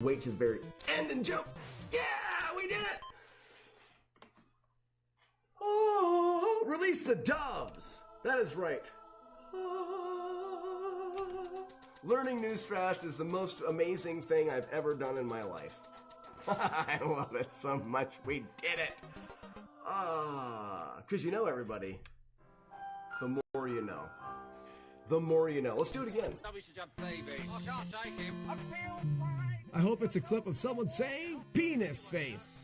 Wait to the very end and jump. Yeah, we did it. Oh, release the doves. That is right. Learning new strats is the most amazing thing I've ever done in my life. I love it so much. We did it. Because you know, everybody, the more you know. The more you know. Let's do it again. I hope it's a clip of someone saying penis face.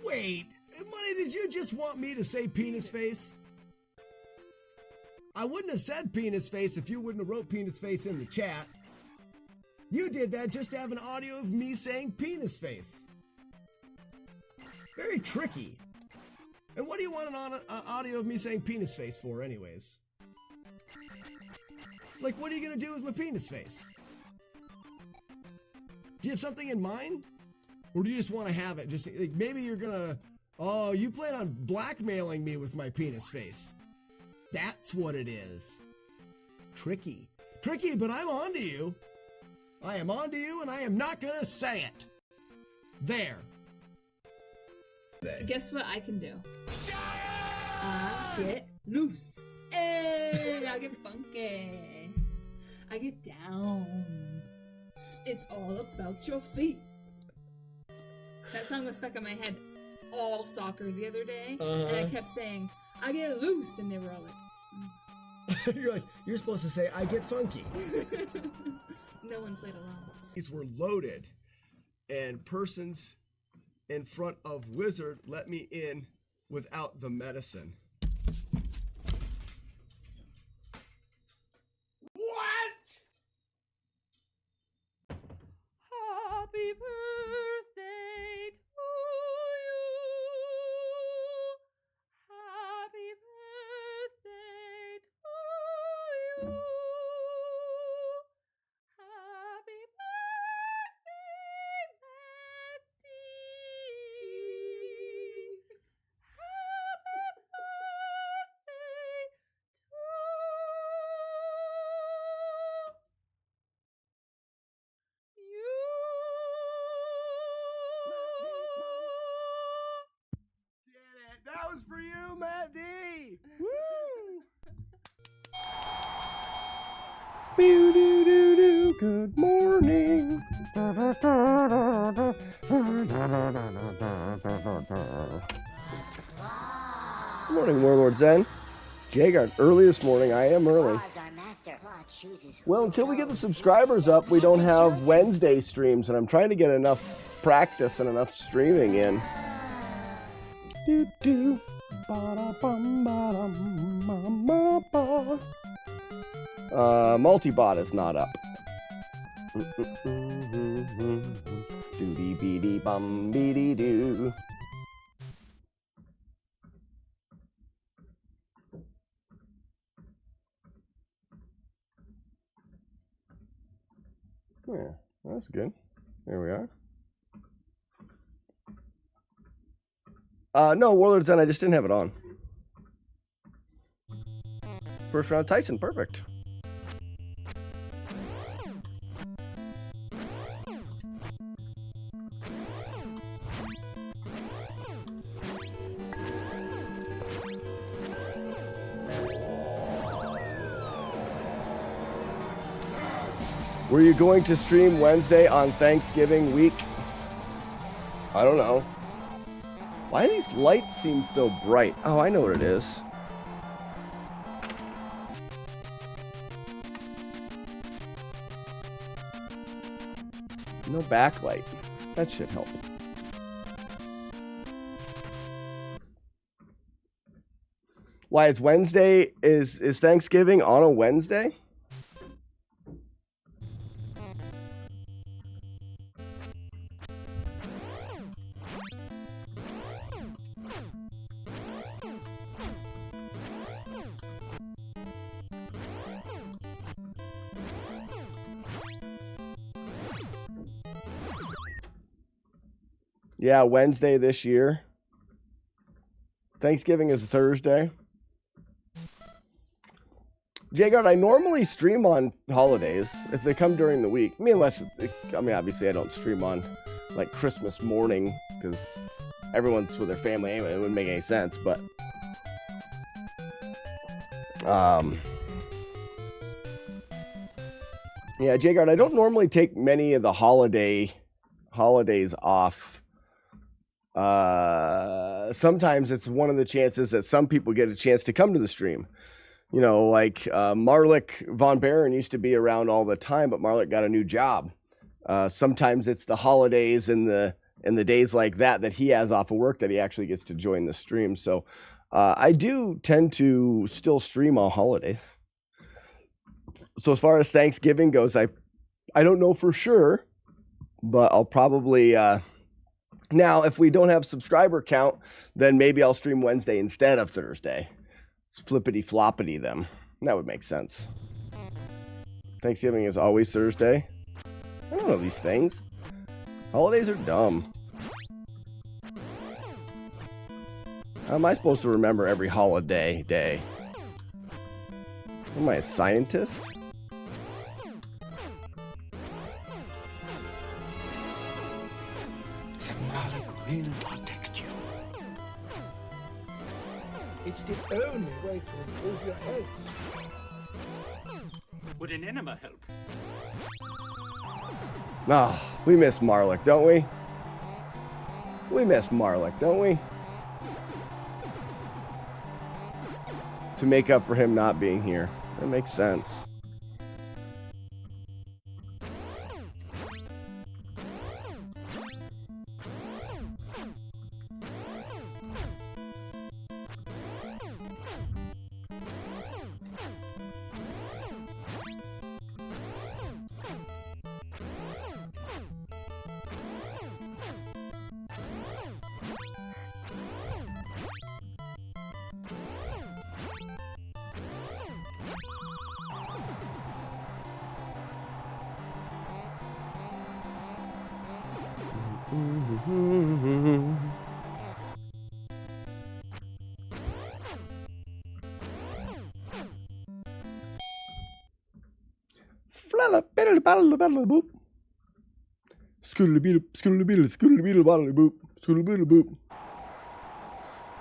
Wait, Money, did you just want me to say penis face? I wouldn't have said penis face if you wouldn't have wrote penis face in the chat. You did that just to have an audio of me saying penis face. Very tricky. And what do you want an audio of me saying penis face for anyways? Like, what are you going to do with my penis face? Do you have something in mind? Or do you just want to have it? Just like, maybe you're going to, oh, you plan on blackmailing me with my penis face. That's what it is. Tricky. Tricky, but I'm on to you. I am on to you, and I am not going to say it. There. Guess what I can do? I get loose. Hey, I get funky. I get down. It's all about your feet. That song was stuck in my head all soccer the other day, and I kept saying, I get loose, and they were all like, You're like, you're supposed to say, I get funky. no one played along. These were loaded, and persons in front of Wizard let me in without the medicine. What? Happy birthday to you. Happy birthday to you. Happy birthday, Betty. Happy birthday to you. Did it. That was for you, Matt D. Woo! Doo-doo-doo-doo. Good morning. Good morning, Warlord Zen. Jay got early this morning. I am early. Well, until we get the subscribers up, we don't have Wednesday streams, and I'm trying to get enough practice and enough streaming in. Doo-doo. Ba-da-bum-ba-dum-ba-ba-ba. Multibot is not up. Doody-beady-bum-beady-doo. Yeah, that's good. There we are. No, Warlord's Zen, I just didn't have it on. First round Tyson, perfect. Were you going to stream Wednesday on Thanksgiving week? I don't know. Why do these lights seem so bright? Oh, I know what it is. No backlight. That should help. Why is Wednesday, is Thanksgiving on a Wednesday? Yeah, Wednesday this year. Thanksgiving is Thursday. Jagard, I normally stream on holidays if they come during the week. I mean, obviously I don't stream on like Christmas morning because everyone's with their family anyway. It wouldn't make any sense, but yeah, Jagard, I don't normally take many of the holidays off. Sometimes it's one of the chances that some people get a chance to come to the stream. You know, like Marlik Von Baron used to be around all the time, but Marlik got a new job. Sometimes it's the holidays and the days like that he has off of work that he actually gets to join the stream. So I do tend to still stream on holidays. So as far as Thanksgiving goes, I don't know for sure, but I'll probably now if we don't have subscriber count, then maybe I'll stream Wednesday instead of Thursday. It's flippity floppity them. That would make sense. Thanksgiving is always Thursday. I don't know these things. Holidays are dumb. How am I supposed to remember every holiday day? Am I a scientist? That Marlik will protect you. It's the only way to improve your health. Would an enema help? Ah, we miss Marlik, don't we? We miss Marlik, don't we? To make up for him not being here. That makes sense.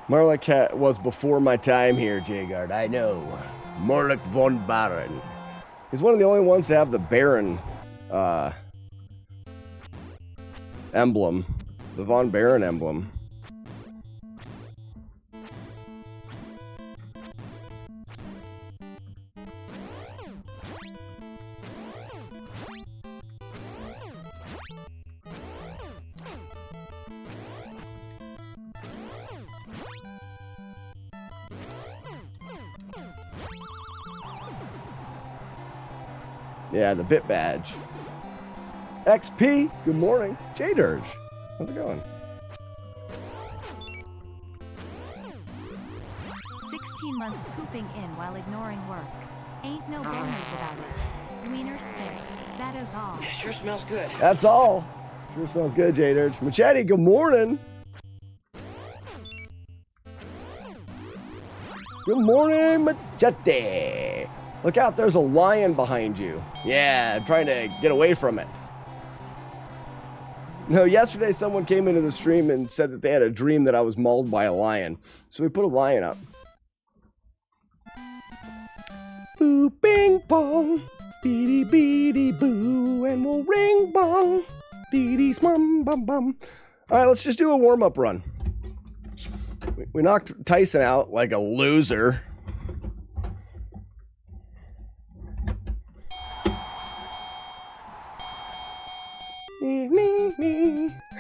Marlik was before my time here, Jagard. I know. Marlik von Baron. He's one of the only ones to have the Baron emblem. The Von Baron emblem. Yeah, the bit badge. XP, good morning. J-Dirge, how's it going? 16 months pooping in while ignoring work. Ain't no bonus about it. Wiener stick. That is all. Yeah, sure smells good. That's all. Sure smells good, J-Dirge. Machete, good morning. Good morning, Machete. Look out, there's a lion behind you. Yeah, I'm trying to get away from it. No, yesterday someone came into the stream and said that they had a dream that I was mauled by a lion. So we put a lion up. Boo, bing, bong. Beady, beady, boo. And we'll ring, bong. Beady, smum, bum, bum. All right, let's just do a warm-up run. We knocked Tyson out like a loser.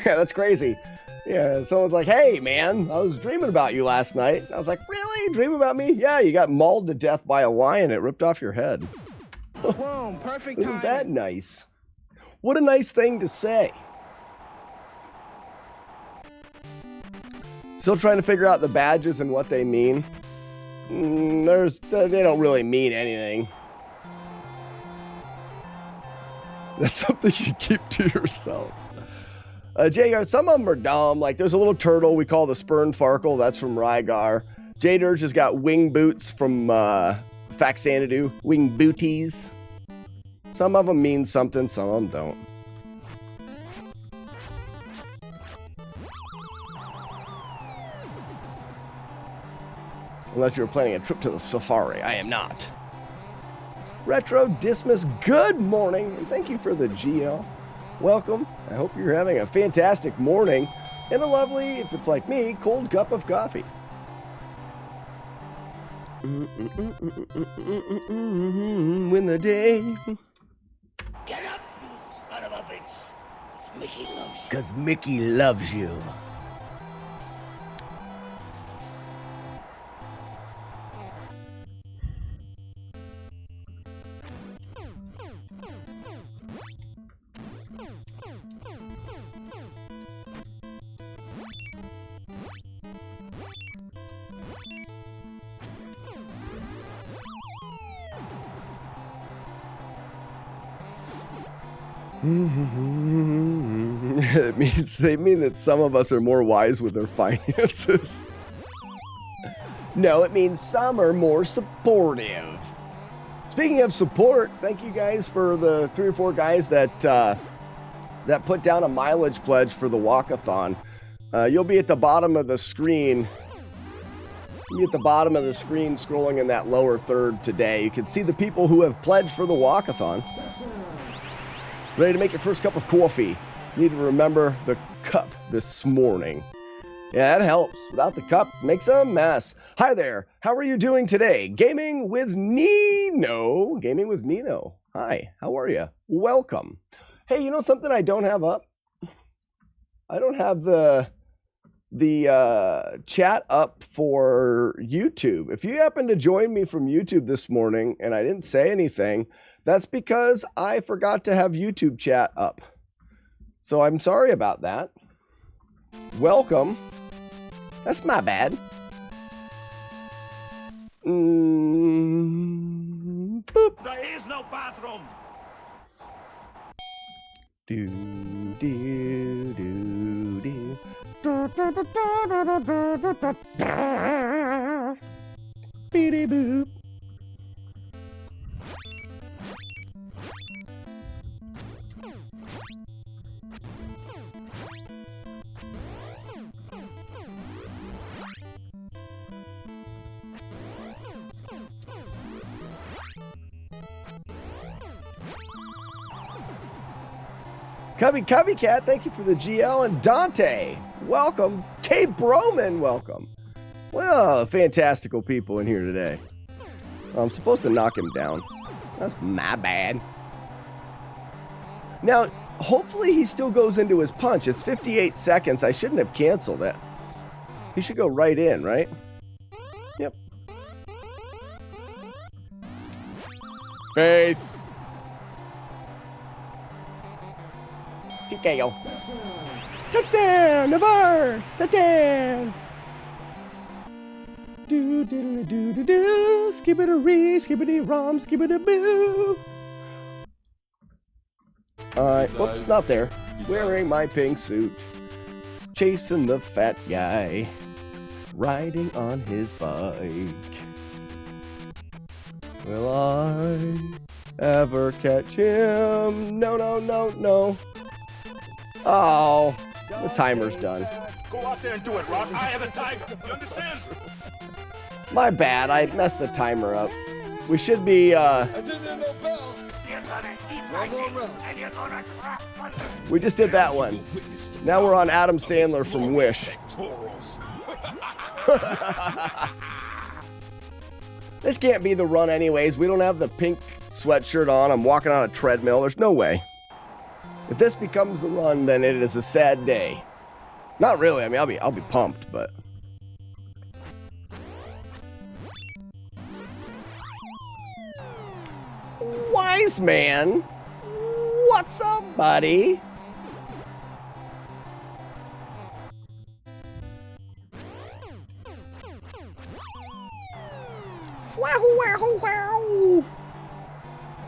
Yeah, that's crazy. Yeah, someone's like, hey, man, I was dreaming about you last night. I was like, really? Dream about me? Yeah, you got mauled to death by a lion. It ripped off your head. Boom, perfect timing. Isn't that nice? What a nice thing to say. Still trying to figure out the badges and what they mean. They don't really mean anything. That's something you keep to yourself. Jagard, some of them are dumb. Like there's a little turtle we call the Spurn Farkle. That's from Rygar. J-Dirge has got wing boots from Faxanadu, wing booties. Some of them mean something, some of them don't. Unless you were planning a trip to the safari. I am not. Retro Dismas, good morning, and thank you for the GL. Welcome. I hope you're having a fantastic morning and a lovely, if it's like me, cold cup of coffee. Win the day. Get up, you son of a bitch! Mickey loves you. 'Cause Mickey loves you. They mean that some of us are more wise with our finances. No, it means some are more supportive. Speaking of support, thank you guys for the 3 or 4 guys that put down a mileage pledge for the walkathon. You'll be at the bottom of the screen. You'll be at the bottom of the screen scrolling in that lower third today. You can see the people who have pledged for the walkathon. Ready to make your first cup of coffee. You need to remember the cup this morning. Yeah, that helps. Without the cup, makes a mess. Hi there. How are you doing today? Gaming with Nino. Gaming with Nino. Hi, how are you? Welcome. Hey, you know something I don't have up? I don't have the chat up for YouTube. If you happen to join me from YouTube this morning and I didn't say anything, that's because I forgot to have YouTube chat up. So I'm sorry about that. Welcome. That's my bad. Boop. There is no bathroom! Do, do, do, do. Beady boop. Cubby Cat, thank you for the GL. And Dante, welcome. K Broman, welcome. Well, fantastical people in here today. I'm supposed to knock him down. That's my bad. Now, hopefully he still goes into his punch. It's 58 seconds. I shouldn't have canceled it. He should go right in, right? Yep. Face. TKO. Touchdown, Navarre! Touchdown! Do do do do do, skibbity skibbity rom, skibbity boo. Whoops, not there. Wearing my pink suit, chasing the fat guy, riding on his bike. Will I ever catch him? No, no, no, no. Oh, the timer's done. Go out there and do it, Rock. I have a tiger. You understand? My bad, I messed the timer up. We should be, we just did that one. Now we're on Adam Sandler from Wish. This can't be the run anyways. We don't have the pink sweatshirt on. I'm walking on a treadmill. There's no way. If this becomes the run, then it is a sad day. Not really. I mean, I'll be pumped, but Wise Man, what's up, buddy?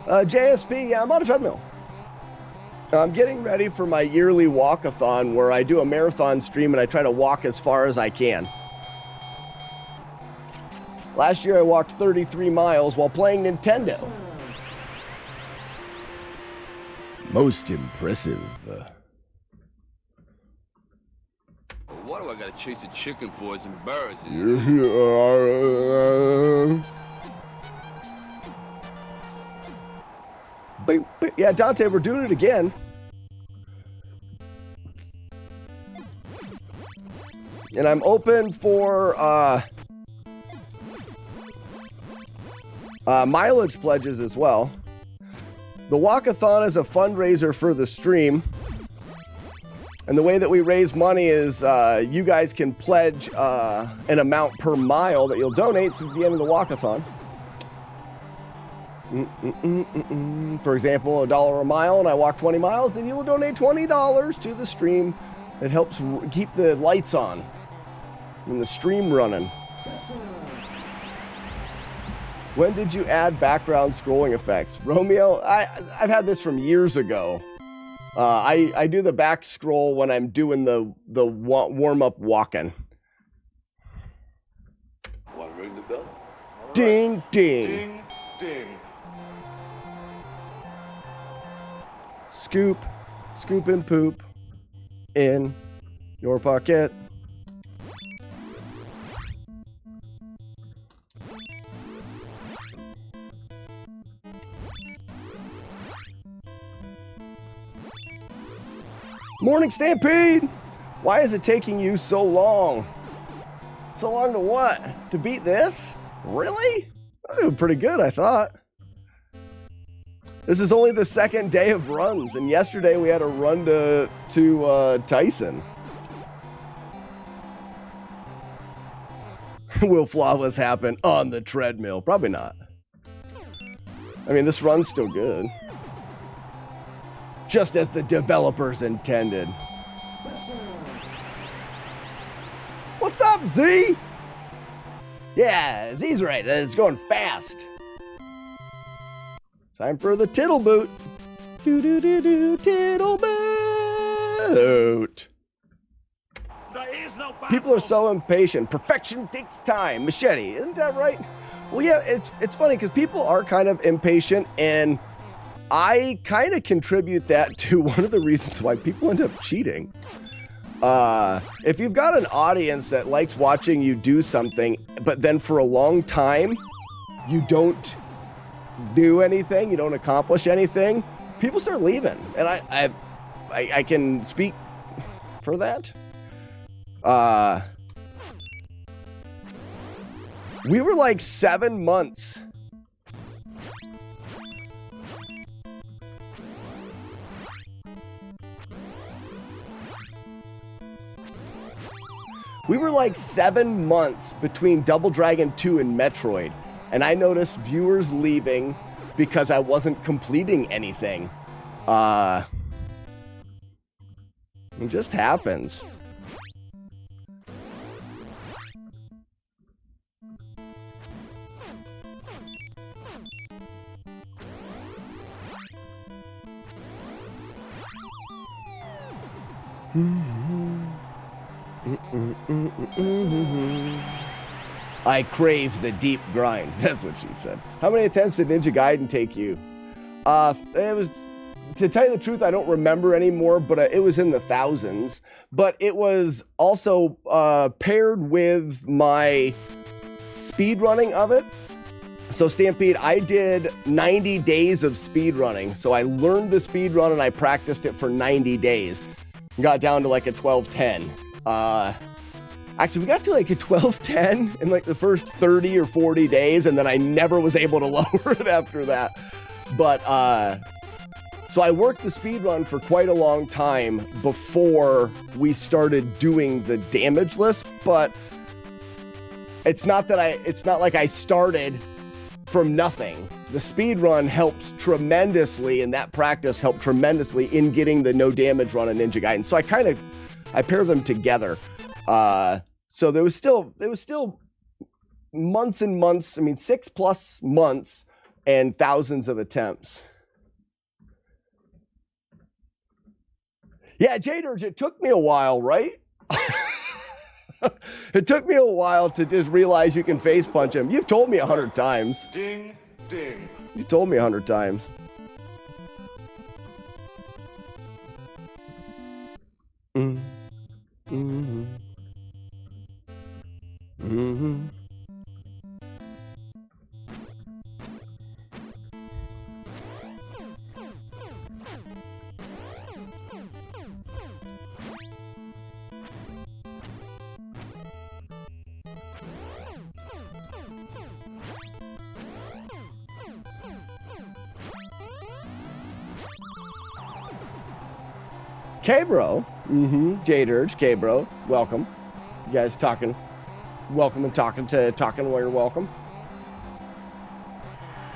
JSP, yeah, I'm on a treadmill. I'm getting ready for my yearly walkathon where I do a marathon stream and I try to walk as far as I can. Last year I walked 33 miles while playing Nintendo. Most impressive. What do I gotta chase a chicken for? It's embarrassing. Yeah, Dante, we're doing it again. And I'm open for mileage pledges as well. The walkathon is a fundraiser for the stream. And the way that we raise money is you guys can pledge an amount per mile that you'll donate to the end of the walkathon. For example, $1 a mile, and I walk 20 miles, and you will donate $20 to the stream. It helps keep the lights on and the stream running. When did you add background scrolling effects? Romeo, I've had this from years ago. I do the back scroll when I'm doing the warm-up walking. Want to ring the bell? Ding, ding. Ding, ding. Scoop, scoop and poop in your pocket. Morning Stampede! Why is it taking you so long? So long to what? To beat this? Really? I'm doing pretty good, I thought. This is only the second day of runs, and yesterday we had a run to Tyson. Will Flawless happen on the treadmill? Probably not. I mean, this run's still good. Just as the developers intended. What's up, Z? Yeah, Z's right. It's going fast. Time for the tittle boot. Do tittle boot. People are so impatient. Perfection takes time. Machete, isn't that right? Well, yeah, it's funny because people are kind of impatient, and I kind of contribute that to one of the reasons why people end up cheating. If you've got an audience that likes watching you do something, but then for a long time, you don't do anything, you don't accomplish anything, people start leaving. And I can speak for that. We were like 7 months. We were like 7 months between Double Dragon 2 and Metroid, and I noticed viewers leaving because I wasn't completing anything. It just happens. I crave the deep grind. That's what she said. How many attempts did Ninja Gaiden take you? It was, to tell you the truth, I don't remember anymore, but it was in the thousands. But it was also paired with my speed running of it. So Stampede, I did 90 days of speed running. So I learned the speed run and I practiced it for 90 days. Got down to like a 12:10. Actually, we got to like a 12:10 in like the first 30 or 40 days, and then I never was able to lower it after that. But so I worked the speed run for quite a long time before we started doing the damage list. But it's not like I started from nothing. The speed run helped tremendously, and that practice helped tremendously in getting the no damage run in Ninja Gaiden. So I pair them together. So there was still months and months. I mean, 6+ months and thousands of attempts. Yeah, J-Dirge, it took me a while, right? It took me a while to just realize you can face punch him. You've told me 100 times. Ding, ding. You told me 100 times. K-Bro. J-Dirge, K-Bro. Welcome. You guys talking. Welcome and talking while you're welcome.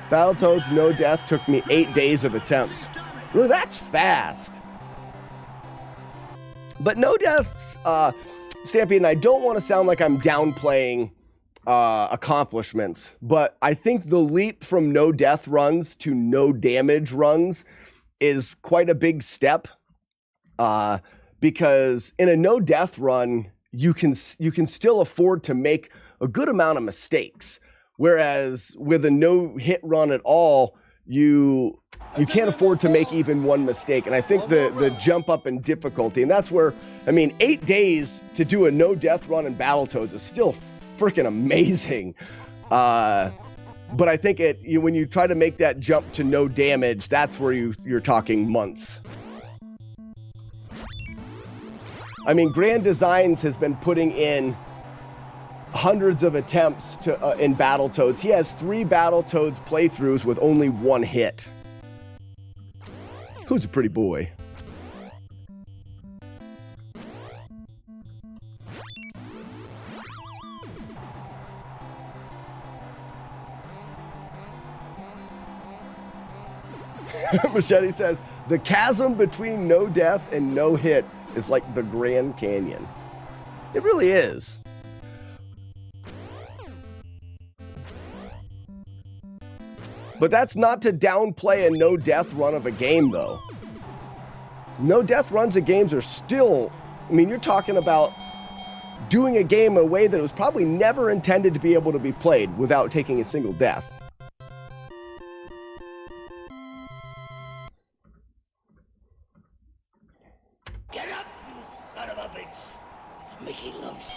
Battletoads No Death took me 8 days of attempts. Really, that's fast. But No Deaths, Stampede, and I don't want to sound like I'm downplaying accomplishments, but I think the leap from no death runs to no damage runs is quite a big step. Because in a no death run, you can still afford to make a good amount of mistakes. Whereas with a no hit run at all, you can't afford to make even one mistake. And I think the jump up in difficulty, and that's where, I mean, 8 days to do a no death run in Battletoads is still freaking amazing. But I think when you try to make that jump to no damage, that's where you're talking months. I mean, Grand Designs has been putting in hundreds of attempts in Battletoads. He has 3 Battletoads playthroughs with only 1 hit. Who's a pretty boy? Machete says, the chasm between no death and no hit is like the Grand Canyon. It really is. But that's not to downplay a no death run of a game, though. No death runs of games are still, I mean, you're talking about doing a game in a way that it was probably never intended to be able to be played without taking a single death. Get up, you son of a bitch! It's Mickey loves you.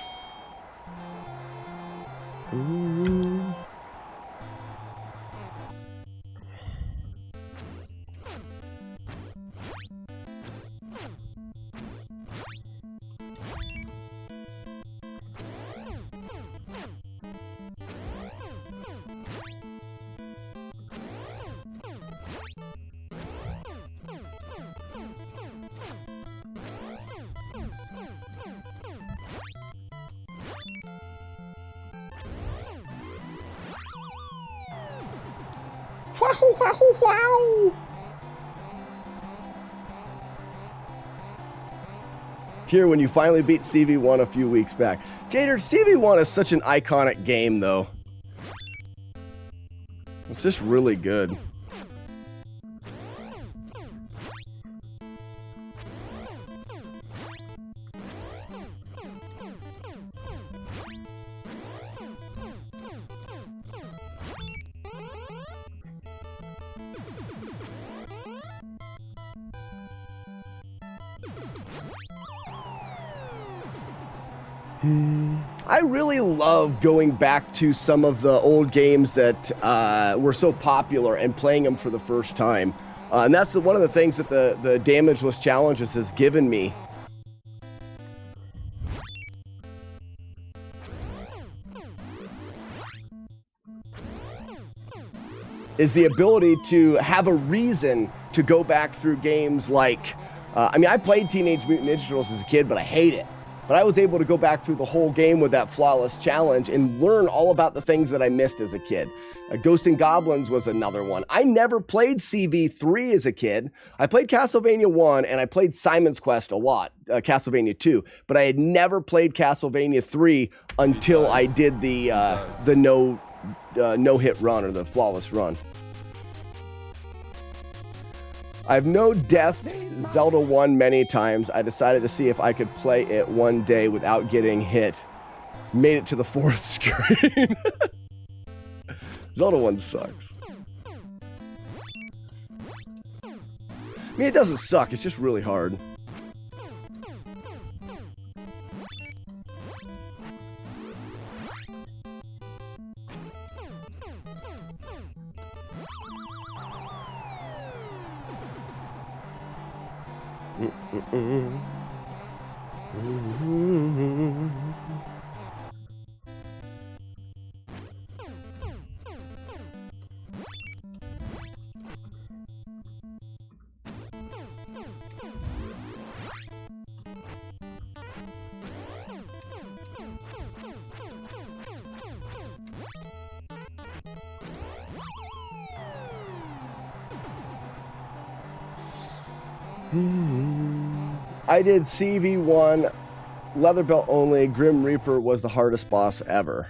Wahoo, wahoo, wow! Here, when you finally beat CV1 a few weeks back. Jader, CV1 is such an iconic game, though. It's just really good. I really love going back to some of the old games that were so popular and playing them for the first time. And that's one of the things that the Damageless Challenges has given me. Is the ability to have a reason to go back through games like, I mean, I played Teenage Mutant Ninja Turtles as a kid, but I hate it. But I was able to go back through the whole game with that Flawless Challenge and learn all about the things that I missed as a kid. Ghosts and Goblins was another one. I never played CV3 as a kid. I played Castlevania 1 and I played Simon's Quest a lot, Castlevania 2. But I had never played Castlevania 3 until I did the no-hit run or the Flawless run. I've no death Zelda 1 many times. I decided to see if I could play it one day without getting hit. made it to the 4th screen. Zelda 1 sucks. I mean, it doesn't suck. It's just really hard. I did CV1, leather belt only. Grim Reaper was the hardest boss ever.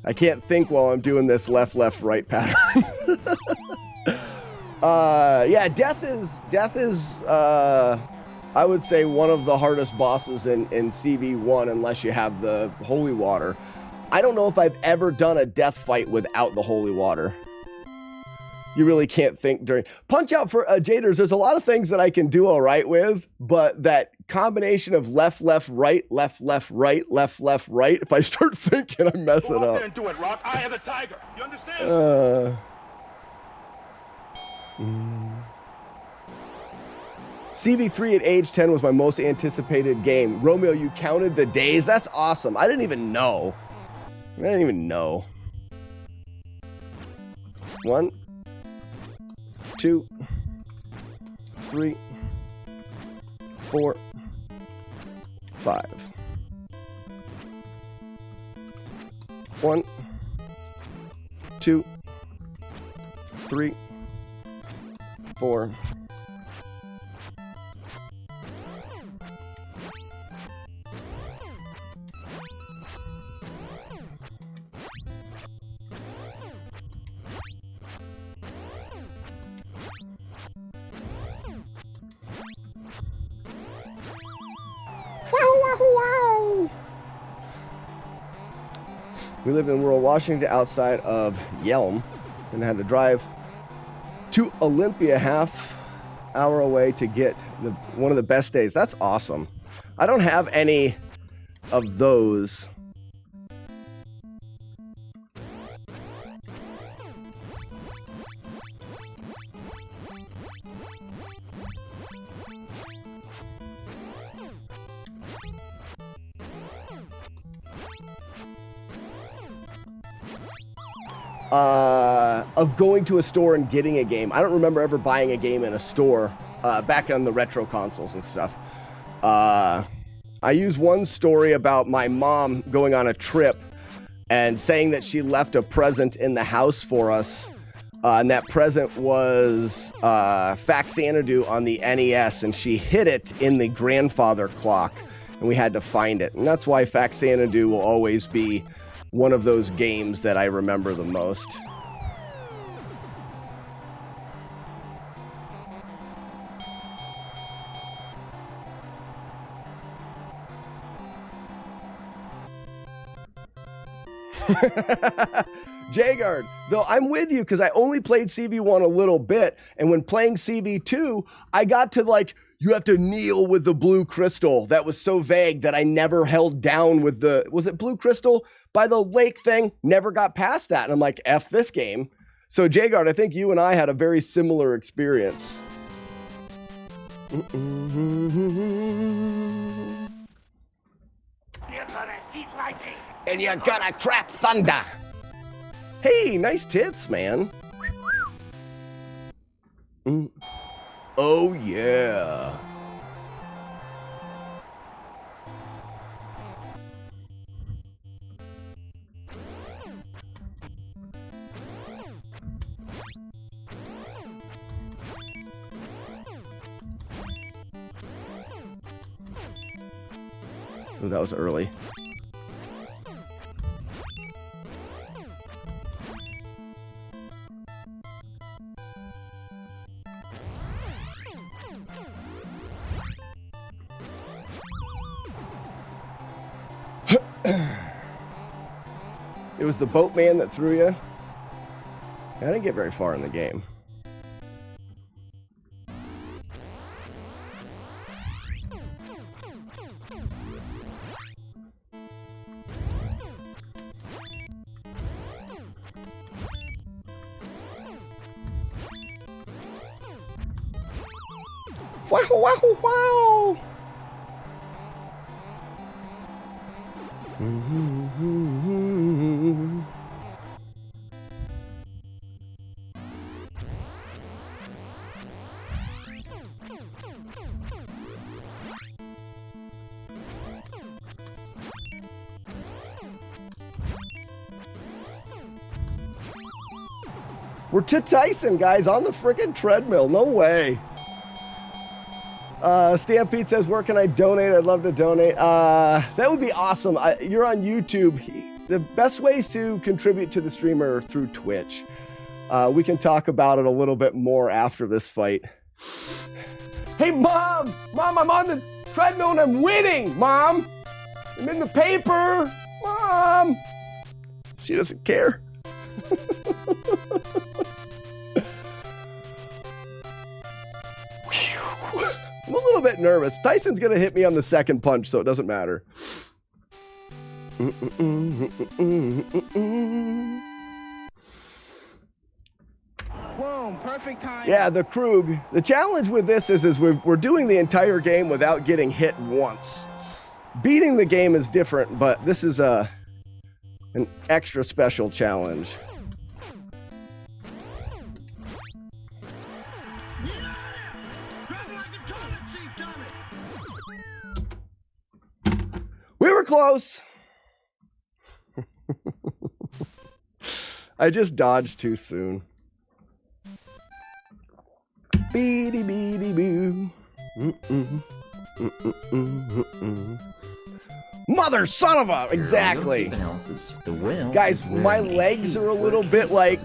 I can't think while I'm doing this left, left, right pattern. Yeah, death is I would say one of the hardest bosses in CV1 unless you have the holy water. I don't know if I've ever done a death fight without the holy water. You really can't think during Punch-Out for Jaders. There's a lot of things that I can do all right with, but that combination of left, left, right, left, left, right, left, left, right. If I start thinking, I mess it up. Go out there and do it, Rock. I have the tiger. You understand? CV3 at age 10 was my most anticipated game. Romeo, you counted the days? That's awesome. I didn't even know. 1, 2, 3, 4, 5. 1, 2, 3, 4. We live in rural Washington outside of Yelm and had to drive to Olympia half hour away to get one of the best days. That's awesome. I don't have any of those. Of going to a store and getting a game. I don't remember ever buying a game in a store back on the retro consoles and stuff. I use one story about my mom going on a trip and saying that she left a present in the house for us. And that present was Faxanadu on the NES, and she hid it in the grandfather clock, and we had to find it. And that's why Faxanadu will always be one of those games that I remember the most. Jagard, though I'm with you because I only played CV1 a little bit, and when playing CV2, I got to like, you have to kneel with the blue crystal. That was so vague that I never held down with the, was it blue crystal? By the lake thing, never got past that. And I'm like, F this game. So Jagard, I think you and I had a very similar experience. You're gonna eat lightning. And you're gonna trap thunder. Hey, nice tits, man. Oh, yeah. Oh, that was early. It was the boatman that threw you. I didn't get very far in the game. Wow, wow, wow. We're to Tyson, guys, on the freaking treadmill. No way. Stampede says, where can I donate? I'd love to donate. That would be awesome. You're on YouTube. The best ways to contribute to the stream are through Twitch. We can talk about it a little bit more after this fight. Hey, Mom! Mom, I'm on the treadmill and I'm winning! Mom! I'm in the paper! Mom! She doesn't care. I'm a little bit nervous. Tyson's going to hit me on the second punch, so it doesn't matter. Boom, perfect time. Yeah, the Krug. The challenge with this is we're doing the entire game without getting hit once. Beating the game is different, but this is an extra special challenge. We were close. I just dodged too soon. Beady beady boo. Mother son of a! Exactly. Guys, my legs are a little bit like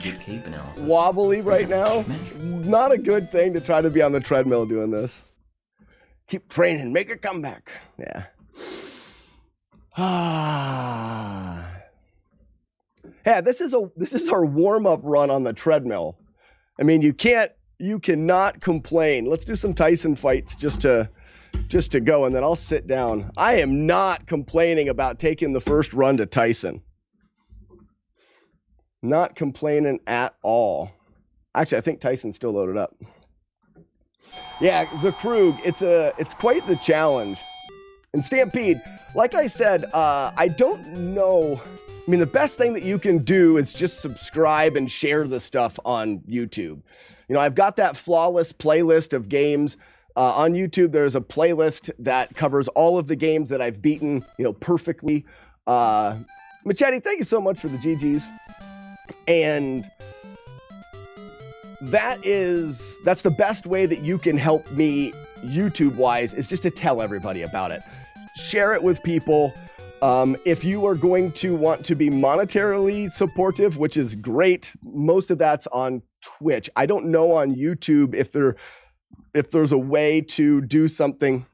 wobbly right now. Not a good thing to try to be on the treadmill doing this. Keep training, make a comeback. Yeah. Yeah, this is our warm-up run on the treadmill. I mean, you cannot complain. Let's do some Tyson fights just to go, and then I'll sit down. I am not complaining about taking the first run to Tyson. Not complaining at all. Actually, I think Tyson's still loaded up. Yeah, the Krug, it's quite the challenge. And Stampede, like I said, I don't know. I mean, the best thing that you can do is just subscribe and share the stuff on YouTube. You know, I've got that flawless playlist of games. On YouTube, there's a playlist that covers all of the games that I've beaten, perfectly. Machete, thank you so much for the GGs. And that's the best way that you can help me YouTube-wise, is just to tell everybody about it. Share it with people. If you are going to want to be monetarily supportive, which is great, most of that's on Twitch. I don't know on YouTube if there's a way to do something.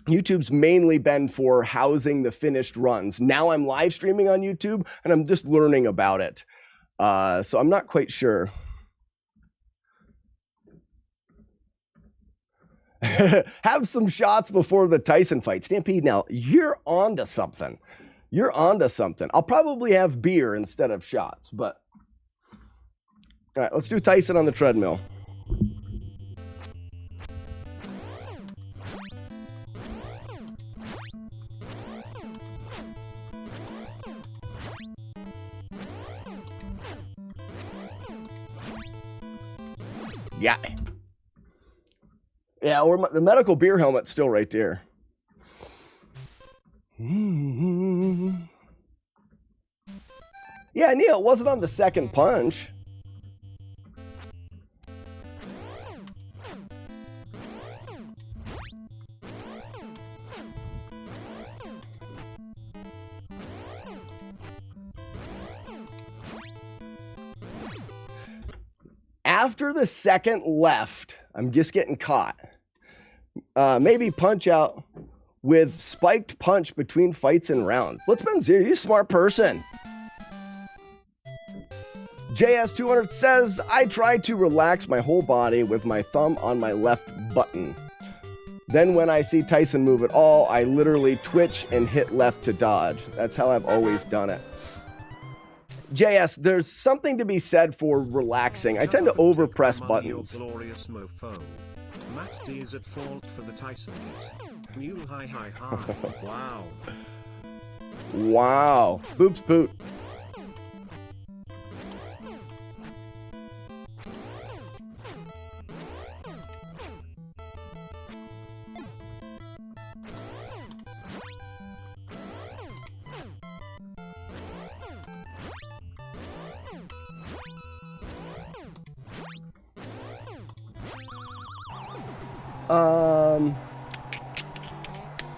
YouTube's mainly been for housing the finished runs. Now I'm live streaming on YouTube and I'm just learning about it. So I'm not quite sure. Have some shots before the Tyson fight. Stampede, now you're on to something. You're on to something. I'll probably have beer instead of shots, but all right, let's do Tyson on the treadmill. Yeah. Yeah, or the medical beer helmet's still right there. Yeah, Neil, it wasn't on the second punch. After the second left, I'm just getting caught. Maybe Punch Out with spiked punch between fights and rounds. What's been zero? You smart person. JS200 says, I try to relax my whole body with my thumb on my left button. Then when I see Tyson move at all, I literally twitch and hit left to dodge. That's how I've always done it. JS, there's something to be said for relaxing. I tend to overpress buttons. Glorious mofo. Matt D is at fault for the Tyson hit. Mule hi hi hi. Wow. Wow. Boops boot.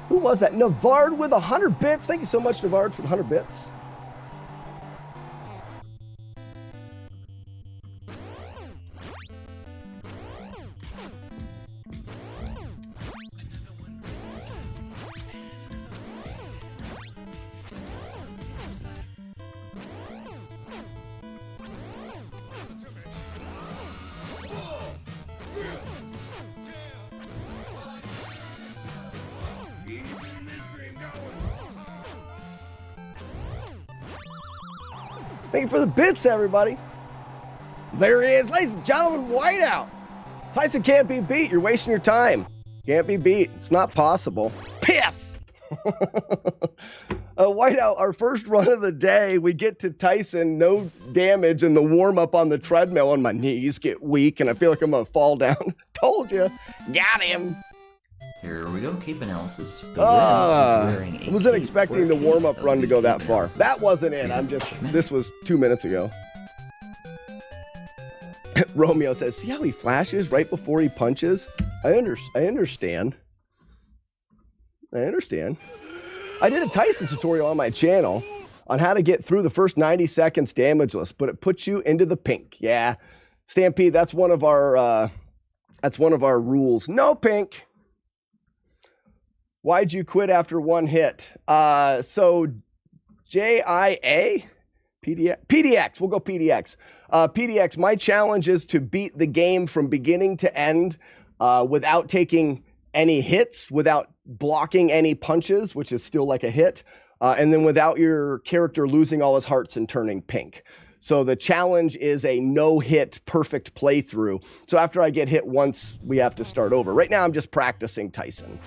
Who was that? Navard with 100 bits. Thank you so much, Navard, for the 100 bits. Thank you for the bits, everybody. There he is, ladies and gentlemen, Whiteout. Tyson can't be beat. You're wasting your time. Can't be beat. It's not possible. Piss! Whiteout, our first run of the day, we get to Tyson, no damage, and the warm-up on the treadmill, and my knees get weak, and I feel like I'm going to fall down. Told you. Got him. Here we go, cape analysis. I wasn't expecting the warm-up run to go that far. That wasn't it. This was 2 minutes ago. Romeo says, see how he flashes right before he punches? I understand. I understand. I did a Tyson tutorial on my channel on how to get through the first 90 seconds damageless, but it puts you into the pink. Yeah. Stampede, that's one of our rules. No pink. Why'd you quit after one hit? So JIA? PDX. We'll go PDX. PDX, my challenge is to beat the game from beginning to end without taking any hits, without blocking any punches, which is still like a hit, and then without your character losing all his hearts and turning pink. So the challenge is a no-hit perfect playthrough. So after I get hit once, we have to start over. Right now, I'm just practicing Tyson.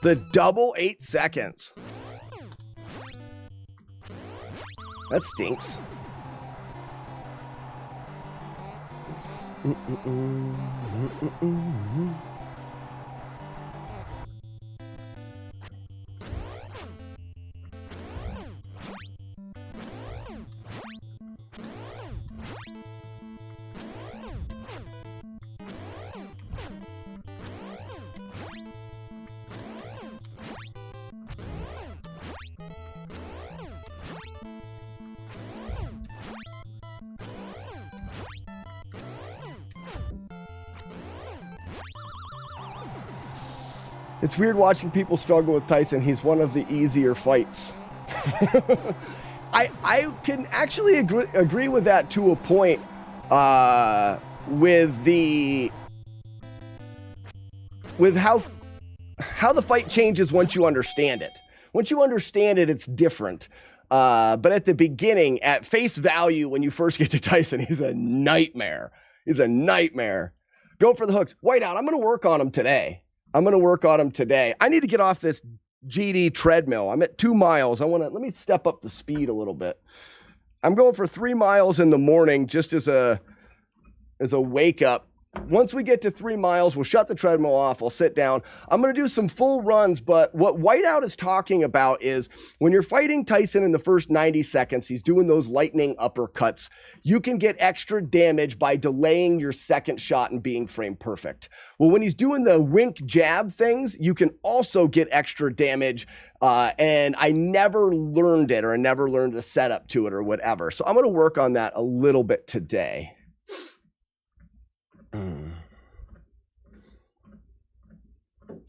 The double 8 seconds. That stinks. It's weird watching people struggle with Tyson. He's one of the easier fights. I can actually agree with that to a point with how the fight changes once you understand it. Once you understand it, it's different. But at the beginning, at face value, when you first get to Tyson, he's a nightmare. He's a nightmare. Go for the hooks. Whiteout, I'm going to work on him today. I need to get off this GD treadmill. I'm at 2 miles. Let me step up the speed a little bit. I'm going for 3 miles in the morning just as a wake up once we get to 3 miles, we'll shut the treadmill off. I'll sit down. I'm going to do some full runs, but what Whiteout is talking about is when you're fighting Tyson in the first 90 seconds, he's doing those lightning uppercuts. You can get extra damage by delaying your second shot and being frame perfect. Well, when he's doing the wink jab things, you can also get extra damage. And I never learned it, or I never learned the setup to it or whatever. So I'm going to work on that a little bit today.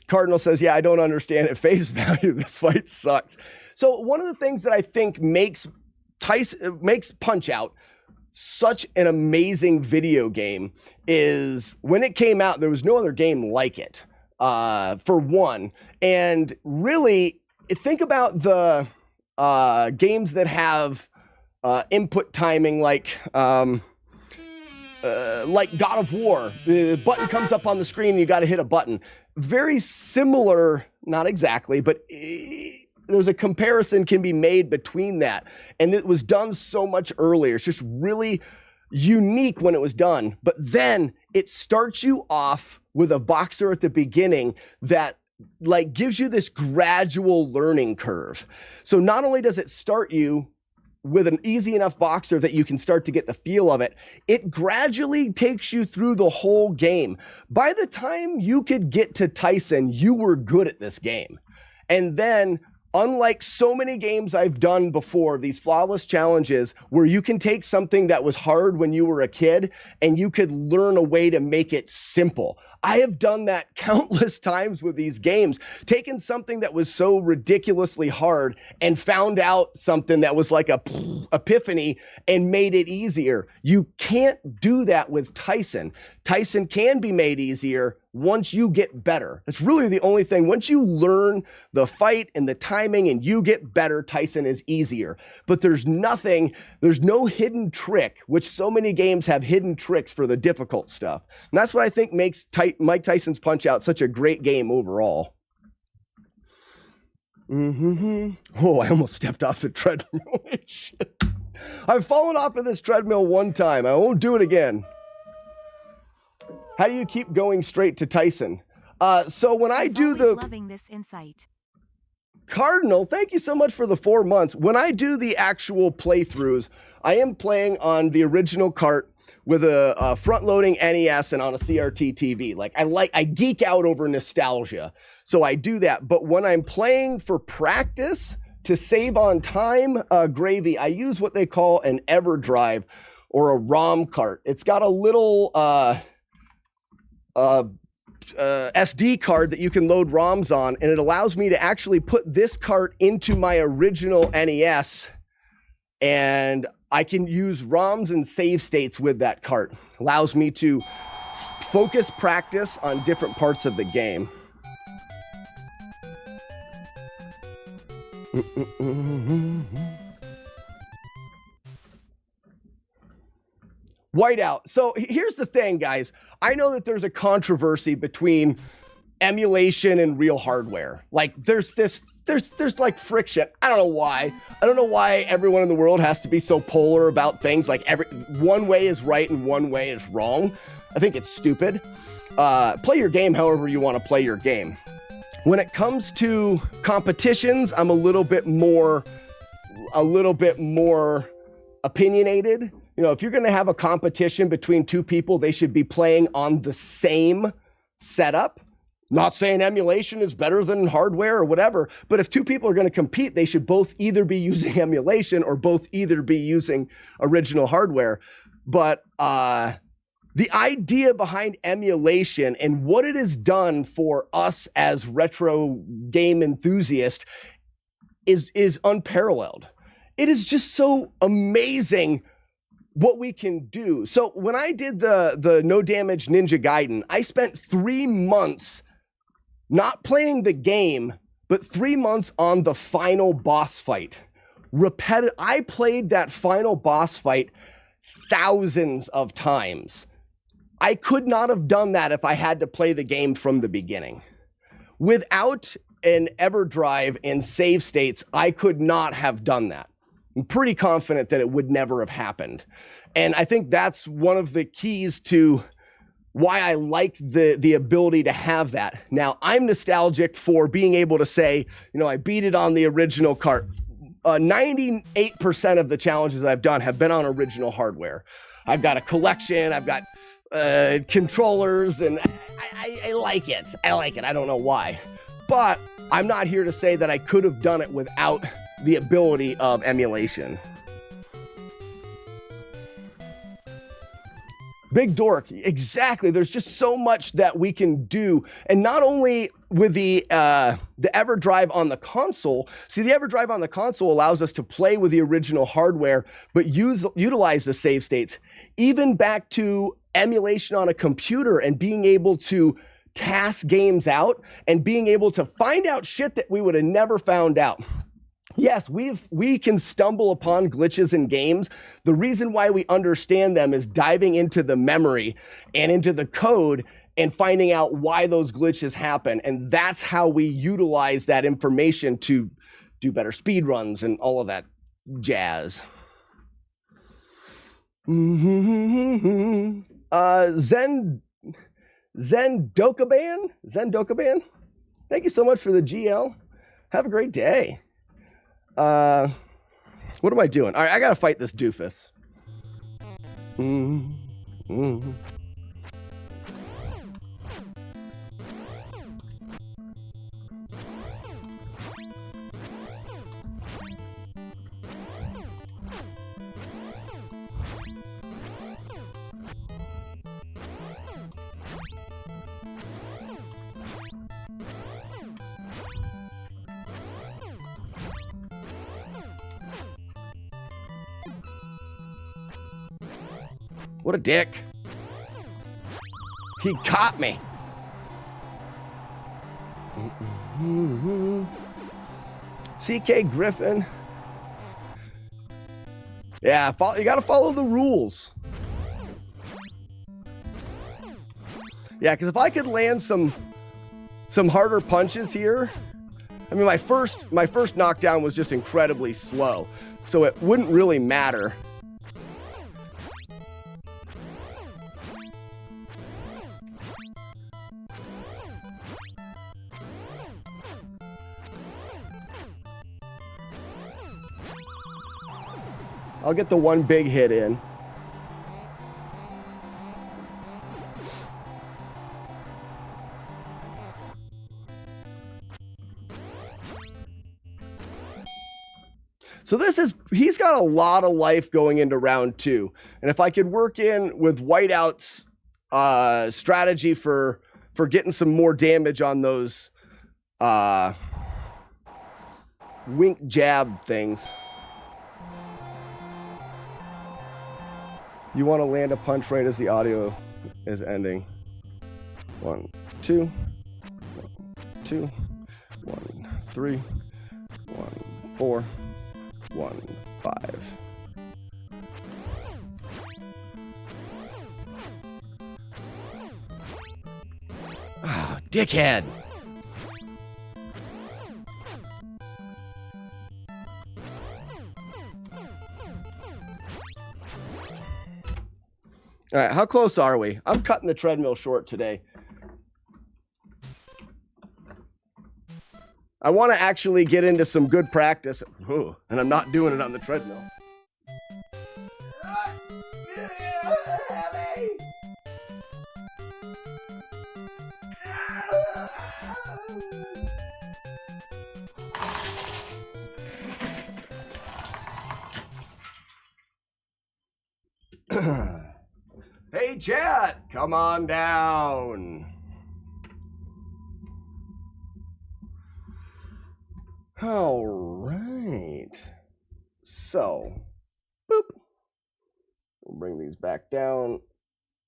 Cardinal says, yeah, I don't understand at face value. This fight sucks. So one of the things that I think makes Punch-Out such an amazing video game is when it came out, there was no other game like it, for one. And really, think about the games that have input timing like God of War. The button comes up on the screen and you got to hit a button. Very similar, not exactly, but there's a comparison can be made between that. And it was done so much earlier. It's just really unique when it was done. But then it starts you off with a boxer at the beginning that like gives you this gradual learning curve. So not only does it start you with an easy enough boxer that you can start to get the feel of it, it gradually takes you through the whole game. By the time you could get to Tyson, you were good at this game. And then, unlike so many games I've done before, these flawless challenges where you can take something that was hard when you were a kid and you could learn a way to make it simple. I have done that countless times with these games, taken something that was so ridiculously hard and found out something that was like a epiphany and made it easier. You can't do that with Tyson. Tyson can be made easier once you get better. That's really the only thing. Once you learn the fight and the timing and you get better, Tyson is easier. But there's no hidden trick, which so many games have hidden tricks for the difficult stuff. And that's what I think makes Mike Tyson's Punch-Out such a great game overall. Oh, I almost stepped off the treadmill. Shit. I've fallen off of this treadmill one time. I won't do it again. How do you keep going straight to Tyson? So when I do the... Loving this insight. Cardinal, thank you so much for the 4 months. When I do the actual playthroughs, I am playing on the original cart with a front-loading NES and on a CRT TV. I geek out over nostalgia, so I do that. But when I'm playing for practice to save on time, Gravy, I use what they call an EverDrive or a ROM cart. It's got a little SD card that you can load ROMs on, and it allows me to actually put this cart into my original NES, and I can use ROMs and save states with that cart. Allows me to focus practice on different parts of the game. Whiteout. So here's the thing, guys. I know that there's a controversy between emulation and real hardware. Like there's like friction. I don't know why. I don't know why everyone in the world has to be so polar about things. Like one way is right and one way is wrong. I think it's stupid. Play your game however you want to play your game. When it comes to competitions, I'm a little bit more opinionated. You know, if you're going to have a competition between two people, they should be playing on the same setup. Not saying emulation is better than hardware or whatever, but if two people are going to compete, they should both either be using emulation or both either be using original hardware. But the idea behind emulation and what it has done for us as retro game enthusiasts is unparalleled. It is just so amazing what we can do. So when I did the No Damage Ninja Gaiden, I spent 3 months not playing the game, but 3 months on the final boss fight. I played that final boss fight thousands of times. I could not have done that if I had to play the game from the beginning. Without an EverDrive and save states, I could not have done that. I'm pretty confident that it would never have happened. And I think that's one of the keys to why I like the ability to have that. Now, I'm nostalgic for being able to say, you know, I beat it on the original cart. 98% of the challenges I've done have been on original hardware. I've got a collection, I've got controllers, and I like it. I like it. I don't know why. But I'm not here to say that I could have done it without the ability of emulation. Big dork, exactly. There's just so much that we can do, and not only with the EverDrive on the console. See, the EverDrive on the console allows us to play with the original hardware, but utilize the save states, even back to emulation on a computer and being able to task games out and being able to find out shit that we would have never found out. Yes, we can stumble upon glitches in games. The reason why we understand them is diving into the memory and into the code and finding out why those glitches happen. And that's how we utilize that information to do better speed runs and all of that jazz. Zendokaban, thank you so much for the GL. Have a great day. What am I doing? All right, I gotta fight this doofus. What a dick. He caught me. CK Griffin. Yeah, you gotta follow the rules. Yeah, because if I could land some harder punches here, I mean, my first knockdown was just incredibly slow, so it wouldn't really matter. I'll get the one big hit in. So he's got a lot of life going into round 2. And if I could work in with Whiteout's strategy for getting some more damage on those wink jab things. You want to land a punch right as the audio is ending. 1, 2, 1, 2, 1, 3, 1, 4, 1, 5. Ah, dickhead. All right, how close are we? I'm cutting the treadmill short today. I want to actually get into some good practice. Ooh, and I'm not doing it on the treadmill. Hey, chat, come on down. All right. So, boop. We'll bring these back down.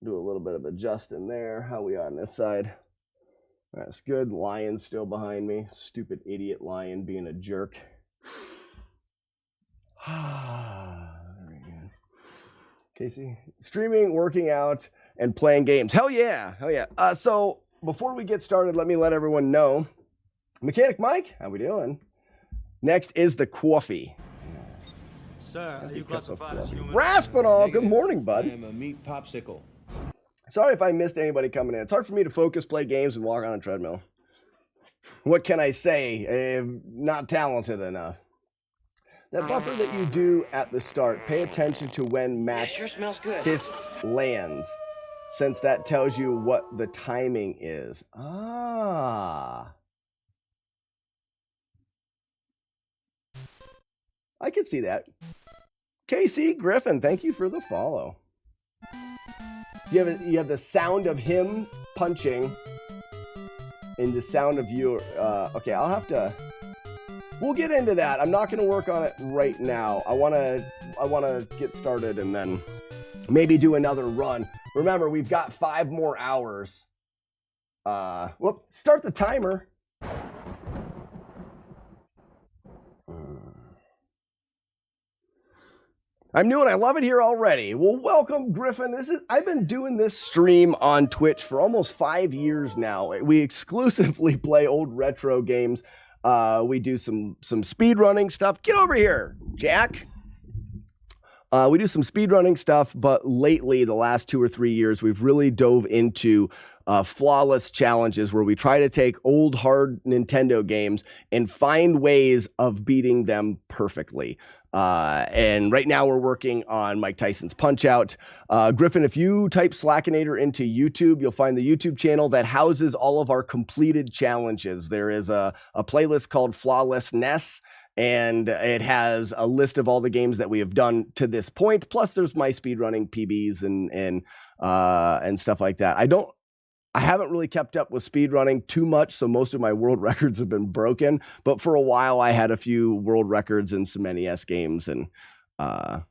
Do a little bit of adjusting there. How we on this side? That's good. Lion's still behind me. Stupid idiot lion being a jerk. Very good. Casey, streaming, working out, and playing games. Hell yeah. Hell yeah. So before we get started, let me let everyone know. Mechanic Mike, how we doing? Next is the coffee. Sir, are you classified as human? Raspinall, good morning, bud. I am a meat popsicle. Sorry if I missed anybody coming in. It's hard for me to focus, play games, and walk on a treadmill. What can I say? I'm not talented enough. That buffer that you do at the start, pay attention to when Max Sure smells good. Fist lands, since that tells you what the timing is. Ah. I can see that. KC Griffin, thank you for the follow. You have the sound of him punching and the sound of you. Okay, I'll have to. We'll get into that. I'm not going to work on it right now. I want to get started and then maybe do another run. Remember, we've got 5 more hours. Start the timer. I'm new and I love it here already. Well, welcome, Griffin. I've been doing this stream on Twitch for almost 5 years now. We exclusively play old retro games. We do some speed running stuff. Get over here, Jack. We do some speed running stuff, but lately, the last 2 or 3 years, we've really dove into flawless challenges where we try to take old, hard Nintendo games and find ways of beating them perfectly. And right now we're working on Mike Tyson's Punchout. Griffin, if you type Slackinator into YouTube, you'll find the YouTube channel that houses all of our completed challenges. There is a playlist called FlawlessNES, and it has a list of all the games that we have done to this point. Plus there's my speedrunning PBs and stuff like that. I haven't really kept up with speedrunning too much, so most of my world records have been broken. But for a while, I had a few world records in some NES games. And I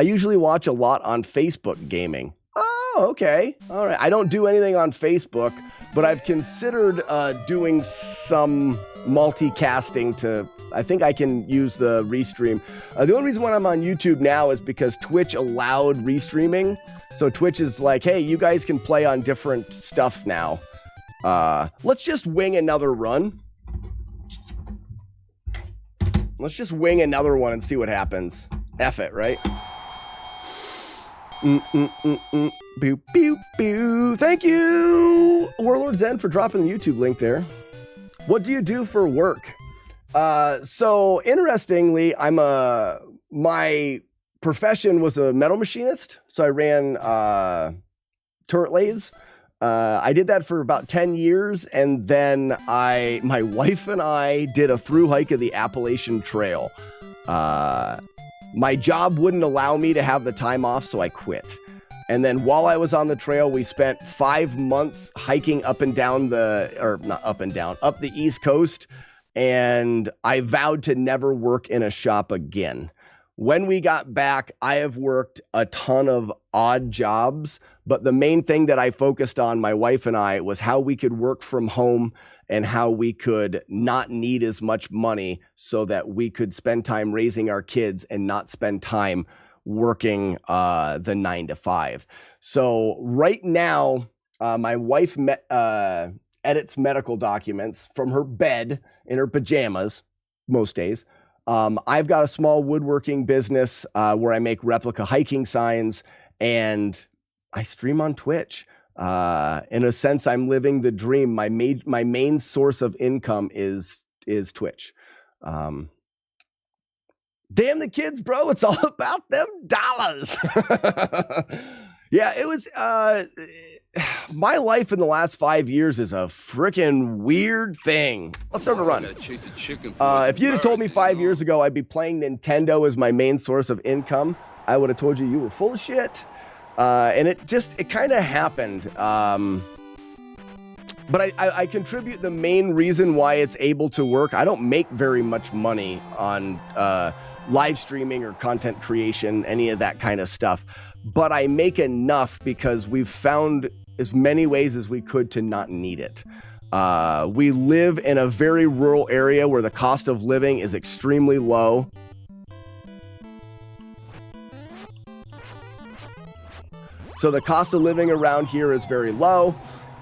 usually watch a lot on Facebook gaming. Oh, okay. All right. I don't do anything on Facebook, but I've considered doing some multicasting I think I can use the restream. The only reason why I'm on YouTube now is because Twitch allowed restreaming. So Twitch is like, hey, you guys can play on different stuff now. Let's just wing another run. Let's just wing another one and see what happens. F it, right? Boo, boo, boo. Thank you, Warlord Zen, for dropping the YouTube link there. What do you do for work? So interestingly, my profession was a metal machinist. So I ran turret lathes. I did that for about 10 years. And then my wife and I did a through hike of the Appalachian Trail. My job wouldn't allow me to have the time off, so I quit. And then while I was on the trail, we spent 5 months hiking up and down up the East Coast. And I vowed to never work in a shop again. When we got back, I have worked a ton of odd jobs, but the main thing that I focused on, my wife and I, was how we could work from home and how we could not need as much money so that we could spend time raising our kids and not spend time working the 9 to 5. So right now, my wife edits medical documents from her bed in her pajamas most days. I've got a small woodworking business where I make replica hiking signs, and I stream on Twitch. In a sense, I'm living the dream. My main source of income is Twitch. Damn the kids, bro. It's all about them dollars. Yeah, it was my life in the last 5 years is a freaking weird thing. Let's start a run. If you'd have told me 5 years ago I'd be playing Nintendo as my main source of income, I would have told you were full of shit. And it kind of happened. But I contribute the main reason why it's able to work. I don't make very much money on live streaming or content creation, any of that kind of stuff. But I make enough because we've found as many ways as we could to not need it. We live in a very rural area where the cost of living is extremely low. So the cost of living around here is very low.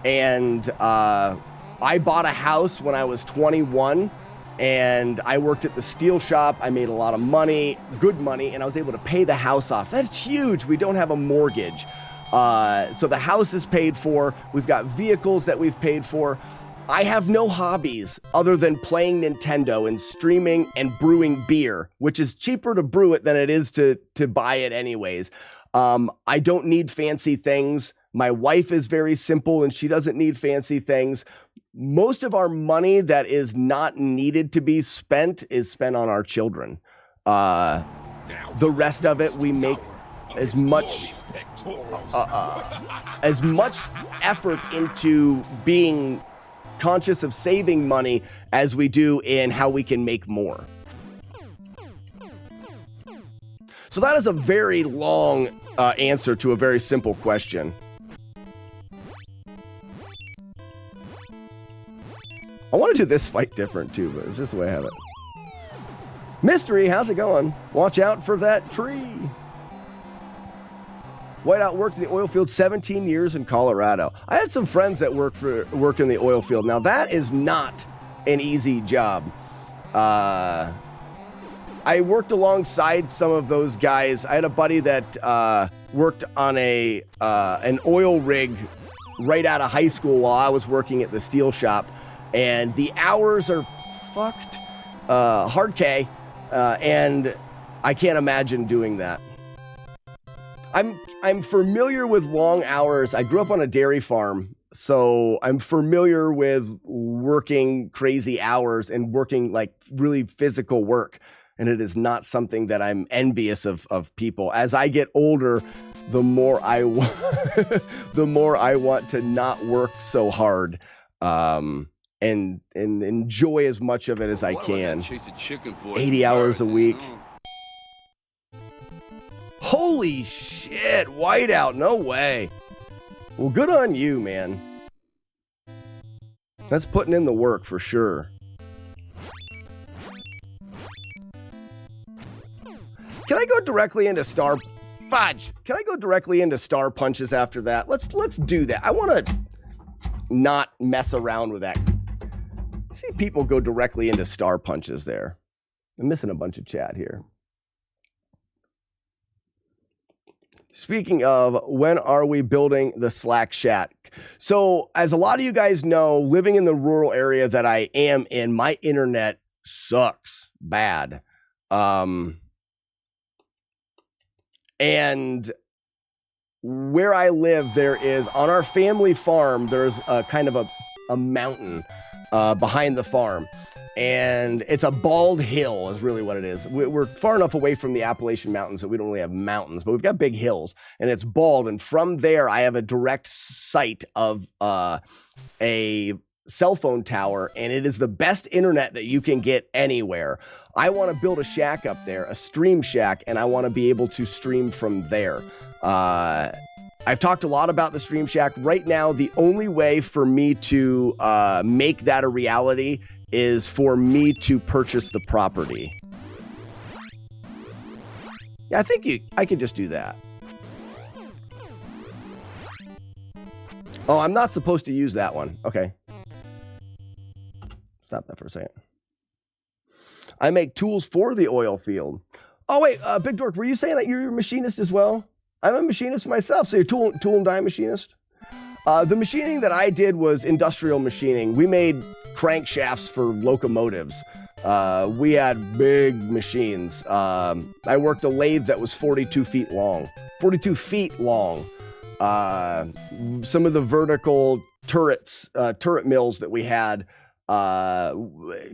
And I bought a house when I was 21. And I worked at the steel shop. I made a lot of money, good money, and I was able to pay the house off. That's huge. We don't have a mortgage. So the house is paid for. We've got vehicles that we've paid for. I have no hobbies other than playing Nintendo and streaming and brewing beer, which is cheaper to brew it than it is to buy it anyways. I don't need fancy things. My wife is very simple and she doesn't need fancy things. Most of our money that is not needed to be spent is spent on our children. The rest of it, we make as much effort into being conscious of saving money as we do in how we can make more. So that is a very long answer to a very simple question. I want to do this fight different too, but it's just the way I have it. Mystery, how's it going? Watch out for that tree. Whiteout worked in the oil field 17 years in Colorado. I had some friends that work in the oil field. Now that is not an easy job. I worked alongside some of those guys. I had a buddy that worked on an oil rig right out of high school while I was working at the steel shop, and the hours are fucked, hard K, and I can't imagine doing that. I'm familiar with long hours. I grew up on a dairy farm, so I'm familiar with working crazy hours and working like really physical work. And it is not something that I'm envious of people. As I get older, the more I want to not work so hard, and enjoy as much of it as I can. 80 hours a week. Holy shit, Whiteout, no way. Well, good on you, man. That's putting in the work for sure. Can I go directly into Star Fudge? Can I go directly into Star Punches after that? Let's do that. I want to not mess around with that. See people go directly into Star Punches there. I'm missing a bunch of chat here. Speaking of, when are we building the Slack Shack? So, as a lot of you guys know, living in the rural area that I am in, my internet sucks bad. And where I live, there is, on our family farm, there's a kind of a mountain behind the farm. And it's a bald hill is really what it is. We're far enough away from the Appalachian Mountains that we don't really have mountains, but we've got big hills, and it's bald. And from there, I have a direct sight of a cell phone tower, and it is the best internet that you can get anywhere. I want to build a shack up there, a stream shack, and I want to be able to stream from there. I've talked a lot about the Stream Shack. Right now, the only way for me to make that a reality is for me to purchase the property. Yeah, I think I could just do that. Oh, I'm not supposed to use that one. Okay. Stop that for a second. I make tools for the oil field. Oh, wait, Big Dork, were you saying that you're a machinist as well? I'm a machinist myself, so you're tool and die machinist? The machining that I did was industrial machining. We made crankshafts for locomotives. We had big machines. I worked a lathe that was 42 feet long. 42 feet long. Some of the vertical turret mills that we had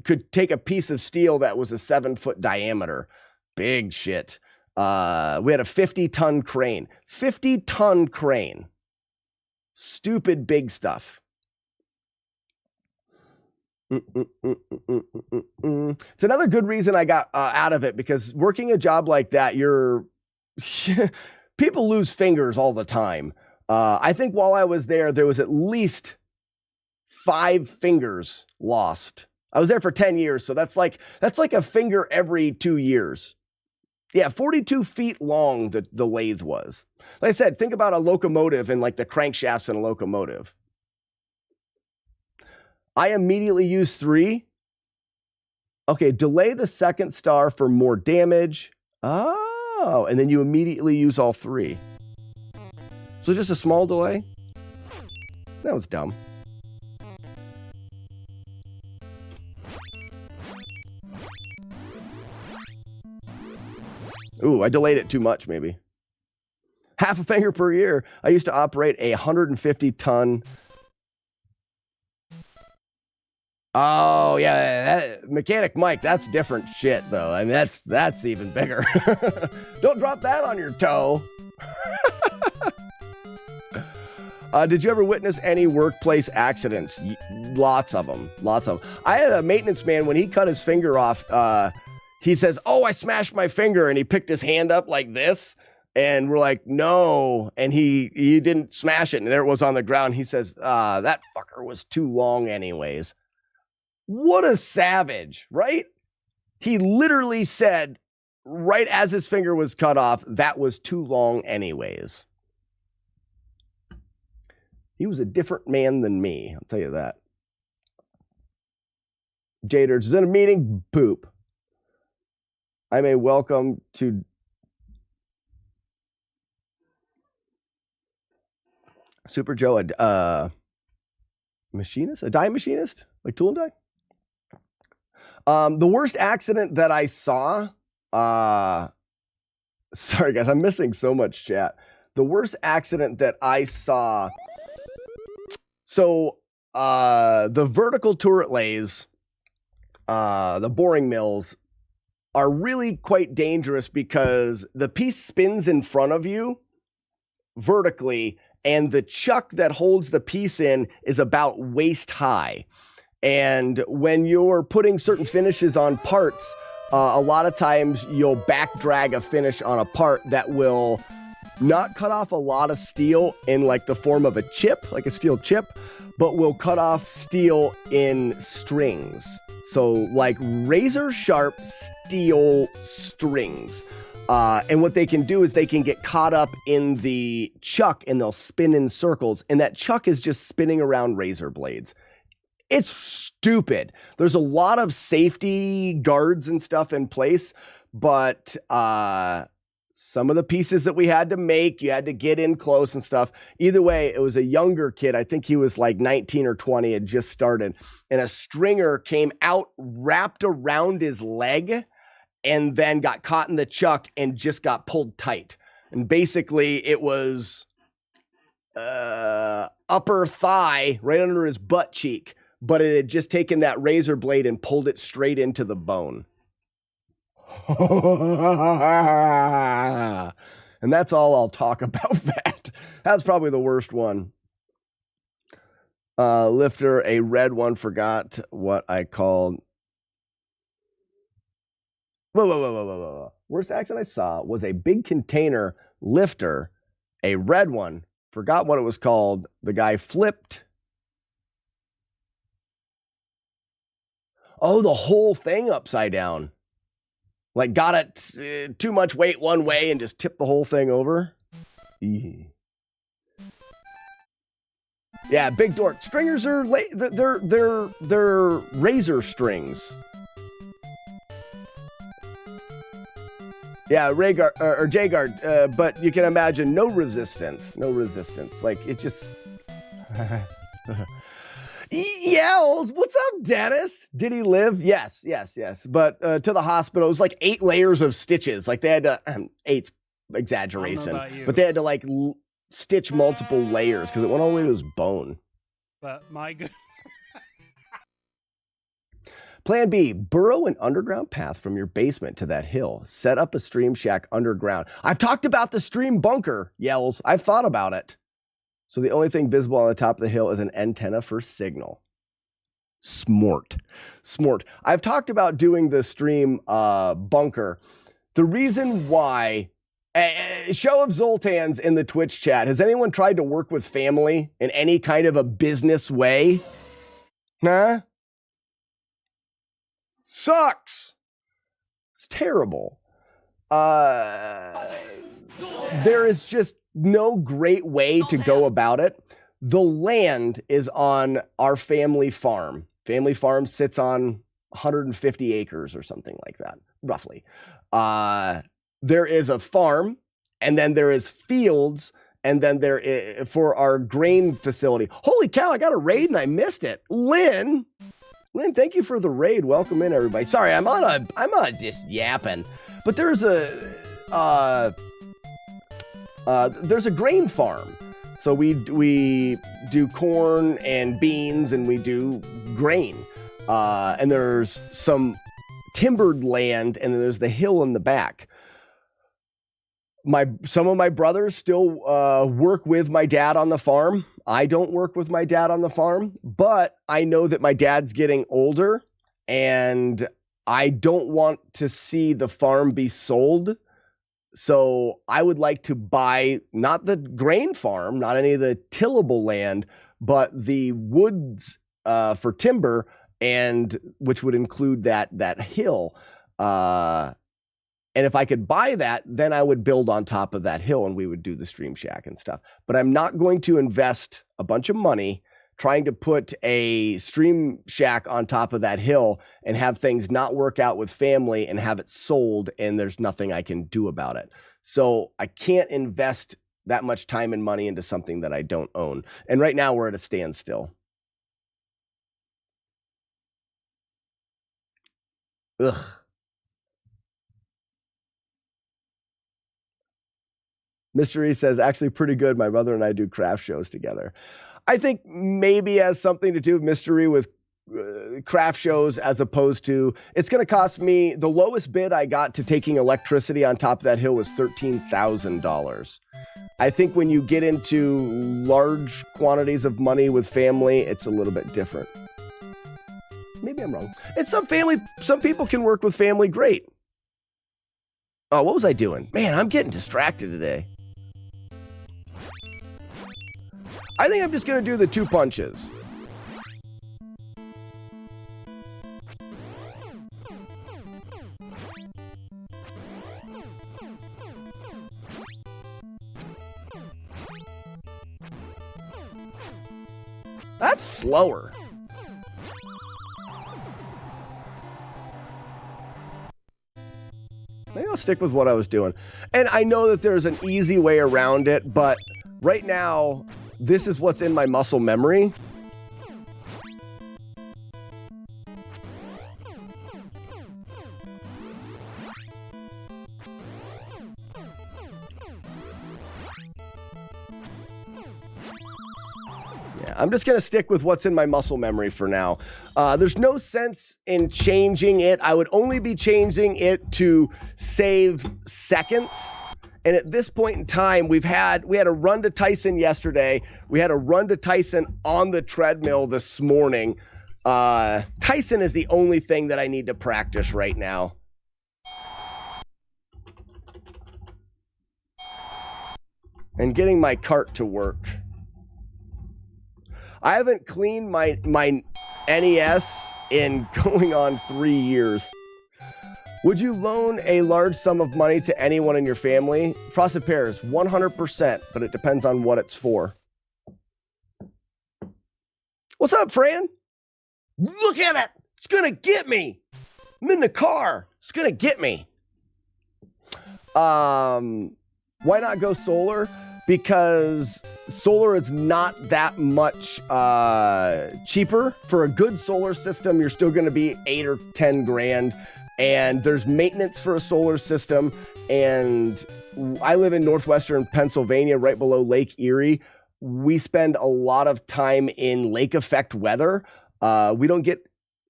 could take a piece of steel that was a 7-foot diameter. Big shit. We had a 50-ton crane. 50-ton crane. Stupid big stuff. It's another good reason I got out of it, because working a job like that, people lose fingers all the time. I think while I was there was at least 5 fingers lost. I was there for 10 years, so that's like a finger every 2 years. Yeah, 42 feet long the lathe was. Like I said, think about a locomotive and like the crankshafts in a locomotive. I immediately use 3. Okay, delay the second star for more damage. Oh, and then you immediately use all 3. So just a small delay? That was dumb. Ooh, I delayed it too much, maybe. Half a finger per year. I used to operate a 150-ton... Oh, yeah, Mechanic Mike, that's different shit, though. I mean, that's even bigger. Don't drop that on your toe. Did you ever witness any workplace accidents? Lots of them. I had a maintenance man, when he cut his finger off, he says, oh, I smashed my finger, and he picked his hand up like this, and we're like, no, and he didn't smash it, and there it was on the ground. He says, that fucker was too long anyways. What a savage, right? He literally said, right as his finger was cut off, that was too long anyways. He was a different man than me, I'll tell you that. Jaders is in a meeting, poop. I'm a welcome to Super Joe, a machinist, a die machinist, like tool and die. The worst accident that I saw, sorry guys, I'm missing so much chat. The worst accident that I saw, so the vertical turret lays, the boring mills, are really quite dangerous because the piece spins in front of you vertically, and the chuck that holds the piece in is about waist high. And when you're putting certain finishes on parts, a lot of times you'll back drag a finish on a part that will not cut off a lot of steel in like the form of a chip, like a steel chip, but will cut off steel in strings. So like razor sharp steel strings. And what they can do is they can get caught up in the chuck and they'll spin in circles. And that chuck is just spinning around razor blades. It's stupid. There's a lot of safety guards and stuff in place, but some of the pieces that we had to make, you had to get in close and stuff. Either way, it was a younger kid. I think he was like 19 or 20, had just started. And a stringer came out, wrapped around his leg, and then got caught in the chuck and just got pulled tight. And basically it was upper thigh right under his butt cheek, but it had just taken that razor blade and pulled it straight into the bone. And that's all I'll talk about that. That's probably the worst one. Lifter, a red one, forgot what I called. Whoa. Worst accident I saw was a big container lifter, a red one, forgot what it was called. The guy flipped. Oh, the whole thing upside down. Like got it too much weight one way and just tipped the whole thing over. Yeah, big dork. Stringers are they're razor strings. Yeah, Rhaegar or Jaegard, but you can imagine no resistance. Like it just Yells, what's up, Dennis? Did he live? Yes. But to the hospital, it was like 8 layers of stitches. Like they had to, 8's exaggeration, but they had to like stitch multiple layers because it went all the way to his bone. But my good. Plan B, burrow an underground path from your basement to that hill. Set up a stream shack underground. I've talked about the stream bunker, Yells. I've thought about it. So the only thing visible on the top of the hill is an antenna for signal. Smart. I've talked about doing the stream bunker. The reason why, show of Zoltans in the Twitch chat. Has anyone tried to work with family in any kind of a business way? Huh? Sucks. It's terrible. There is just no great way to go about it. The land is on our family farm. Family farm sits on 150 acres or something like that, roughly. There is a farm, and then there is fields, And then for our grain facility. Holy cow, I got a raid and I missed it. Lynn, thank you for the raid. Welcome in, everybody. Sorry, I'm on just yapping. But there's a grain farm. So we do corn and beans and we do grain. And there's some timbered land and then there's the hill in the back. Some of my brothers still work with my dad on the farm. I don't work with my dad on the farm, but I know that my dad's getting older and I don't want to see the farm be sold. So I would like to buy not the grain farm, not any of the tillable land, but the woods for timber, and which would include that hill. And if I could buy that, then I would build on top of that hill and we would do the Stream Shack and stuff. But I'm not going to invest a bunch of money trying to put a Stream Shack on top of that hill and have things not work out with family and have it sold and there's nothing I can do about it. So I can't invest that much time and money into something that I don't own. And right now we're at a standstill. Ugh. Mystery says, actually pretty good. My brother and I do craft shows together. I think maybe has something to do with Mystery with craft shows as opposed to, it's going to cost me, the lowest bid I got to taking electricity on top of that hill was $13,000. I think when you get into large quantities of money with family, it's a little bit different. Maybe I'm wrong. And some people can work with family great. Oh, what was I doing? Man, I'm getting distracted today. I think I'm just going to do the 2 punches. That's slower. Maybe I'll stick with what I was doing. And I know that there's an easy way around it, but right now, this is what's in my muscle memory. Yeah, I'm just going to stick with what's in my muscle memory for now. There's no sense in changing it. I would only be changing it to save seconds. And at this point in time, we had a run to Tyson yesterday. We had a run to Tyson on the treadmill this morning. Tyson is the only thing that I need to practice right now. And getting my cart to work. I haven't cleaned my NES in going on 3 years. Would you loan a large sum of money to anyone in your family? Frosted Pears, 100%, but it depends on what it's for. What's up, Fran? Look at it. It's going to get me. I'm in the car. It's going to get me. Why not go solar? Because solar is not that much cheaper. For a good solar system, you're still going to be 8 or 10 grand. And there's maintenance for a solar system. And I live in northwestern Pennsylvania, right below Lake Erie. We spend a lot of time in lake effect weather. We don't get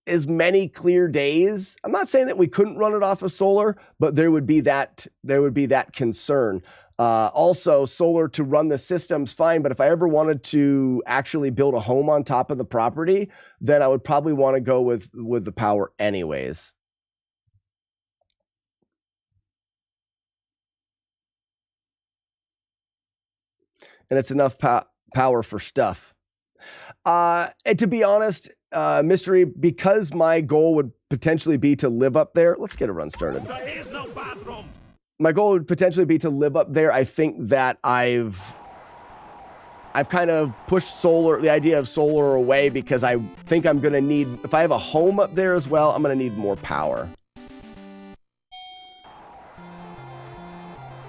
as many clear days. I'm not saying that we couldn't run it off of solar, but there would be that concern. Also, solar to run the system's fine, but if I ever wanted to actually build a home on top of the property, then I would probably want to go with the power anyways. And it's enough power for stuff. And to be honest, Mystery, because my goal would potentially be to live up there. Let's get a run started. There is no bathroom. My goal would potentially be to live up there. I think that I've kind of pushed the idea of solar away because I think I'm going to need, if I have a home up there as well, I'm going to need more power.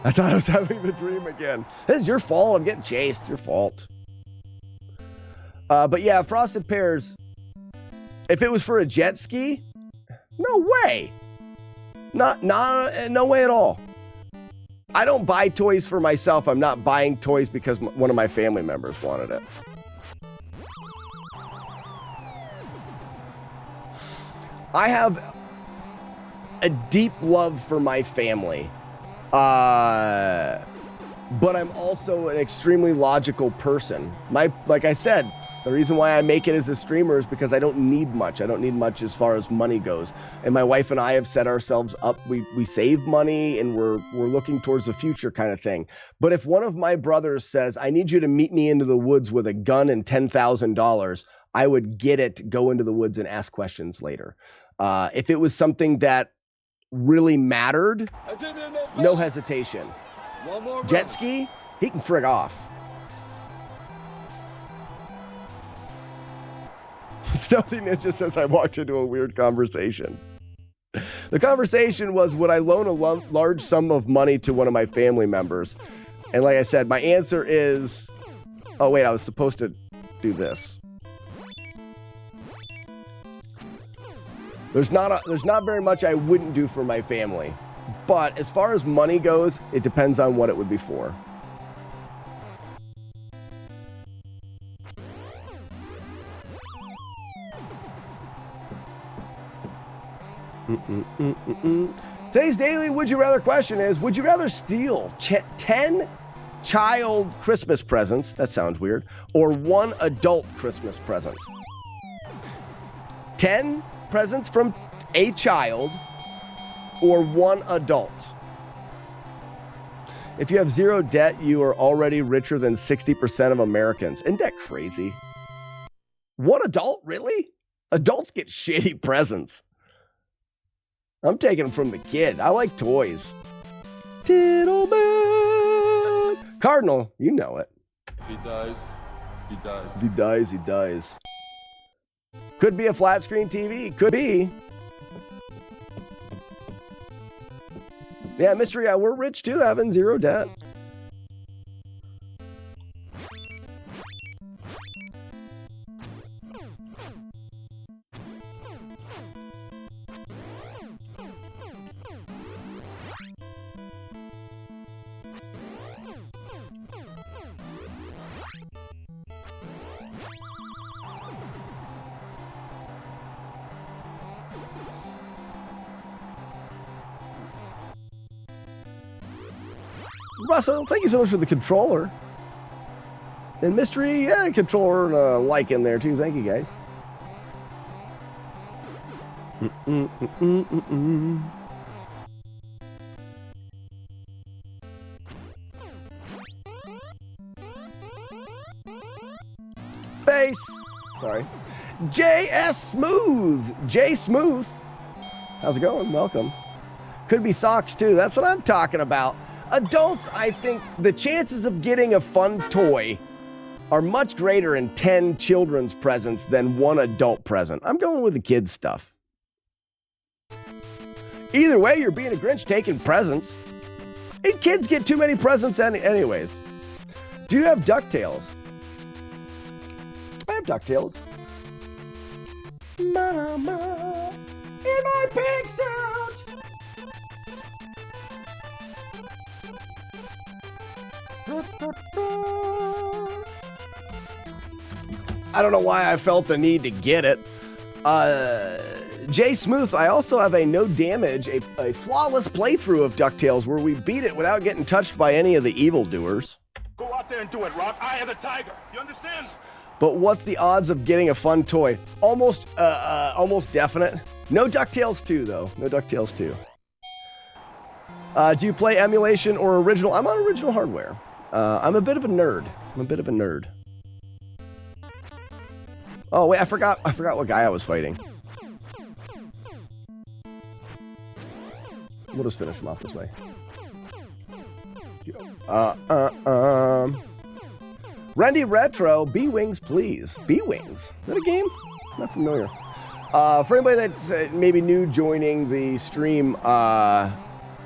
I thought I was having the dream again. This is your fault. I'm getting chased. Your fault. But yeah, Frosted Pears, if it was for a jet ski, no way. No way at all. I don't buy toys for myself. I'm not buying toys because one of my family members wanted it. I have a deep love for my family. But I'm also an extremely logical person. Like I said, the reason why I make it as a streamer is because I don't need much. I don't need much as far as money goes. And my wife and I have set ourselves up. We save money and we're looking towards the future kind of thing. But if one of my brothers says, I need you to meet me into the woods with a gun and $10,000, I would get it, go into the woods and ask questions later. If it was something that really mattered, no hesitation. Jet ski, he can frig off. Stealthy Ninja says I walked into a weird conversation. The conversation was, would I loan a large sum of money to one of my family members? And like I said, my answer is, oh wait, I was supposed to do this. There's not very much I wouldn't do for my family. But as far as money goes, it depends on what it would be for. Today's daily Would You Rather question is, would you rather steal 10 child Christmas presents, that sounds weird, or 1 adult Christmas present? 10 presents from a child or 1 adult. If you have 0 debt, you are already richer than 60% of Americans. Isn't that crazy? 1 adult, really? Adults get shitty presents. I'm taking them from the kid. I like toys. Tittleman. Cardinal, you know it. He dies. He dies. He dies. He dies. Could be a flat screen TV. Could be. Yeah, Mystery, we're rich too, having 0 debt. Russell, thank you so much for the controller. And Mystery, yeah, controller and a like in there too. Thank you, guys. Face. Sorry. J.S. Smooth. J. Smooth. How's it going? Welcome. Could be socks too. That's what I'm talking about. Adults, I think the chances of getting a fun toy are much greater in 10 children's presents than 1 adult present. I'm going with the kids' stuff. Either way, you're being a Grinch taking presents. And kids get too many presents anyways. Do you have DuckTales? I have DuckTales. Mama, in my pig suit. I don't know why I felt the need to get it. Jay Smooth, I also have a no damage, a flawless playthrough of DuckTales where we beat it without getting touched by any of the evildoers. Go out there and do it, Rock. Eye of the tiger. You understand? But what's the odds of getting a fun toy? Almost definite. No DuckTales 2, though. No DuckTales 2. Do you play emulation or original? I'm on original hardware. I'm a bit of a nerd. Oh, wait, I forgot what guy I was fighting. We'll just finish him off this way. Randy Retro, B-Wings, please. B-Wings? Is that a game? Not familiar. For anybody that's maybe new joining the stream,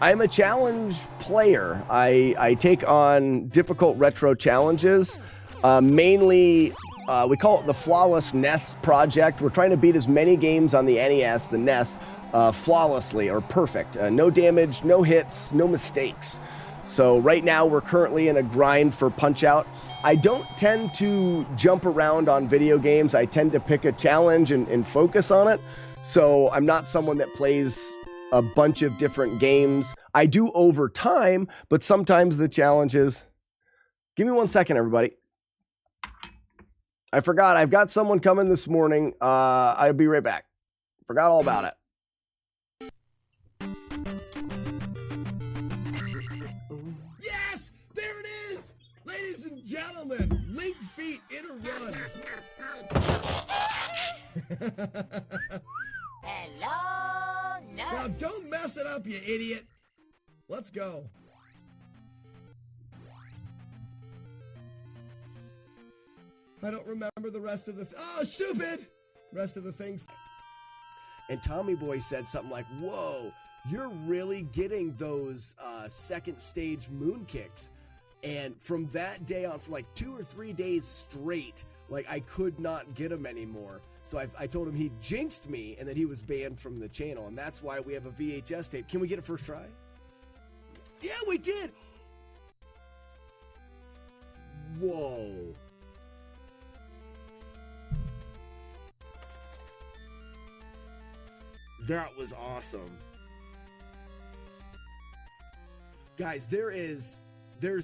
I'm a challenge player. I take on difficult retro challenges. Mainly, we call it the FlawlessNES project. We're trying to beat as many games on the NES, the NES, flawlessly or perfect. No damage, no hits, no mistakes. So right now we're currently in a grind for Punch-Out. I don't tend to jump around on video games. I tend to pick a challenge and focus on it. So I'm not someone that plays a bunch of different games. I do over time, but sometimes the challenges... Give me 1 second, everybody. I forgot. I've got someone coming this morning. I'll be right back. Forgot all about it. Yes! There it is! Ladies and gentlemen, Link Feet in a run. Hello, nurse. Now don't mess it up, you idiot. Let's go. I don't remember the rest of the... Oh, stupid! Rest of the things. And Tommy Boy said something like, whoa, you're really getting those second stage moon kicks. And from that day on, for like 2 or 3 days straight, like I could not get them anymore. So I told him he jinxed me and that he was banned from the channel. And that's why we have a VHS tape. Can we get it first try? Yeah, we did. Whoa. That was awesome. Guys, there's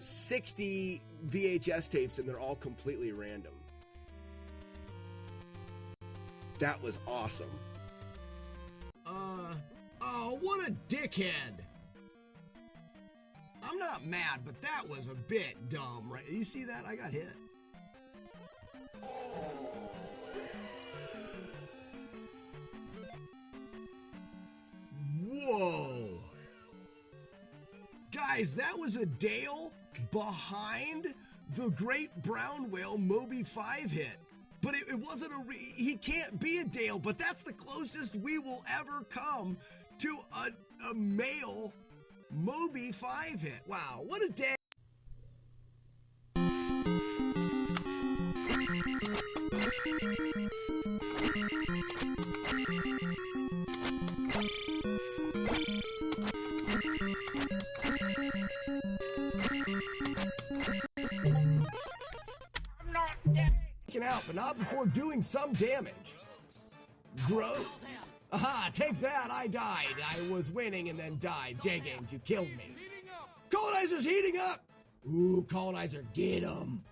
60 VHS tapes and they're all completely random. That was awesome. Oh, what a dickhead. I'm not mad, but that was a bit dumb, right? You see that? I got hit. Whoa. Guys, that was a Dale behind the great brown whale Moby 5 hit. But it wasn't he can't be a Dale, but that's the closest we will ever come to a male Moby 5 hit. Wow, what a day. Out, but not before doing some damage. Gross. Aha, take that, I died. I was winning and then died. J-Games, you killed me. Colonizer's heating up. Ooh, Colonizer, get him.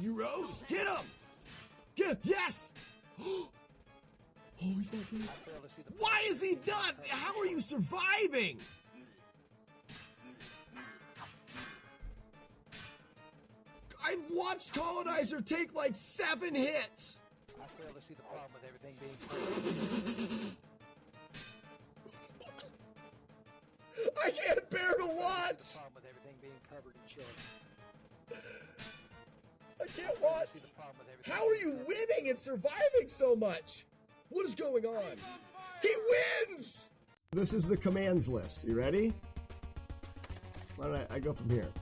Gross, get him. Yes. Oh, he's not dead. Why is he not? How are you surviving? I've watched Colonizer take like 7 hits. I fail to see the problem with everything being covered. I can't bear to watch. The problem with everything being covered in chili. I can't watch. How are you winning and surviving so much? What is going on? He wins! This is the commands list. You ready? Why don't I go from here?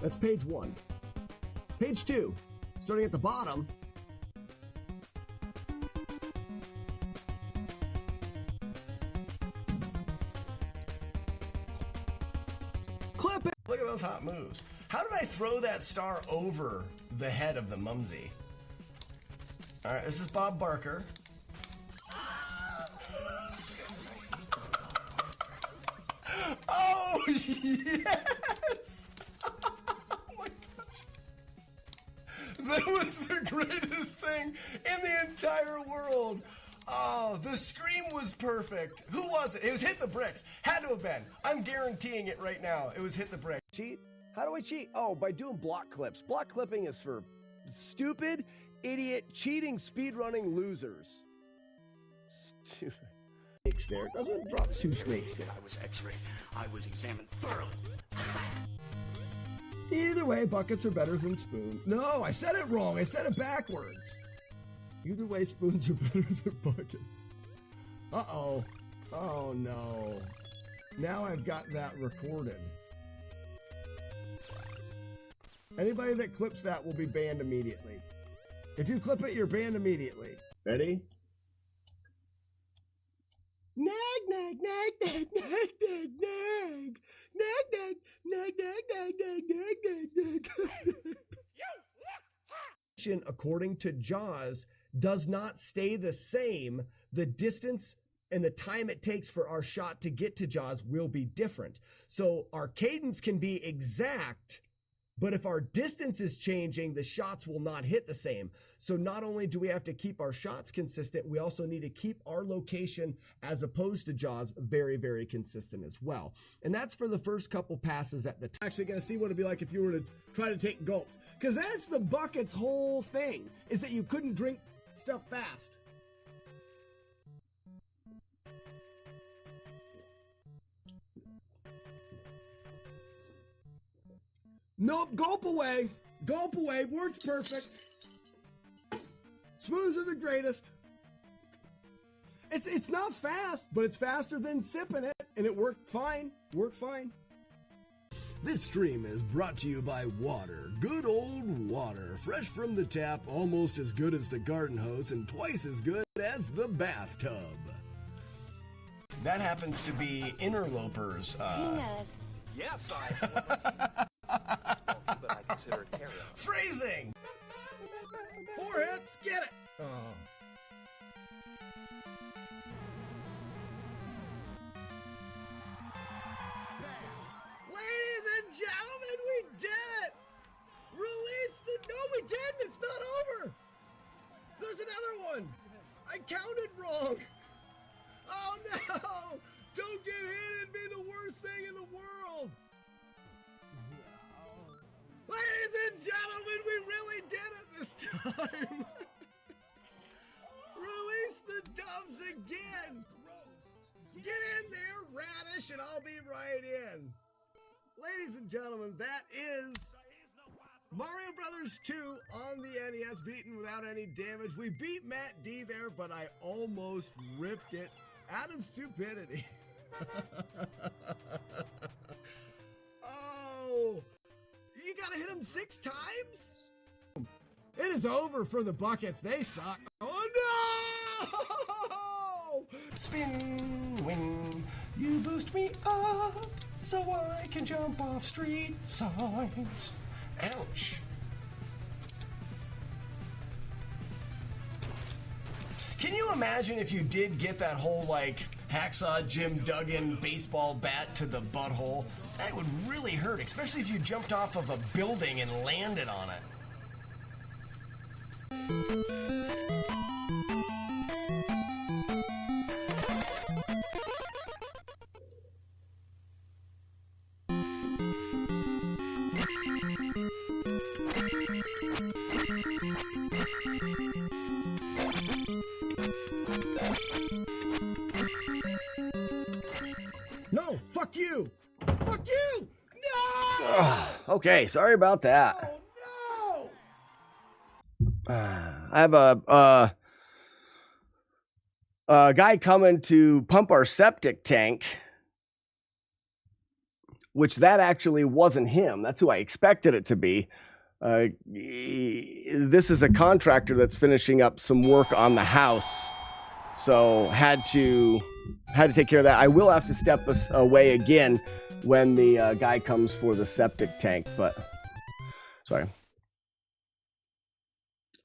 That's page 1. Page 2, starting at the bottom. Clip it! Look at those hot moves. How did I throw that star over the head of the mumsy? Alright, this is Bob Barker. Oh, yes! That was the greatest thing in the entire world. Oh, the scream was perfect. Who was it? It was Hit the Bricks. Had to have been. I'm guaranteeing it right now. It was Hit the Bricks. Cheat? How do I cheat? Oh, by doing block clips. Block clipping is for stupid, idiot, cheating, speedrunning losers. Stupid. Snakes there. Doesn't drop 2 snakes there. I was x-rayed. I was examined thoroughly. Either way, buckets are better than spoons. No, I said it wrong. I said it backwards. Either way, spoons are better than buckets. Uh-oh. Oh, no. Now I've got that recorded. Anybody that clips that will be banned immediately. If you clip it, you're banned immediately. Ready? Nag, nag, nag, nag, nag, nag, nag. Nag, nag, nag, nag, nag, nag, nag, nag. According to Jaws, does not stay the same. The distance and the time it takes for our shot to get to Jaws will be different. So our cadence can be exact, but if our distance is changing, the shots will not hit the same. So not only do we have to keep our shots consistent, we also need to keep our location as opposed to Jaws very, very consistent as well. And that's for the first couple passes at the time. Actually gonna see what it'd be like if you were to try to take gulps. Because that's the bucket's whole thing, is that you couldn't drink stuff fast. Nope, gulp away. Gulp away. Works perfect. Spoons are the greatest. It's not fast, but it's faster than sipping it, and it worked fine. Worked fine. This stream is brought to you by water. Good old water. Fresh from the tap, almost as good as the garden hose, and twice as good as the bathtub. That happens to be Interlopers. Yes, I. But I consider it carry-on. Phrasing! Four hits, get it! Oh. Ladies and gentlemen, we did it! Release the... No, we didn't! It's not over! There's another one! I counted wrong! Oh no! Don't get hit and be the worst thing in the world! Ladies and gentlemen, we really did it this time! Release the dubs again! Get in there, Radish, and I'll be right in. Ladies and gentlemen, that is Mario Brothers 2 on the NES, beaten without any damage. We beat Matt D there, but I almost ripped it out of stupidity. Oh... You gotta hit them 6 times? It is over for the buckets. They suck. Oh no! Spin, wing. You boost me up so I can jump off street signs. Ouch. Can you imagine if you did get that whole, like, Hacksaw Jim Duggan baseball bat to the butthole? That would really hurt, especially if you jumped off of a building and landed on it. No, fuck you! Fuck you! No! Okay, sorry about that. Oh, no! I have a guy coming to pump our septic tank, which that actually wasn't him. That's who I expected it to be. This is a contractor that's finishing up some work on the house, so had to take care of that. I will have to step away again when the guy comes for the septic tank, but sorry.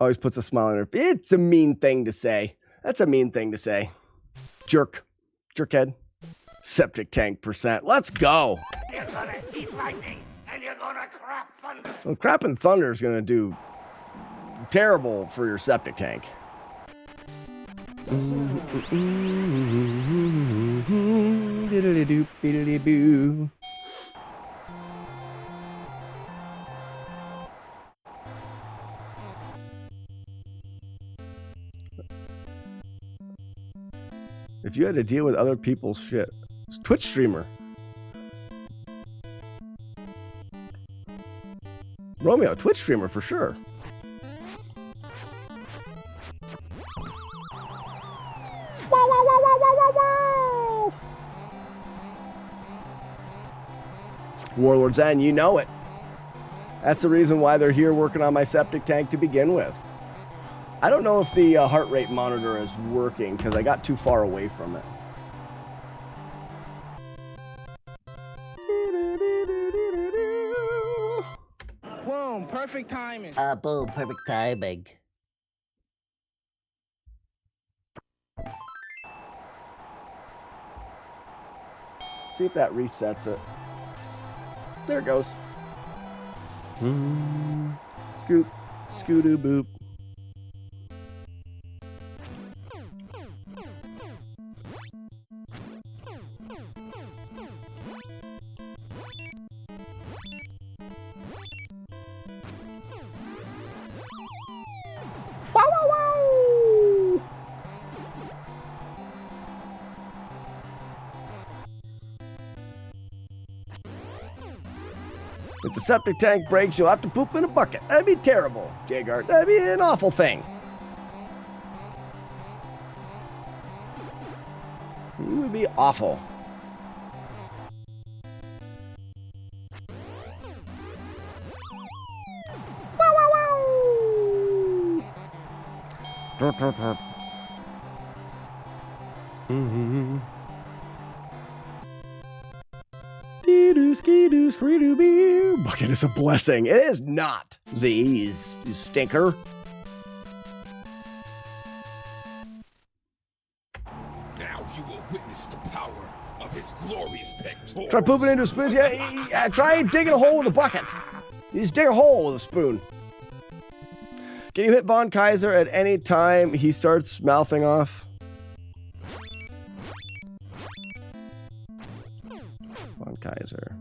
Always puts a smile on her. It's a mean thing to say. That's a mean thing to say. Jerk. Jerkhead. Septic tank %. Let's go. You're gonna eat lightning, and you're gonna crap thunder. So crap and thunder is gonna do terrible for your septic tank. Diddly-doop-diddly-boo. If you had to deal with other people's shit, it's Twitch streamer. Romeo, Twitch streamer for sure. Wow, wow, wow, wow, wow, wow, wow. Warlord's End, you know it. That's the reason why they're here working on my septic tank to begin with. I don't know if the heart rate monitor is working because I got too far away from it. Boom, perfect timing. Boom, perfect timing. See if that resets it. There it goes. Scoot, scooty boop. Wow, wow, wow. If the septic tank breaks, you'll have to poop in a bucket. That'd be terrible, Jagart. That'd be an awful thing. It would be awful. Wow, wow, wow. Derp, derp, derp. Dee-doo, skee-doo, scree-doo-bee. Bucket is a blessing. It is not. You stinker. Now you will witness the power of his glorious pectorals. Try pooping into a spoon. Yeah, try digging a hole with a bucket. You just dig a hole with a spoon. Can you hit Von Kaiser at any time he starts mouthing off? Von Kaiser.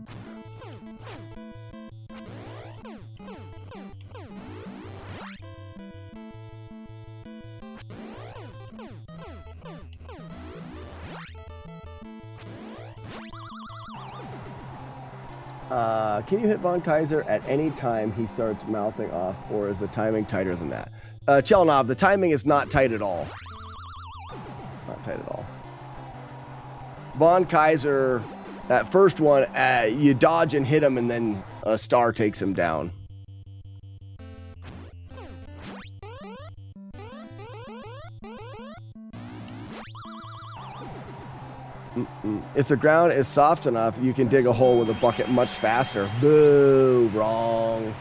Can you hit Von Kaiser at any time he starts mouthing off, or is the timing tighter than that? Chelnob, the timing is not tight at all. Not tight at all. Von Kaiser, that first one, you dodge and hit him, and then a star takes him down. If the ground is soft enough, you can dig a hole with a bucket much faster. Boo, wrong.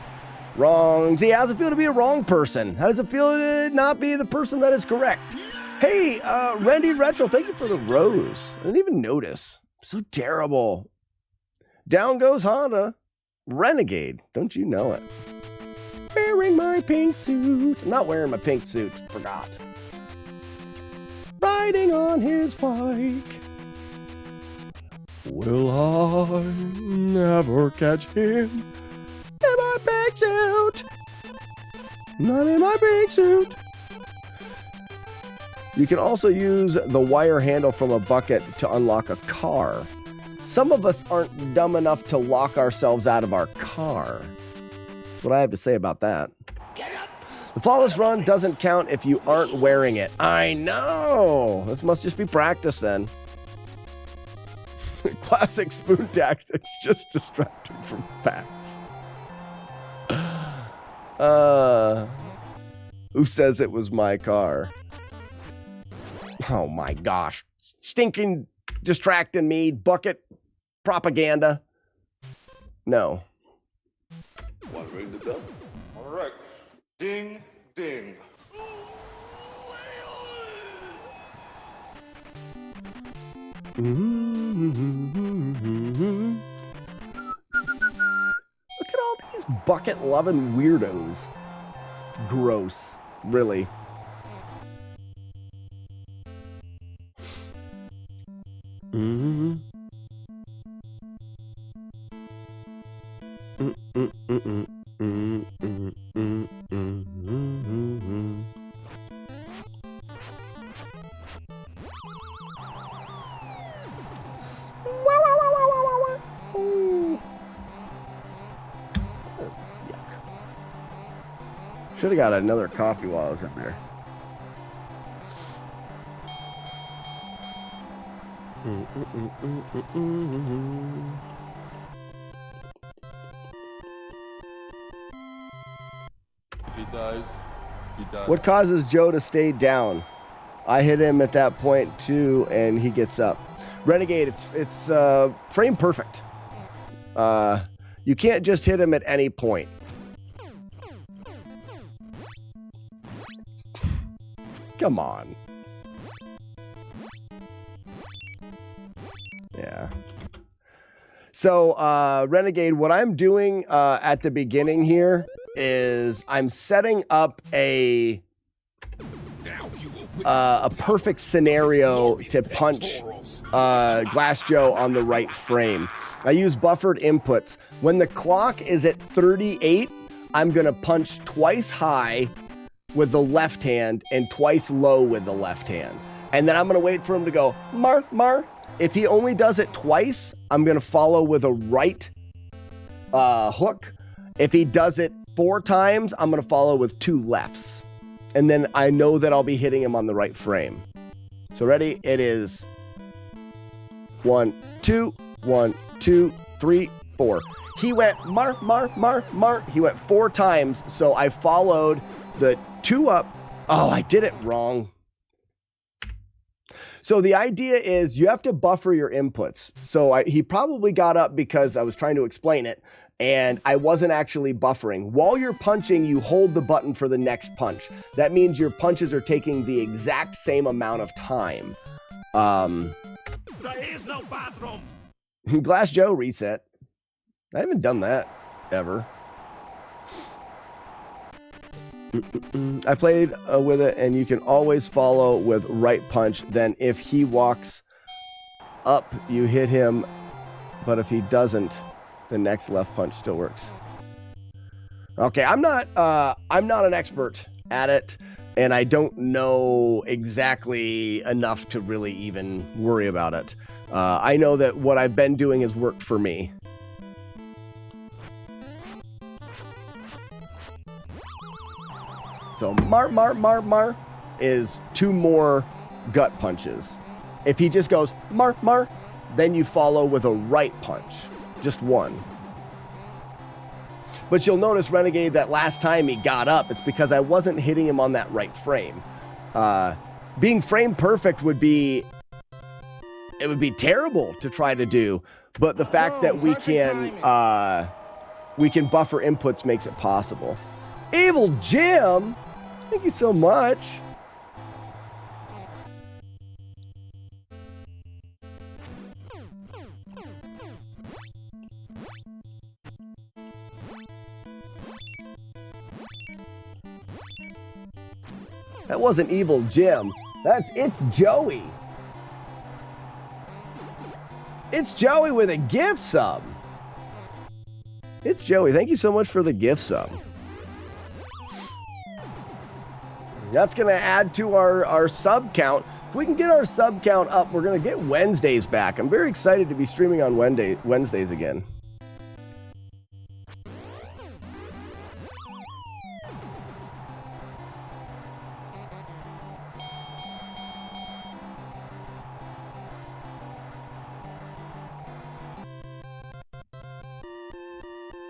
Wrong. See, how does it feel to be a wrong person? How does it feel to not be the person that is correct? Hey, Randy Retro, thank you for the rose. I didn't even notice. So terrible. Down goes Honda. Renegade. Don't you know it? Wearing my pink suit. I'm not wearing my pink suit. Forgot. Riding on his bike. Will I never catch him in my pink suit? Not in my pink suit. You can also use the wire handle from a bucket to unlock a car. Some of us aren't dumb enough to lock ourselves out of our car. That's what I have to say about that. The flawless run doesn't count if you aren't wearing it. I know. This must just be practice then. Classic spoon tactics, just distracting from facts. Who says it was my car? Oh my gosh. Stinking distracting me, bucket propaganda. No. Want to ring the bell? All right. Ding, ding. Look at all these bucket-loving weirdos. Gross. Really. Should have got another coffee while I was up there. He does. He does. What causes Joe to stay down? I hit him at that point too, and he gets up. Renegade, it's frame perfect. You can't just hit him at any point. Come on. Yeah. So, Renegade, what I'm doing at the beginning here is I'm setting up a perfect scenario to punch Glass Joe on the right frame. I use buffered inputs. When the clock is at 38, I'm going to punch twice high with the left hand and twice low with the left hand. And then I'm going to wait for him to go, Mar, Mar. If he only does it twice, I'm going to follow with a right hook. If he does it 4 times, I'm going to follow with 2 lefts. And then I know that I'll be hitting him on the right frame. So ready? It is 1, 2, 1, 2, 3, 4. He went Mar, Mar, Mar, Mar. He went 4 times. So I followed the 2 up. Oh, I did it wrong. So the idea is you have to buffer your inputs. So he probably got up because I was trying to explain it and I wasn't actually buffering. While you're punching, you hold the button for the next punch. That means your punches are taking the exact same amount of time. There is no bathroom. Glass Joe reset. I haven't done that ever. I played with it, and you can always follow with right punch. Then if he walks up, you hit him. But if he doesn't, the next left punch still works. Okay, I'm not an expert at it, and I don't know exactly enough to really even worry about it. I know that what I've been doing has worked for me. So Mar, Mar, Mar, Mar is 2 more gut punches. If he just goes Mar, Mar, then you follow with a right punch. Just 1. But you'll notice, Renegade, that last time he got up, it's because I wasn't hitting him on that right frame. Being frame perfect would be terrible to try to do. But the fact that we can buffer inputs makes it possible. Evil Jim, thank you so much. That wasn't Evil Jim. It's Joey. It's Joey with a gift sub. It's Joey. Thank you so much for the gift sub. That's going to add to our sub count. If we can get our sub count up, we're going to get Wednesdays back. I'm very excited to be streaming on Wednesdays again.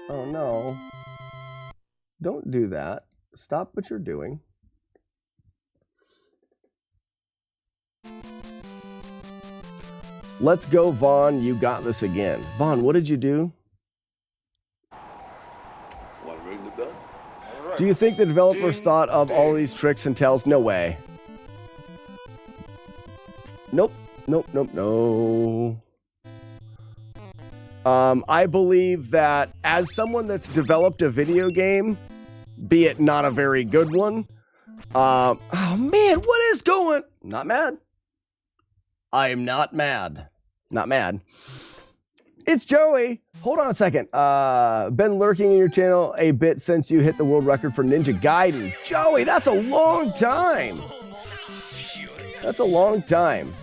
Oh no. Don't do that. Stop what you're doing. Let's go, Vaughn. You got this again. Vaughn, what did you do? Want to ring the bell? All right. Do you think the developers thought of all these tricks and tells? No way. Nope. Nope, nope, no. I believe that as someone that's developed a video game, be it not a very good one, oh man, what is going? Not mad. I am not mad. Not mad. It's Joey. Hold on a second. Been lurking in your channel a bit since you hit the world record for Ninja Gaiden. Joey, that's a long time. That's a long time.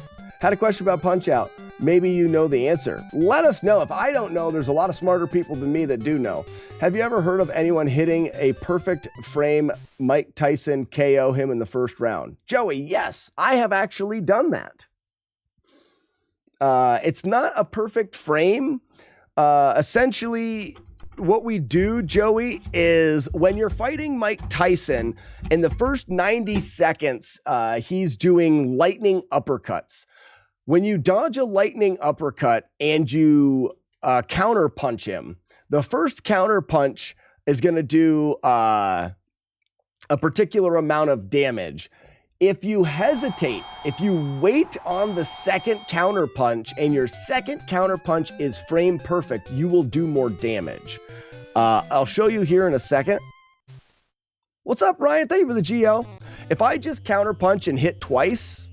Had a question about Punch-Out. Maybe you know the answer. Let us know. If I don't know, there's a lot of smarter people than me that do know. Have you ever heard of anyone hitting a perfect frame Mike Tyson KO him in the first round? Joey, yes, I have actually done that. It's not a perfect frame. Essentially, what we do, Joey, is when you're fighting Mike Tyson, in the first 90 seconds, he's doing lightning uppercuts. When you dodge a lightning uppercut and you counter punch him, the first counter punch is going to do a particular amount of damage. If you hesitate, if you wait on the second counter punch and your second counter punch is frame perfect, you will do more damage. I'll show you here in a second. What's up, Ryan? Thank you for the GL. If I just counter punch and hit twice,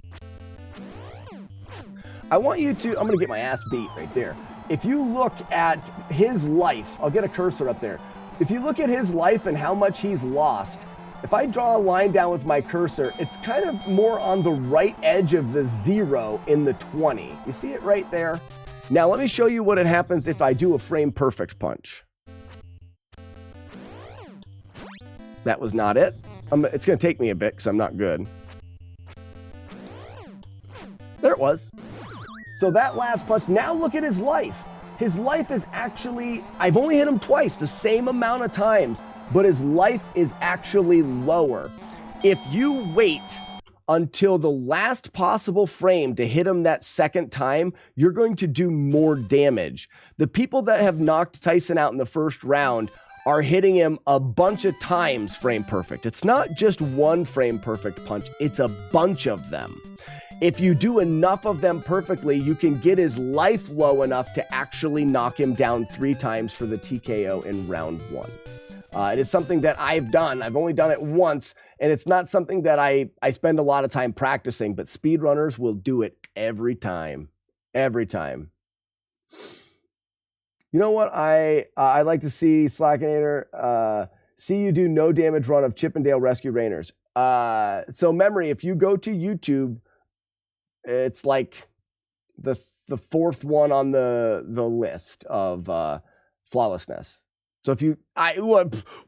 I want you to, I'm going to get my ass beat right there. If you look at his life, I'll get a cursor up there. If you look at his life and how much he's lost, if I draw a line down with my cursor, it's kind of more on the right edge of the 0 in the 20. You see it right there? Now let me show you what happens if I do a frame perfect punch. That was not it. It's going to take me a bit because I'm not good. There it was. So that last punch, now look at his life. His life is actually, I've only hit him twice, the same amount of times, but his life is actually lower. If you wait until the last possible frame to hit him that second time, you're going to do more damage. The people that have knocked Tyson out in the first round are hitting him a bunch of times frame perfect. It's not just one frame perfect punch, it's a bunch of them. If you do enough of them perfectly, you can get his life low enough to actually knock him down 3 times for the TKO in round 1. It is something that I've done. I've only done it once, and it's not something that I spend a lot of time practicing, but speedrunners will do it every time. Every time. You know what I'd like to see, Slackinator, see you do no damage run of Chippendale Rescue Rainers. So Memory, if you go to YouTube, it's like the 4th one on the list of flawlessness. So if you,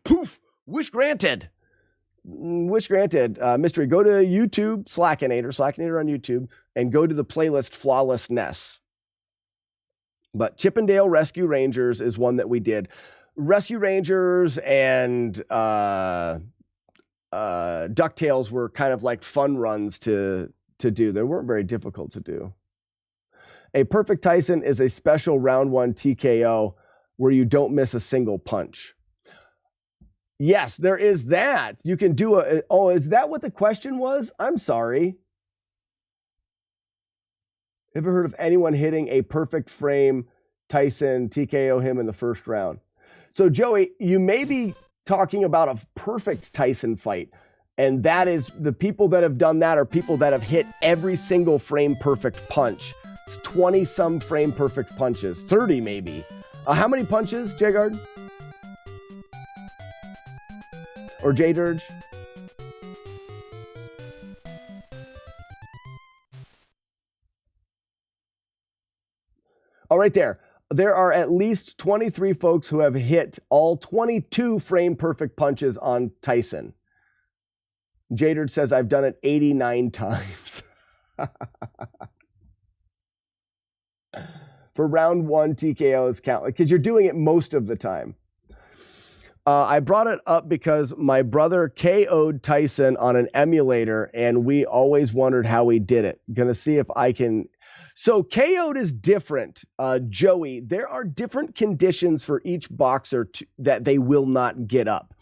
poof, wish granted. Wish granted. Mystery, go to YouTube, Slackinator on YouTube, and go to the playlist FlawlessNES. But Chippendale Rescue Rangers is one that we did. Rescue Rangers and DuckTales were kind of like fun runs to do. They weren't very difficult to do. A perfect Tyson is a special round 1 TKO where you don't miss a single punch. Yes, there is that. You can do oh, is that what the question was? I'm sorry. Ever heard of anyone hitting a perfect frame Tyson TKO him in the first round? So Joey, you may be talking about a perfect Tyson fight. And that is, the people that have done that are people that have hit every single frame perfect punch. It's 20 some frame perfect punches, 30 maybe. How many punches, Jagard? Or J-Dirge? Oh, right there. There are at least 23 folks who have hit all 22 frame perfect punches on Tyson. Jader says, I've done it 89 times. For round 1 TKOs count, because you're doing it most of the time. I brought it up because my brother KO'd Tyson on an emulator, and we always wondered how he did it. Gonna see if I can. So KO'd is different, Joey. There are different conditions for each boxer that they will not get up.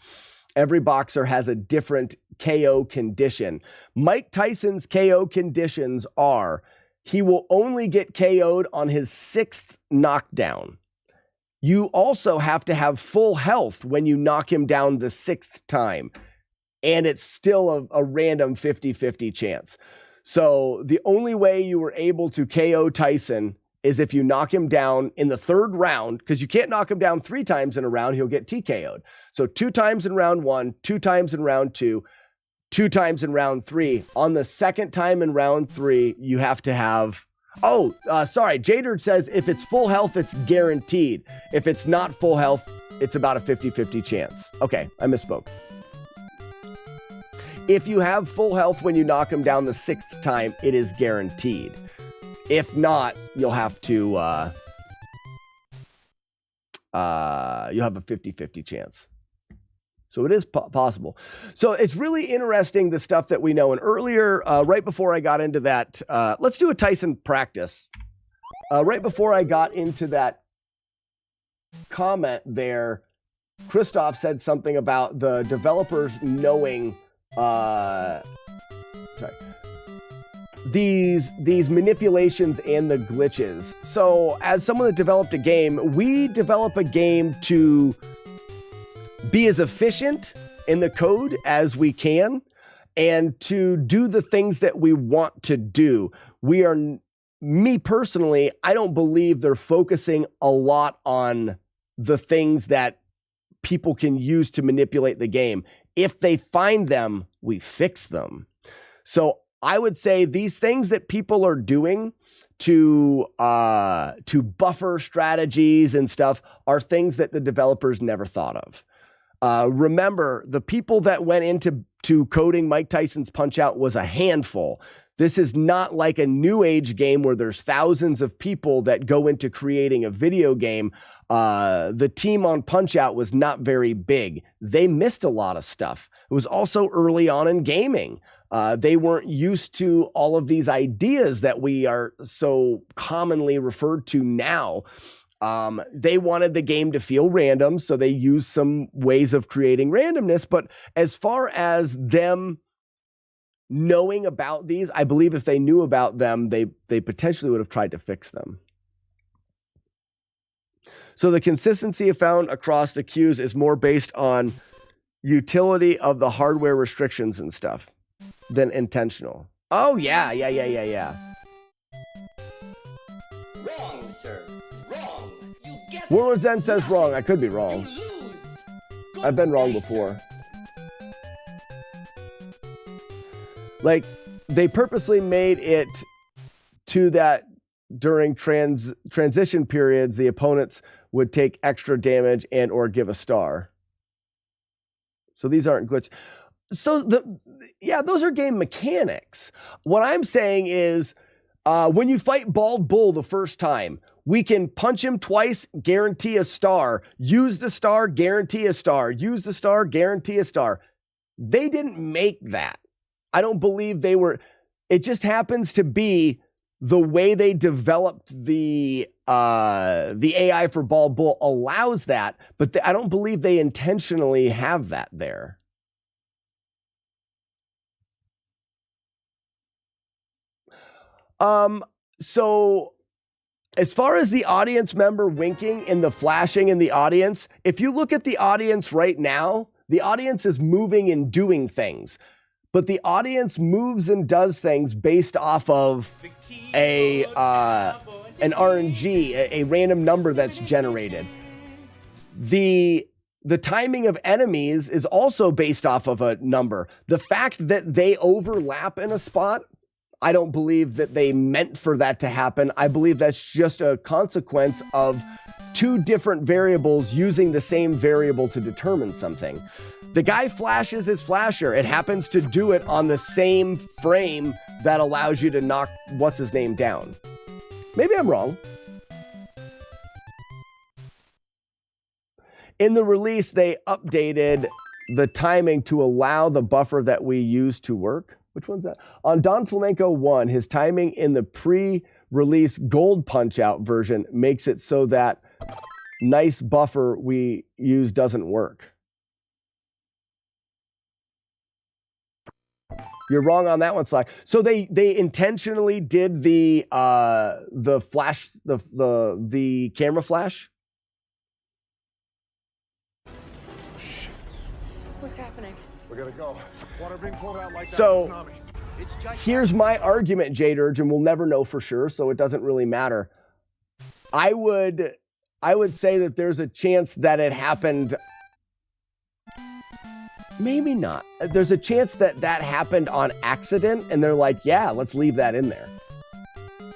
Every boxer has a different KO condition. Mike Tyson's KO conditions are, he will only get KO'd on his 6th knockdown. You also have to have full health when you knock him down the 6th time. And it's still a random 50-50 chance. So the only way you were able to KO Tyson is if you knock him down in the 3rd round, because you can't knock him down 3 times in a round, he'll get TKO'd. So 2 times in round 1, 2 times in round 2. 2 times in round 3. On the second time in round 3, you have to have... sorry. Jader says if it's full health, it's guaranteed. If it's not full health, it's about a 50-50 chance. Okay, I misspoke. If you have full health when you knock him down the 6th time, it is guaranteed. If not, you'll have to, you'll have a 50-50 chance. So it is possible. So it's really interesting, the stuff that we know. And earlier, right before I got into that, let's do a Tyson practice. Right before I got into that comment there, Christoph said something about the developers knowing these manipulations and the glitches. So as someone that developed a game, we develop a game to be as efficient in the code as we can and to do the things that we want to do. Me personally, I don't believe they're focusing a lot on the things that people can use to manipulate the game. If they find them, we fix them. So I would say these things that people are doing to buffer strategies and stuff are things that the developers never thought of. Remember, the people that went into coding Mike Tyson's Punch-Out was a handful. This is not like a new age game where there's thousands of people that go into creating a video game. The team on Punch-Out was not very big. They missed a lot of stuff. It was also early on in gaming. They weren't used to all of these ideas that we are so commonly referred to now. They wanted the game to feel random, so they used some ways of creating randomness. But as far as them knowing about these, I believe if they knew about them, they potentially would have tried to fix them. So the consistency found across the queues is more based on utility of the hardware restrictions and stuff than intentional. Oh, yeah. Wrong, sir. Wrong. You get Warlord Zen says wrong. I could be wrong. You lose. I've been wrong before. Like, they purposely made it to that during transition periods, the opponents would take extra damage and or give a star. So these aren't glitch. So those are game mechanics. What I'm saying is, when you fight Bald Bull the first time, we can punch him twice, guarantee a star. Use the star, guarantee a star. Use the star, guarantee a star. They didn't make that. I don't believe they were. It just happens to be the way they developed the AI for Bald Bull allows that, but I don't believe they intentionally have that there. So as far as the audience member winking and the flashing in the audience, if you look at the audience right now, the audience is moving and doing things. But the audience moves and does things based off of an RNG, a random number that's generated. The timing of enemies is also based off of a number. The fact that they overlap in a spot, I don't believe that they meant for that to happen. I believe that's just a consequence of two different variables using the same variable to determine something. The guy flashes his flasher. It happens to do it on the same frame that allows you to knock what's-his-name down. Maybe I'm wrong. In the release, they updated the timing to allow the buffer that we use to work. Which one's that? On Don Flamenco 1, his timing in the pre-release Gold Punch-Out version makes it so that nice buffer we use doesn't work. You're wrong on that one, Sly. So they intentionally did the flash, the camera flash. Shit. What's happening? We gotta go. Water being pulled out like that. So here's my argument, Jade Urge, and we'll never know for sure, so it doesn't really matter. I would say that there's a chance that it happened. Maybe not. There's a chance that that happened on accident, and they're like, yeah, let's leave that in there.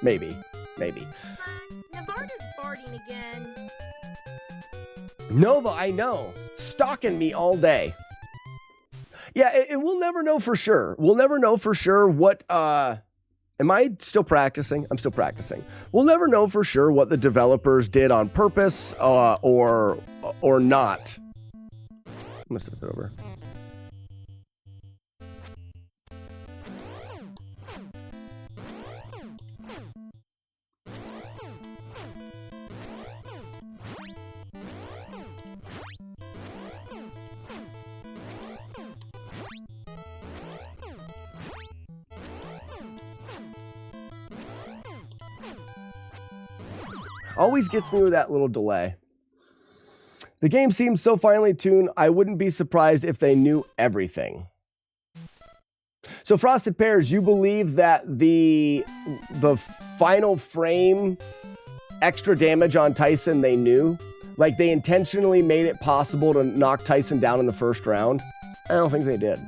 Maybe. Navardo's farting again. Nova, I know. Stalking me all day. Yeah, we'll never know for sure. We'll never know for sure what, am I still practicing? I'm still practicing. We'll never know for sure what the developers did on purpose, or not. I'm gonna start that over. Always gets me with that little delay. The game seems so finely tuned, I wouldn't be surprised if they knew everything. So Frosted Pears, you believe that the final frame extra damage on Tyson they knew? Like they intentionally made it possible to knock Tyson down in the first round? I don't think they did.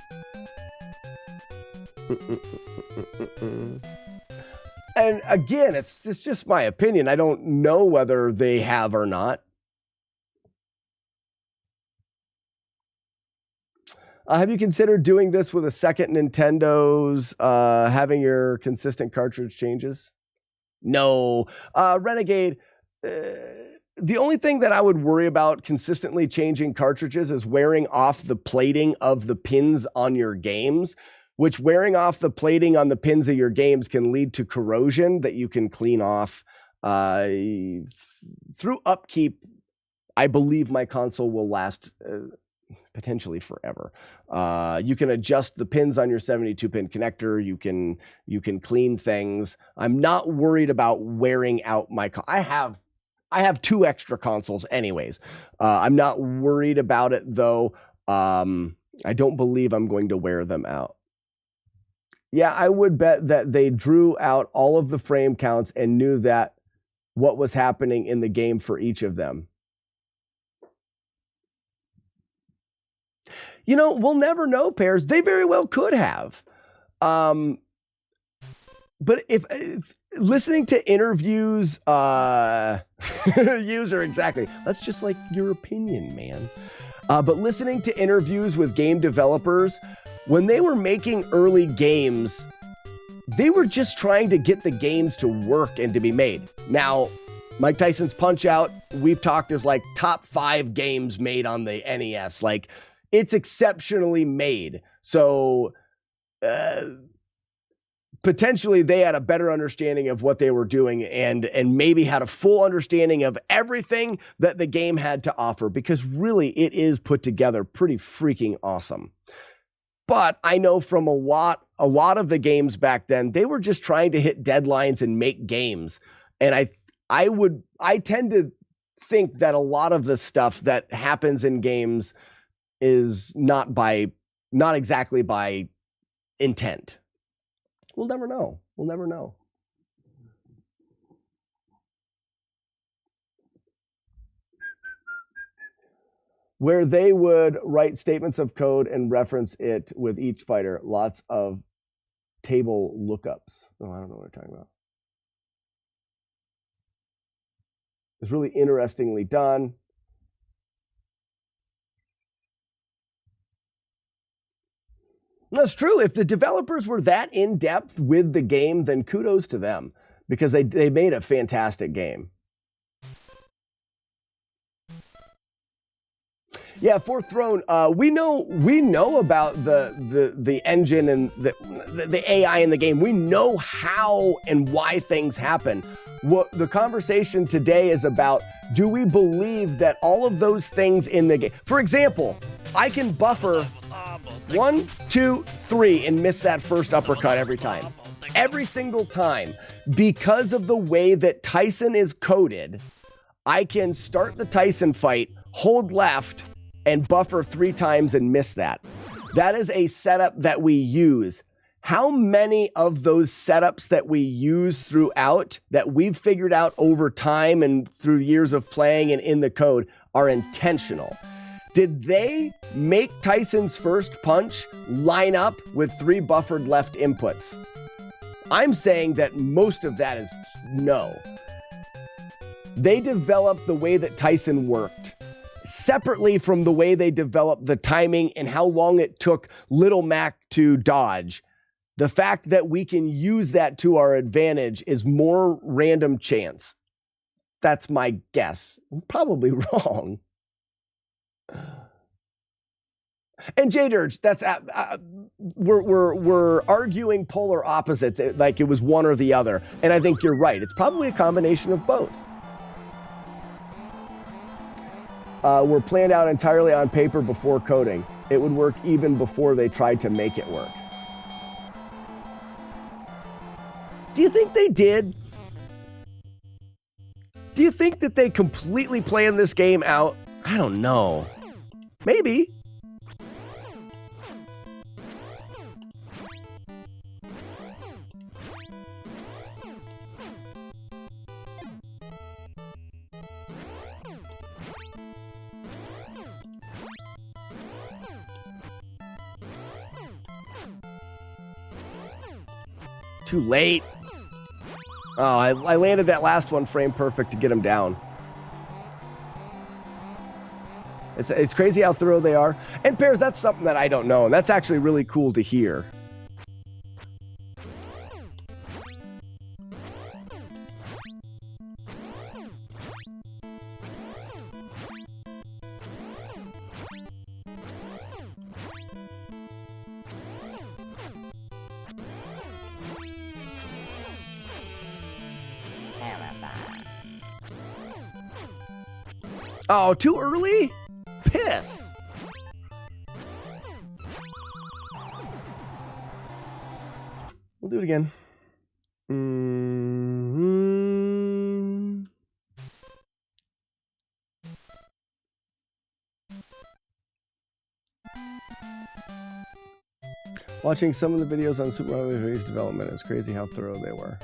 And again, it's just my opinion. I don't know whether they have or not. Have you considered doing this with a second Nintendo's, having your consistent cartridge changes? No. Renegade, the only thing that I would worry about consistently changing cartridges is wearing off the plating of the pins on your games, which wearing off the plating on the pins of your games can lead to corrosion that you can clean off through upkeep. I believe my console will last potentially forever. You can adjust the pins on your 72-pin connector. You can clean things. I'm not worried about wearing out my I have 2 extra consoles anyways. I'm not worried about it though. I don't believe I'm going to wear them out. Yeah, I would bet that they drew out all of the frame counts and knew that what was happening in the game for each of them. You know, we'll never know, Pears. They very well could have. But if listening to interviews, user, exactly. That's just like your opinion, man. But listening to interviews with game developers, when they were making early games, they were just trying to get the games to work and to be made. Now, Mike Tyson's Punch-Out, we've talked as like top 5 games made on the NES. Like, it's exceptionally made. So, potentially they had a better understanding of what they were doing and maybe had a full understanding of everything that the game had to offer, because really it is put together pretty freaking awesome. But I know from a lot of the games back then, they were just trying to hit deadlines and make games. And I tend to think that a lot of the stuff that happens in games is not exactly by intent. We'll never know. We'll never know. Where they would write statements of code and reference it with each fighter. Lots of table lookups. Oh, I don't know what they're talking about. It's really interestingly done. That's true. If the developers were that in-depth with the game, then kudos to them, because they made a fantastic game. Yeah, Fourth Throne. We know about the engine and the AI in the game. We know how and why things happen. What the conversation today is about: do we believe that all of those things in the game? For example, I can buffer 1, 2, 3 and miss that first uppercut every time. Every single time. Because of the way that Tyson is coded, I can start the Tyson fight, hold left, and buffer 3 times and miss that. That is a setup that we use. How many of those setups that we use throughout, that we've figured out over time and through years of playing and in the code, are intentional? Did they make Tyson's first punch line up with 3 buffered left inputs? I'm saying that most of that is no. They developed the way that Tyson worked separately from the way they developed the timing and how long it took Little Mac to dodge. The fact that we can use that to our advantage is more random chance. That's my guess. I'm probably wrong. And J-Dirge, that's we're arguing polar opposites, like it was one or the other. And I think you're right. It's probably a combination of both. Were planned out entirely on paper before coding. It would work even before they tried to make it work. Do you think they did? Do you think that they completely planned this game out? I don't know. Maybe. Too late. Oh, I landed that last one frame perfect to get him down. It's crazy how thorough they are. And Pears, that's something that I don't know, and that's actually really cool to hear. Oh, too early? Piss. We'll do it again. Watching some of the videos on Super Mario Brothers development, it's crazy how thorough they were.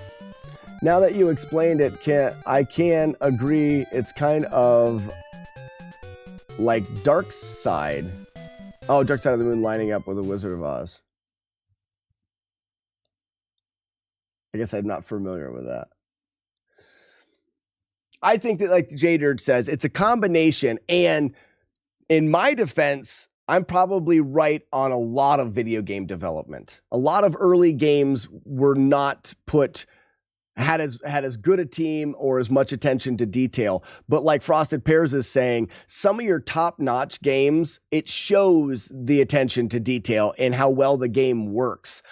Now that you explained it, I can agree it's kind of like Dark Side. Oh, Dark Side of the Moon lining up with the Wizard of Oz. I guess I'm not familiar with that. I think that, like J-Dirge says, it's a combination. And in my defense, I'm probably right on a lot of video game development. A lot of early games were not had as good a team or as much attention to detail. But like Frosted Pears is saying, some of your top-notch games, it shows the attention to detail and how well the game works.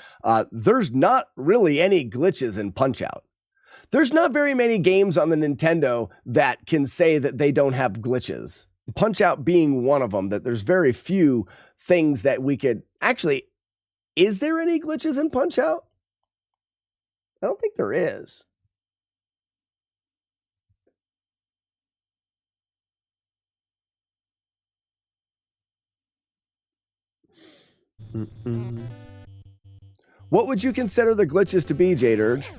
There's not really any glitches in Punch-Out. There's not very many games on the Nintendo that can say that they don't have glitches. Punch-Out being one of them, that there's very few things that we could... Actually, is there any glitches in Punch-Out? I don't think there is. What would you consider the glitches to be, J-Dirge?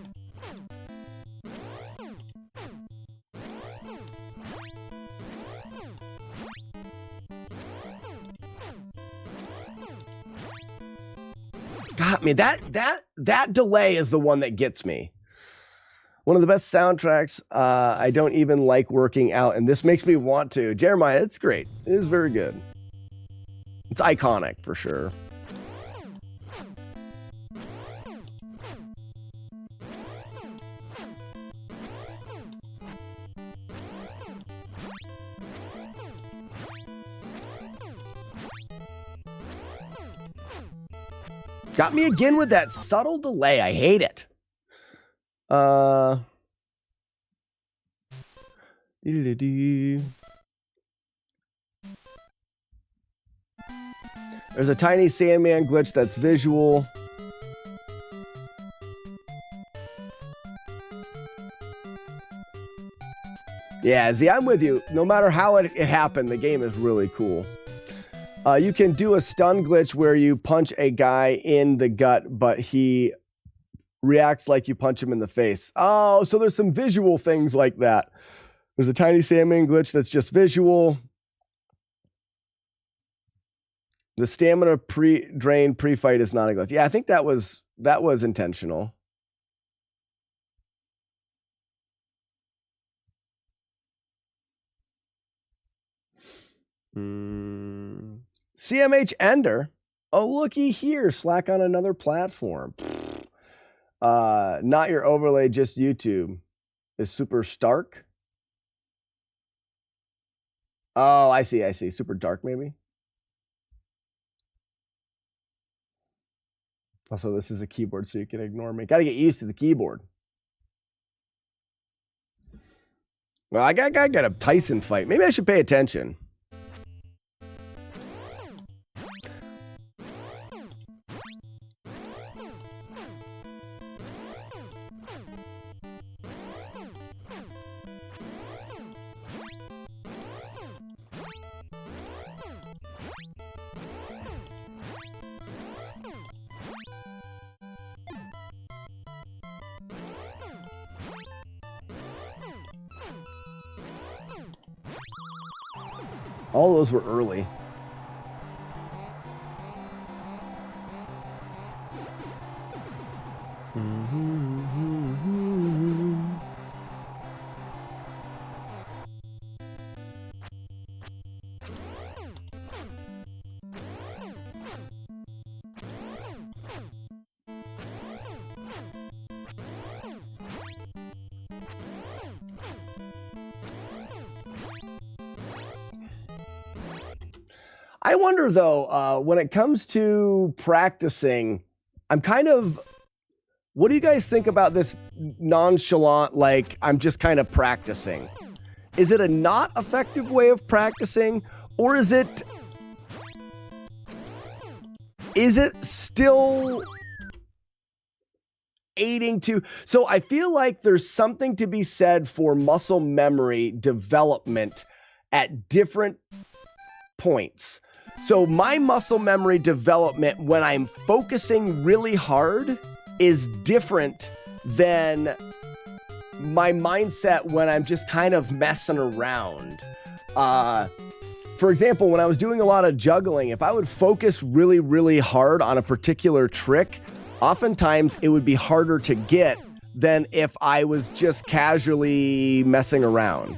Got me. That delay is the one that gets me. One of the best soundtracks. I don't even like working out, and this makes me want to. Jeremiah, it's great. It is very good. It's iconic for sure. Got me again with that subtle delay. I hate it. There's a tiny Sandman glitch that's visual. Yeah, Z, I'm with you. No matter how it happened, the game is really cool. You can do a stun glitch where you punch a guy in the gut, but he reacts like you punch him in the face. Oh, so there's some visual things like that. There's a tiny Sandman glitch that's just visual. The stamina drain pre-fight is not a glitch. Yeah, I think that was intentional. CMH Ender. Oh, looky here. Slack on another platform. Not your overlay, just YouTube. Is Super Stark? Oh, I see. Super Dark, maybe? Also, this is a keyboard, so you can ignore me. Got to get used to the keyboard. Well, I got a Tyson fight. Maybe I should pay attention. All those were early. I wonder, though, when it comes to practicing, I'm kind of... What do you guys think about this nonchalant, like, I'm just kind of practicing? Is it a not effective way of practicing? Or is it still aiding to... So I feel like there's something to be said for muscle memory development at different points. So my muscle memory development when I'm focusing really hard is different than my mindset when I'm just kind of messing around. For example, when I was doing a lot of juggling, if I would focus really, really hard on a particular trick, oftentimes it would be harder to get than if I was just casually messing around.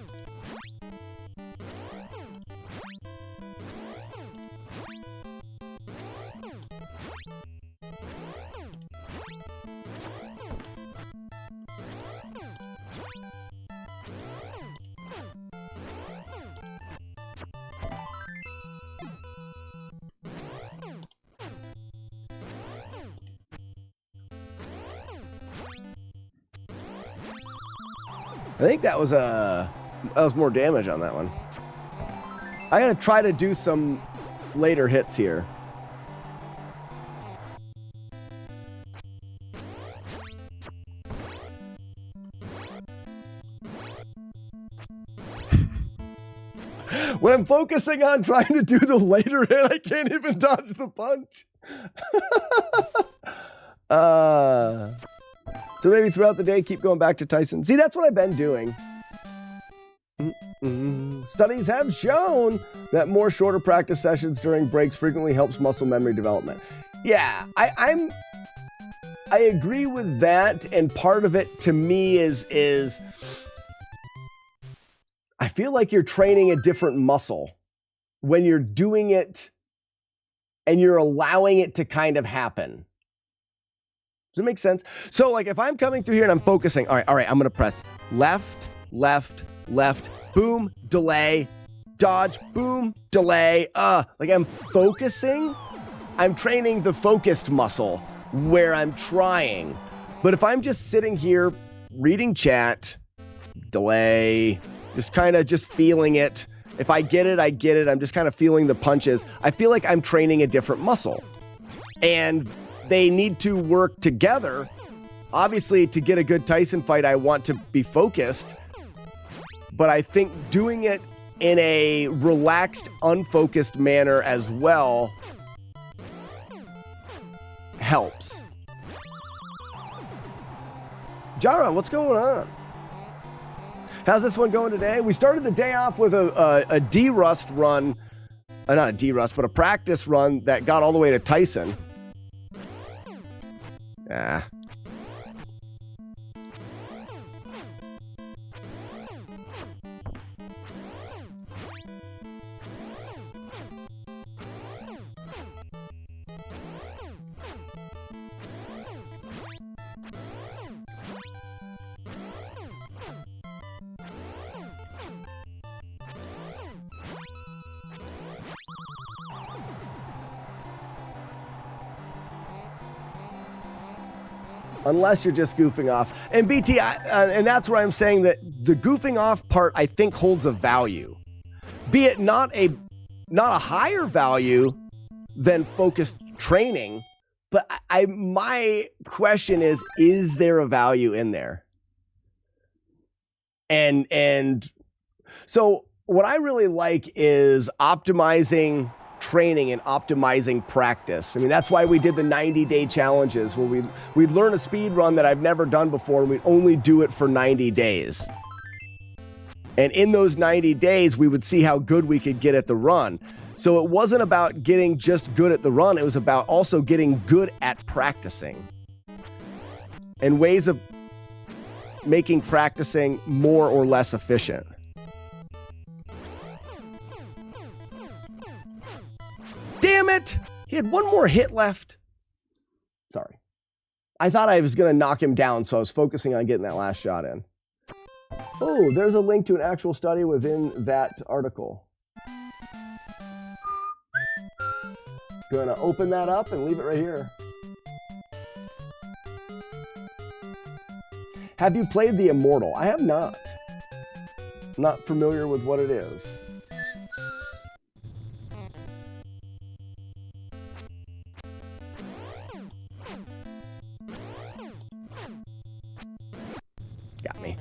I think that was more damage on that one. I gotta try to do some later hits here. When I'm focusing on trying to do the later hit, I can't even dodge the punch. So maybe throughout the day, keep going back to Tyson. See, that's what I've been doing. Studies have shown that more shorter practice sessions during breaks frequently helps muscle memory development. Yeah, I agree with that, and part of it to me is I feel like you're training a different muscle when you're doing it and you're allowing it to kind of happen. Does it make sense? So like if I'm coming through here and I'm focusing, all right, I'm going to press left, boom, delay, dodge, boom, delay. Like I'm focusing, I'm training the focused muscle where I'm trying. But if I'm just sitting here reading chat, delay, just kind of just feeling it. If I get it, I get it. I'm just kind of feeling the punches. I feel like I'm training a different muscle. And they need to work together. Obviously, to get a good Tyson fight, I want to be focused. But I think doing it in a relaxed, unfocused manner as well helps. Jara, what's going on? How's this one going today? We started the day off with a D-Rust run not a D-Rust, but a practice run that got all the way to Tyson. Ah. Unless you're just goofing off. And BT, and that's where I'm saying that the goofing off part, I think, holds a value. Be it not a higher value than focused training, but my question is there a value in there? And so what I really like is optimizing training and optimizing practice. I mean, that's why we did the 90-day challenges where we'd learn a speed run that I've never done before, and we'd only do it for 90 days. And in those 90 days, we would see how good we could get at the run. So it wasn't about getting just good at the run. It was about also getting good at practicing and ways of making practicing more or less efficient. Damn it! He had one more hit left. Sorry. I thought I was going to knock him down, so I was focusing on getting that last shot in. Oh, there's a link to an actual study within that article. Going to open that up and leave it right here. Have you played The Immortal? I have not. I'm not familiar with what it is. Got me.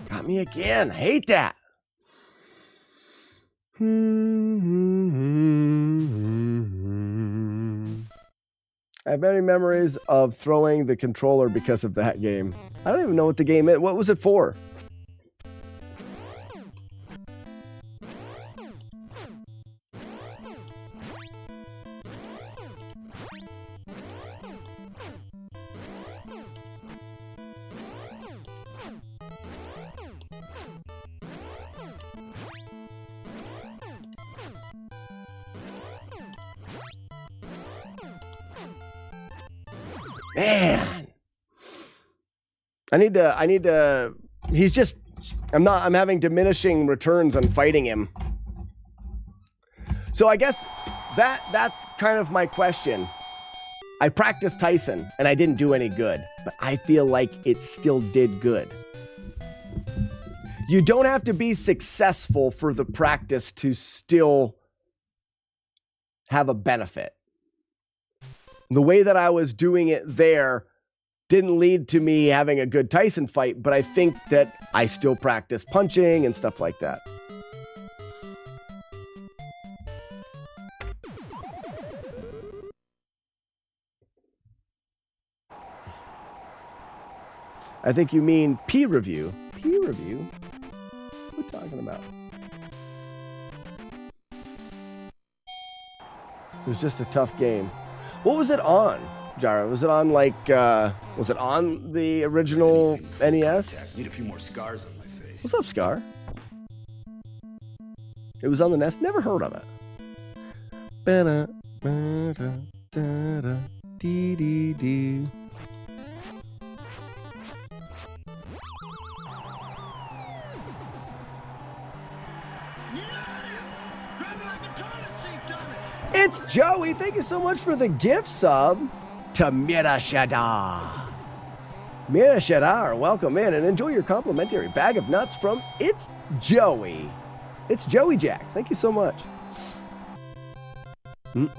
Got me again. I hate that. I have many memories of throwing the controller because of that game. I don't even know what the game is. What was it for? Man, I need to, I'm having diminishing returns on fighting him. So I guess that's kind of my question. I practiced Tyson and I didn't do any good, but I feel like it still did good. You don't have to be successful for the practice to still have a benefit. The way that I was doing it there didn't lead to me having a good Tyson fight, but I think that I still practice punching and stuff like that. I think you mean peer review. Peer review? What are we talking about? It was just a tough game. What was it on, Jara? Was it on was it on the original NES? Need a few more scars on my face. What's up, Scar? It was on the NES. Never heard of it. It's Joey. Thank you so much for the gift sub to Mira Shadar. Mira Shadar, welcome in and enjoy your complimentary bag of nuts from It's Joey. It's Joey Jacks. Thank you so much. It's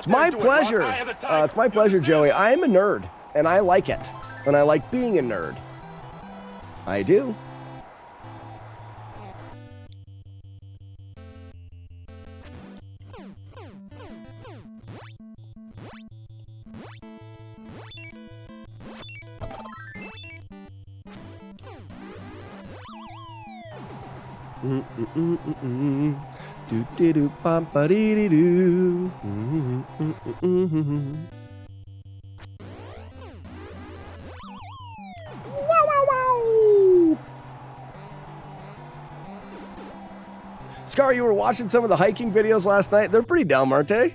my pleasure. It's my pleasure, Joey. I am a nerd and I like it. and I like being a nerd. I do. Do do do bum ba dee dee do. Wow wow wow. Scar, you were watching some of the hiking videos last night. They're pretty dumb, aren't they?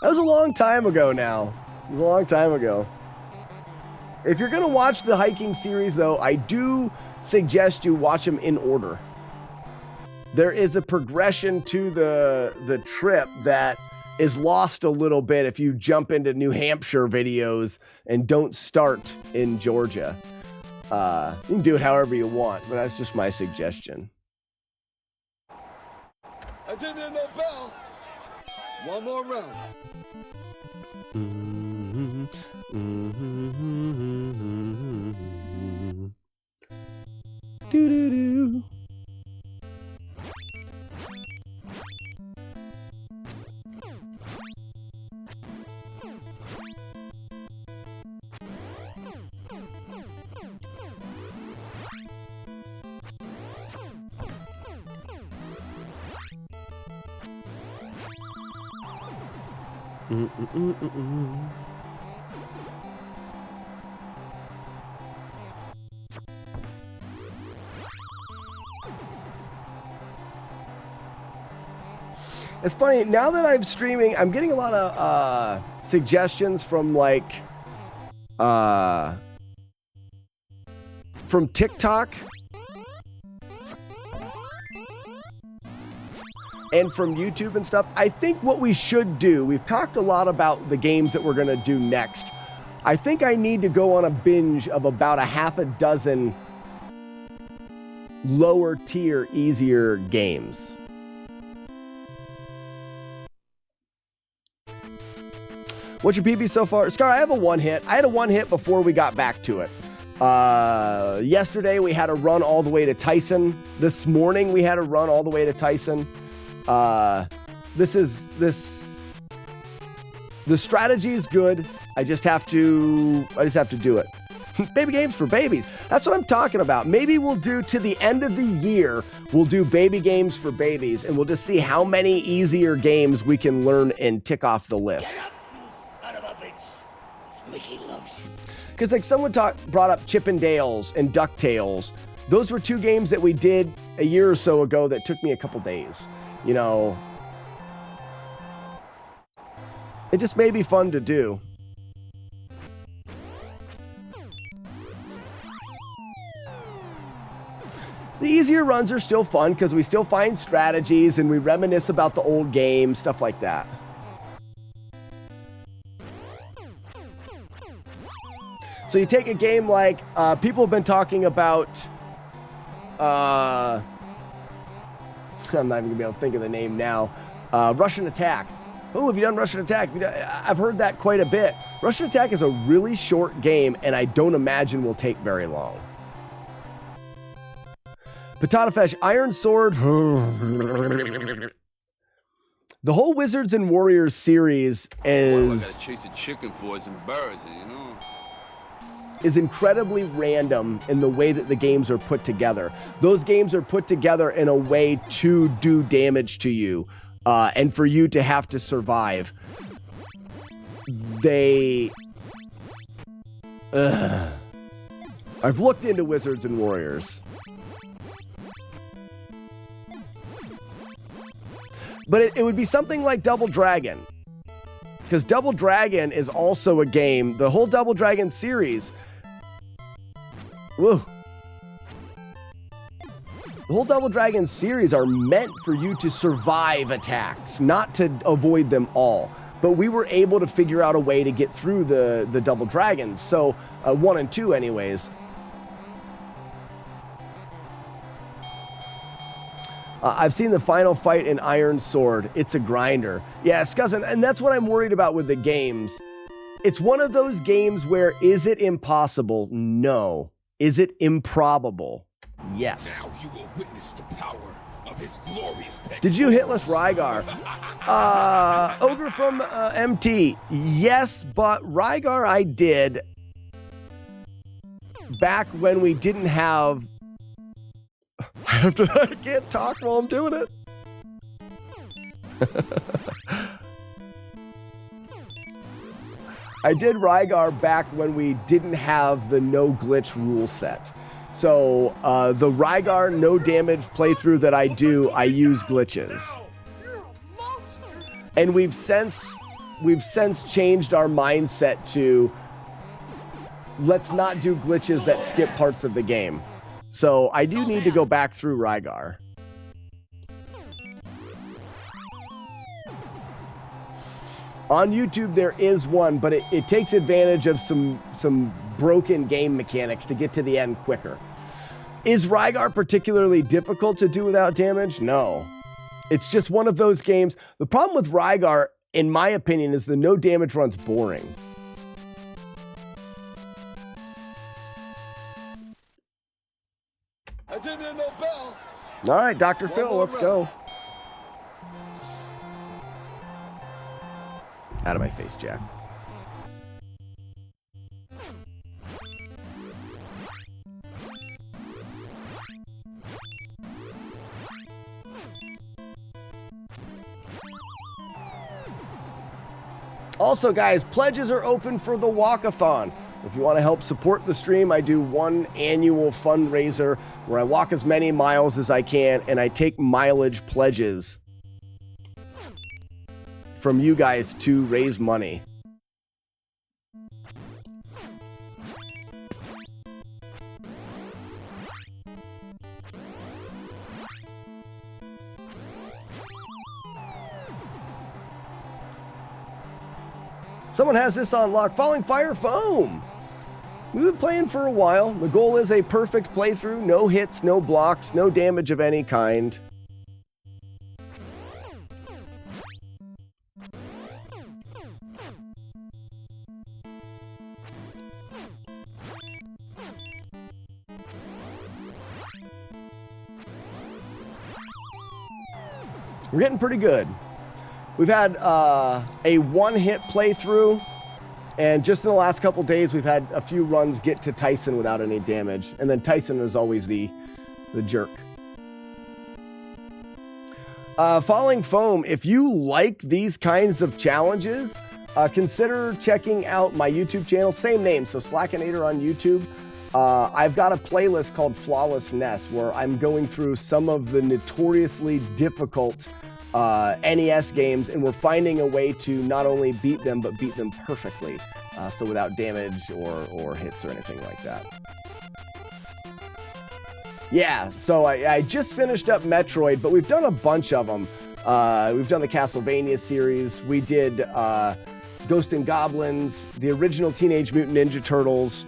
That was a long time ago now. It was a long time ago. If you're going to watch the hiking series, though, I do suggest you watch them in order. There is a progression to the trip that is lost a little bit if you jump into New Hampshire videos and don't start in Georgia. You can do it however you want, but that's just my suggestion. I didn't hear no bell. One more round. Do-do-do. It's funny, now that I'm streaming, I'm getting a lot of suggestions from like from TikTok and from YouTube and stuff. I think what we should do, we've talked a lot about the games that we're going to do next. I think I need to go on a binge of about a half a dozen lower tier, easier games. What's your PB so far? Scar, I have a one hit. I had a one hit before we got back to it. Yesterday we had a run all the way to Tyson. This morning we had a run all the way to Tyson. The strategy is good. I just have to do it. Baby games for babies. That's what I'm talking about. Maybe we'll do to the end of the year, we'll do baby games for babies, and we'll just see how many easier games we can learn and tick off the list. Get up, you son of a bitch. Mickey loves you. Because like someone brought up Chip and Dale's and DuckTales. Those were two games that we did a year or so ago that took me a couple days. You know, it just may be fun to do. The easier runs are still fun because we still find strategies and we reminisce about the old games, stuff like that. So you take a game like, people have been talking about, I'm not even gonna be able to think of the name now, Russian Attack. Oh, have you done Russian Attack? I've heard that quite a bit. Russian Attack is a really short game and I don't imagine will take very long. Patata Fesh, Iron Sword. The whole Wizards and Warriors series is chasing chicken for some birds, you know. Is incredibly random in the way that the games are put together. Those games are put together in a way to do damage to you, and for you to have to survive. I've looked into Wizards and Warriors. But it would be something like Double Dragon. Because Double Dragon is also a game, the whole Double Dragon series. Whoa. The whole Double Dragon series are meant for you to survive attacks, not to avoid them all. But we were able to figure out a way to get through the Double Dragons. So, 1 and 2 anyways. I've seen the final fight in Iron Sword. It's a grinder. Yes, cousin, and that's what I'm worried about with the games. It's one of those games where, is it impossible? No. Is it improbable? Yes. Now you will witness the power of his glorious peck. Did you hitless Rygar? Ogre from MT. Yes, but Rygar I did back when we didn't have... I can't talk while I'm doing it. I did Rygar back when we didn't have the no glitch rule set. So the Rygar no damage playthrough that I do, I use glitches. And we've since changed our mindset to let's not do glitches that skip parts of the game. So I do need to go back through Rygar. On YouTube, there is one, but it takes advantage of some broken game mechanics to get to the end quicker. Is Rygar particularly difficult to do without damage? No. It's just one of those games. The problem with Rygar, in my opinion, is the no damage run's boring. I didn't hear no bell. All right, Dr. Phil, let's go. Out of my face, Jack. Also, guys, pledges are open for the walkathon. If you want to help support the stream, I do one annual fundraiser where I walk as many miles as I can, and I take mileage pledges from you guys to raise money. Someone has this on lock. Falling Fire Foam. We've been playing for a while. The goal is a perfect playthrough. No hits, no blocks, no damage of any kind. We're getting pretty good. We've had a one-hit playthrough, and just in the last couple days, we've had a few runs get to Tyson without any damage. And then Tyson is always the jerk. Falling Foam, if you like these kinds of challenges, consider checking out my YouTube channel. Same name, so Slackinator on YouTube. I've got a playlist called FlawlessNES where I'm going through some of the notoriously difficult NES games, and we're finding a way to not only beat them, but beat them perfectly. So without damage or hits or anything like that. Yeah, so I just finished up Metroid, but we've done a bunch of them. We've done the Castlevania series. We did Ghost and Goblins, the original Teenage Mutant Ninja Turtles.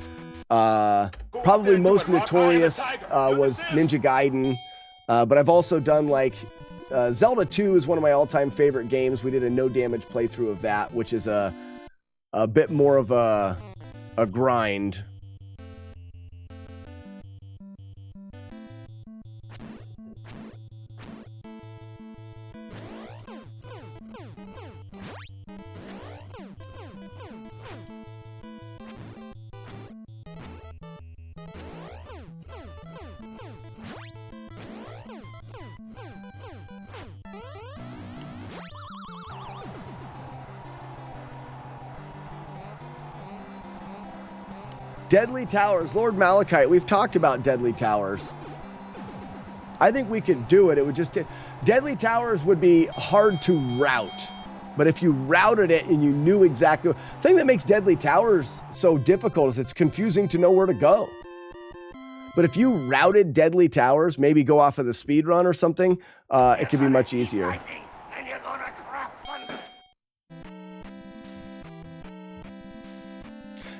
Probably most notorious was Ninja Gaiden. But I've also done like Zelda 2 is one of my all-time favorite games. We did a no damage playthrough of that, which is a bit more of a grind. Deadly Towers, Lord Malachite. We've talked about Deadly Towers. I think we could do it. It would just... Deadly Towers would be hard to route. But if you routed it and you knew exactly... The thing that makes Deadly Towers so difficult is it's confusing to know where to go. But if you routed Deadly Towers, maybe go off of the speed run or something, it could be much easier.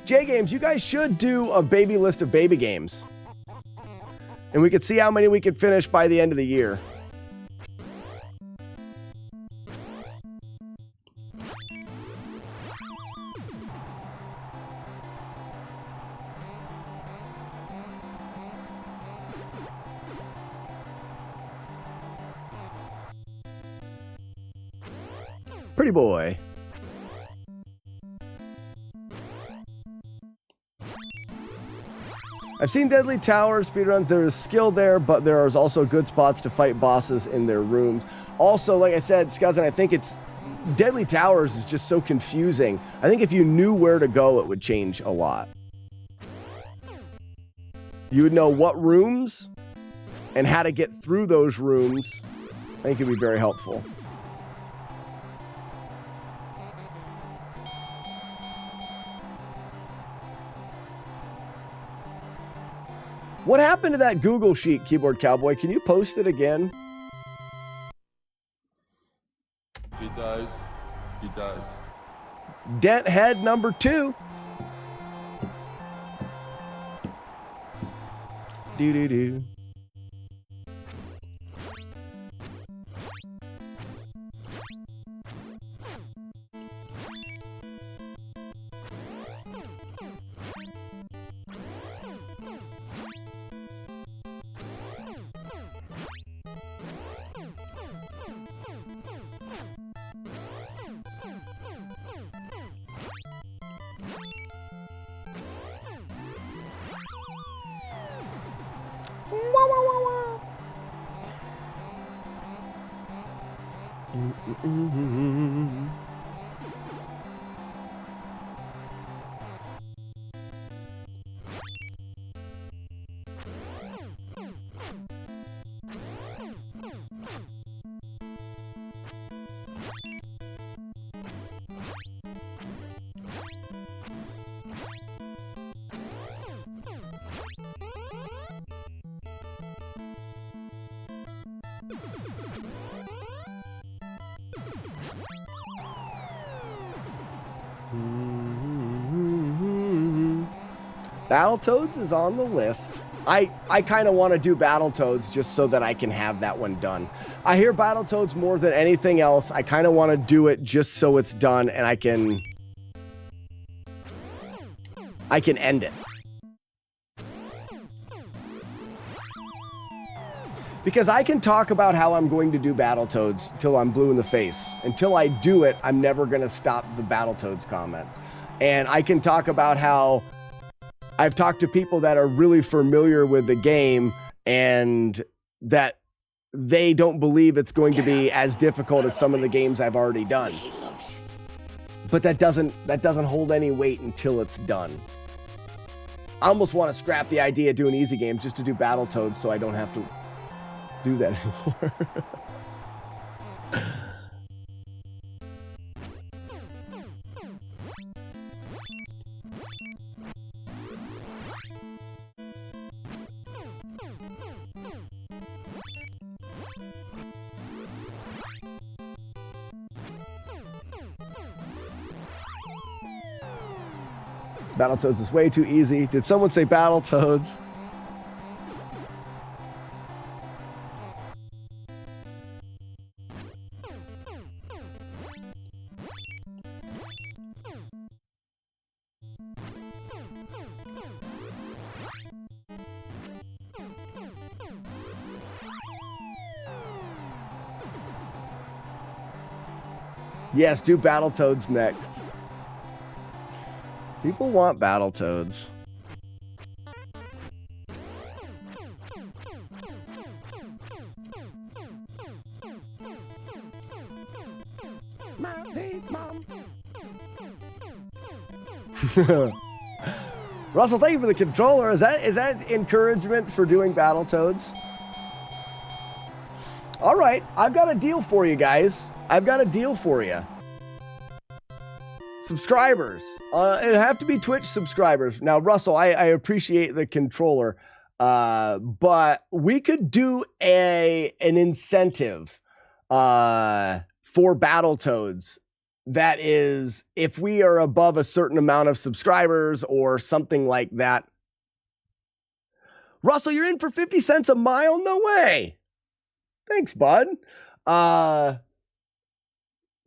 J-Games, you guys should do a baby list of baby games. And we could see how many we could finish by the end of the year. Pretty boy. I've seen Deadly Tower speedruns. There is skill there, but there is also good spots to fight bosses in their rooms. Also, like I said, Scuzz, I think it's Deadly Towers is just so confusing. I think if you knew where to go, it would change a lot. You would know what rooms and how to get through those rooms. I think it'd be very helpful. What happened to that Google Sheet, Keyboard Cowboy? Can you post it again? He does. He does. Dent head number 2. Do-do-do. Battletoads is on the list. I kind of want to do Battletoads just so that I can have that one done. I hear Battletoads more than anything else. I kind of want to do it just so it's done and I can end it. Because I can talk about how I'm going to do Battletoads till I'm blue in the face. Until I do it, I'm never going to stop the Battletoads comments. And I can talk about how I've talked to people that are really familiar with the game and that they don't believe it's going to be as difficult as some of the games I've already done. But that doesn't hold any weight until it's done. I almost want to scrap the idea of doing easy games just to do Battletoads so I don't have to do that anymore. Battletoads is way too easy. Did someone say Battletoads? Yes, do Battletoads next. People want Battletoads. Russell, thank you for the controller. Is that encouragement for doing Battletoads? All right, I've got a deal for you guys. I've got a deal for you. Subscribers. It'd have to be Twitch subscribers. Now, Russell, I appreciate the controller, but we could do an incentive for Battletoads. That is, if we are above a certain amount of subscribers or something like that. Russell, you're in for 50 cents a mile? No way. Thanks, bud.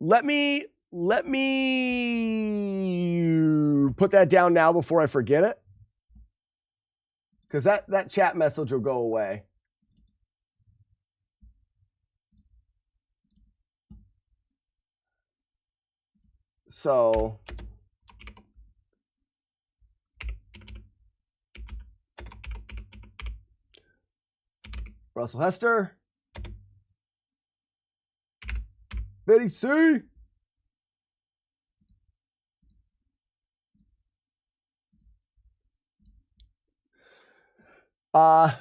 Let me put that down now before I forget it. Because that chat message will go away. So Russell Hester. Betty C.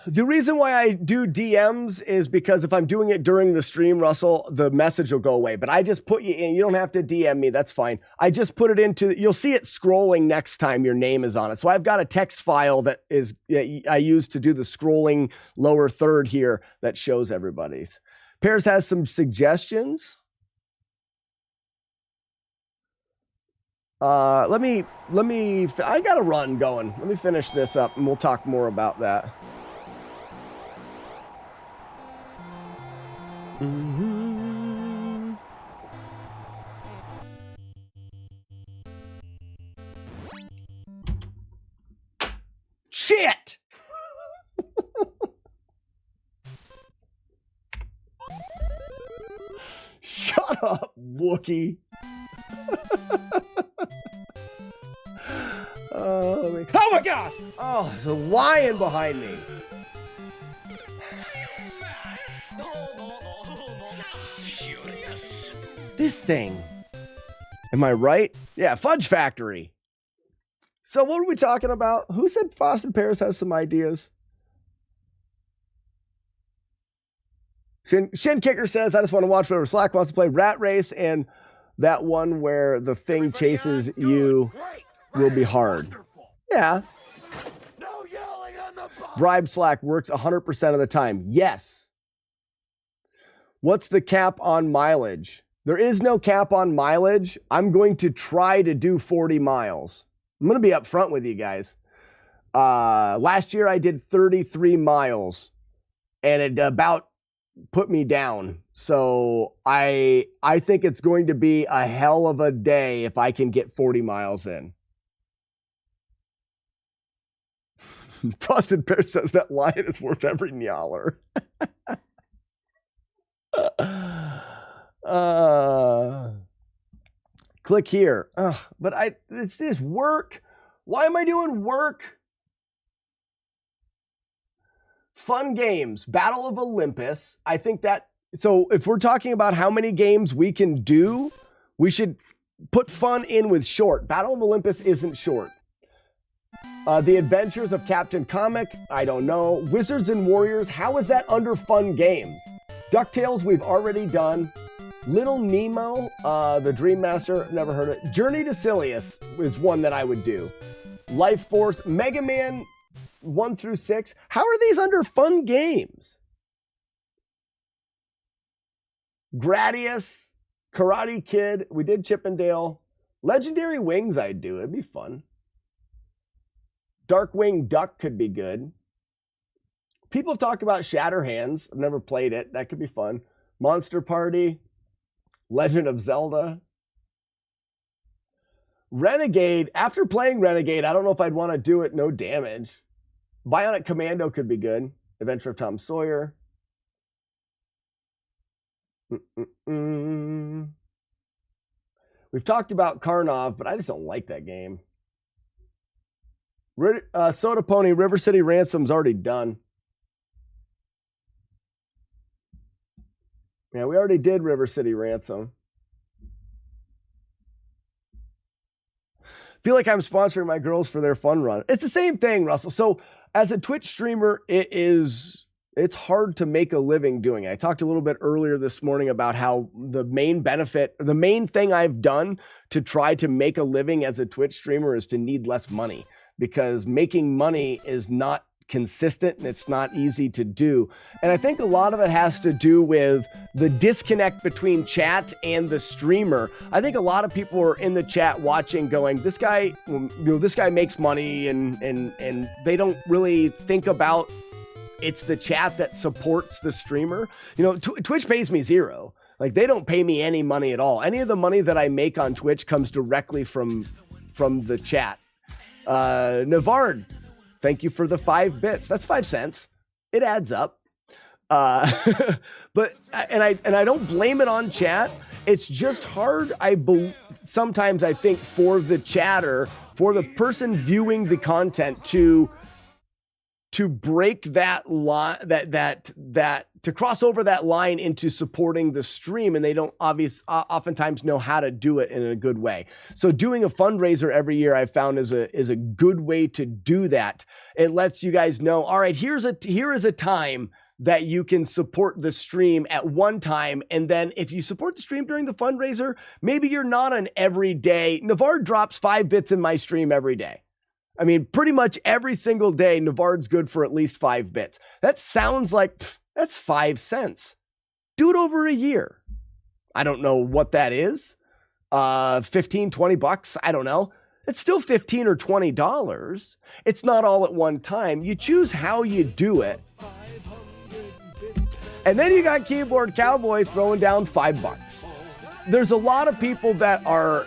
The reason why I do DMs is because if I'm doing it during the stream, Russell, the message will go away. But I just put you in. You don't have to DM me. That's fine. I just put it into, you'll see it scrolling next time your name is on it. So I've got a text file that I use to do the scrolling lower third here that shows everybody's. Pears has some suggestions. I got a run going. Let me finish this up and we'll talk more about that. Mm-hmm. Shit! Shut up, Wookie. Oh my gosh! Oh, there's a lion behind me. This thing. Am I right? Yeah, Fudge Factory. So what are we talking about? Who said Faust and Paris has some ideas? Shin Kicker says, I just want to watch whatever Slack wants to play. Rat Race and that one where the thing chases you will be hard. Yeah. No yelling on the ball. Bribe Slack works 100% of the time. Yes. What's the cap on mileage? There is no cap on mileage. I'm going to try to do 40 miles. I'm going to be upfront with you guys. Last year I did 33 miles and it about put me down. So I think it's going to be a hell of a day if I can get 40 miles in. Frosted Bear says that lion is worth every $1. Click here. But it's this work. Why am I doing work? Fun games. Battle of Olympus. I think that, so if we're talking about how many games we can do, we should put fun in with short. Battle of Olympus isn't short. The Adventures of Captain Comic, I don't know. Wizards and Warriors, how is that under fun games? DuckTales, we've already done. Little Nemo, the Dream Master, never heard of it. Journey to Silius is one that I would do. Life Force, Mega Man 1 through 6. How are these under fun games? Gradius, Karate Kid, we did Chippendale. Legendary Wings I'd do, it'd be fun. Darkwing Duck could be good. People have talked about Shatterhands. I've never played it. That could be fun. Monster Party. Legend of Zelda. Renegade. After playing Renegade, I don't know if I'd want to do it no damage. Bionic Commando could be good. Adventure of Tom Sawyer. We've talked about Karnov, but I just don't like that game. Soda Pony, River City Ransom's already done. Yeah, we already did River City Ransom. Feel like I'm sponsoring my girls for their fun run. It's the same thing, Russell. So as a Twitch streamer, it's hard to make a living doing it. I talked a little bit earlier this morning about how the main thing I've done to try to make a living as a Twitch streamer is to need less money. Because making money is not consistent and it's not easy to do. And I think a lot of it has to do with the disconnect between chat and the streamer. I think a lot of people are in the chat watching going, this guy makes money and they don't really think about it's the chat that supports the streamer. Twitch pays me $0. Like they don't pay me any money at all. Any of the money that I make on Twitch comes directly from the chat. Navard, thank you for the 5 bits. That's 5 cents. It adds up. But I don't blame it on chat. It's just hard, sometimes I think, for the chatter, for the person viewing the content to break that line, to cross over that line into supporting the stream, and they don't oftentimes know how to do it in a good way. So doing a fundraiser every year, I've found is a good way to do that. It lets you guys know, all right, here is a time that you can support the stream at one time. And then if you support the stream during the fundraiser, maybe you're not an everyday. Navarre drops 5 bits in my stream every day. I mean, pretty much every single day, Navarre's good for at least 5 bits. That sounds like, that's 5 cents. Do it over a year. I don't know what that is. 15, 20 bucks. I don't know. It's still $15 or $20. It's not all at one time. You choose how you do it. And then you got Keyboard Cowboy throwing down $5. There's a lot of people that are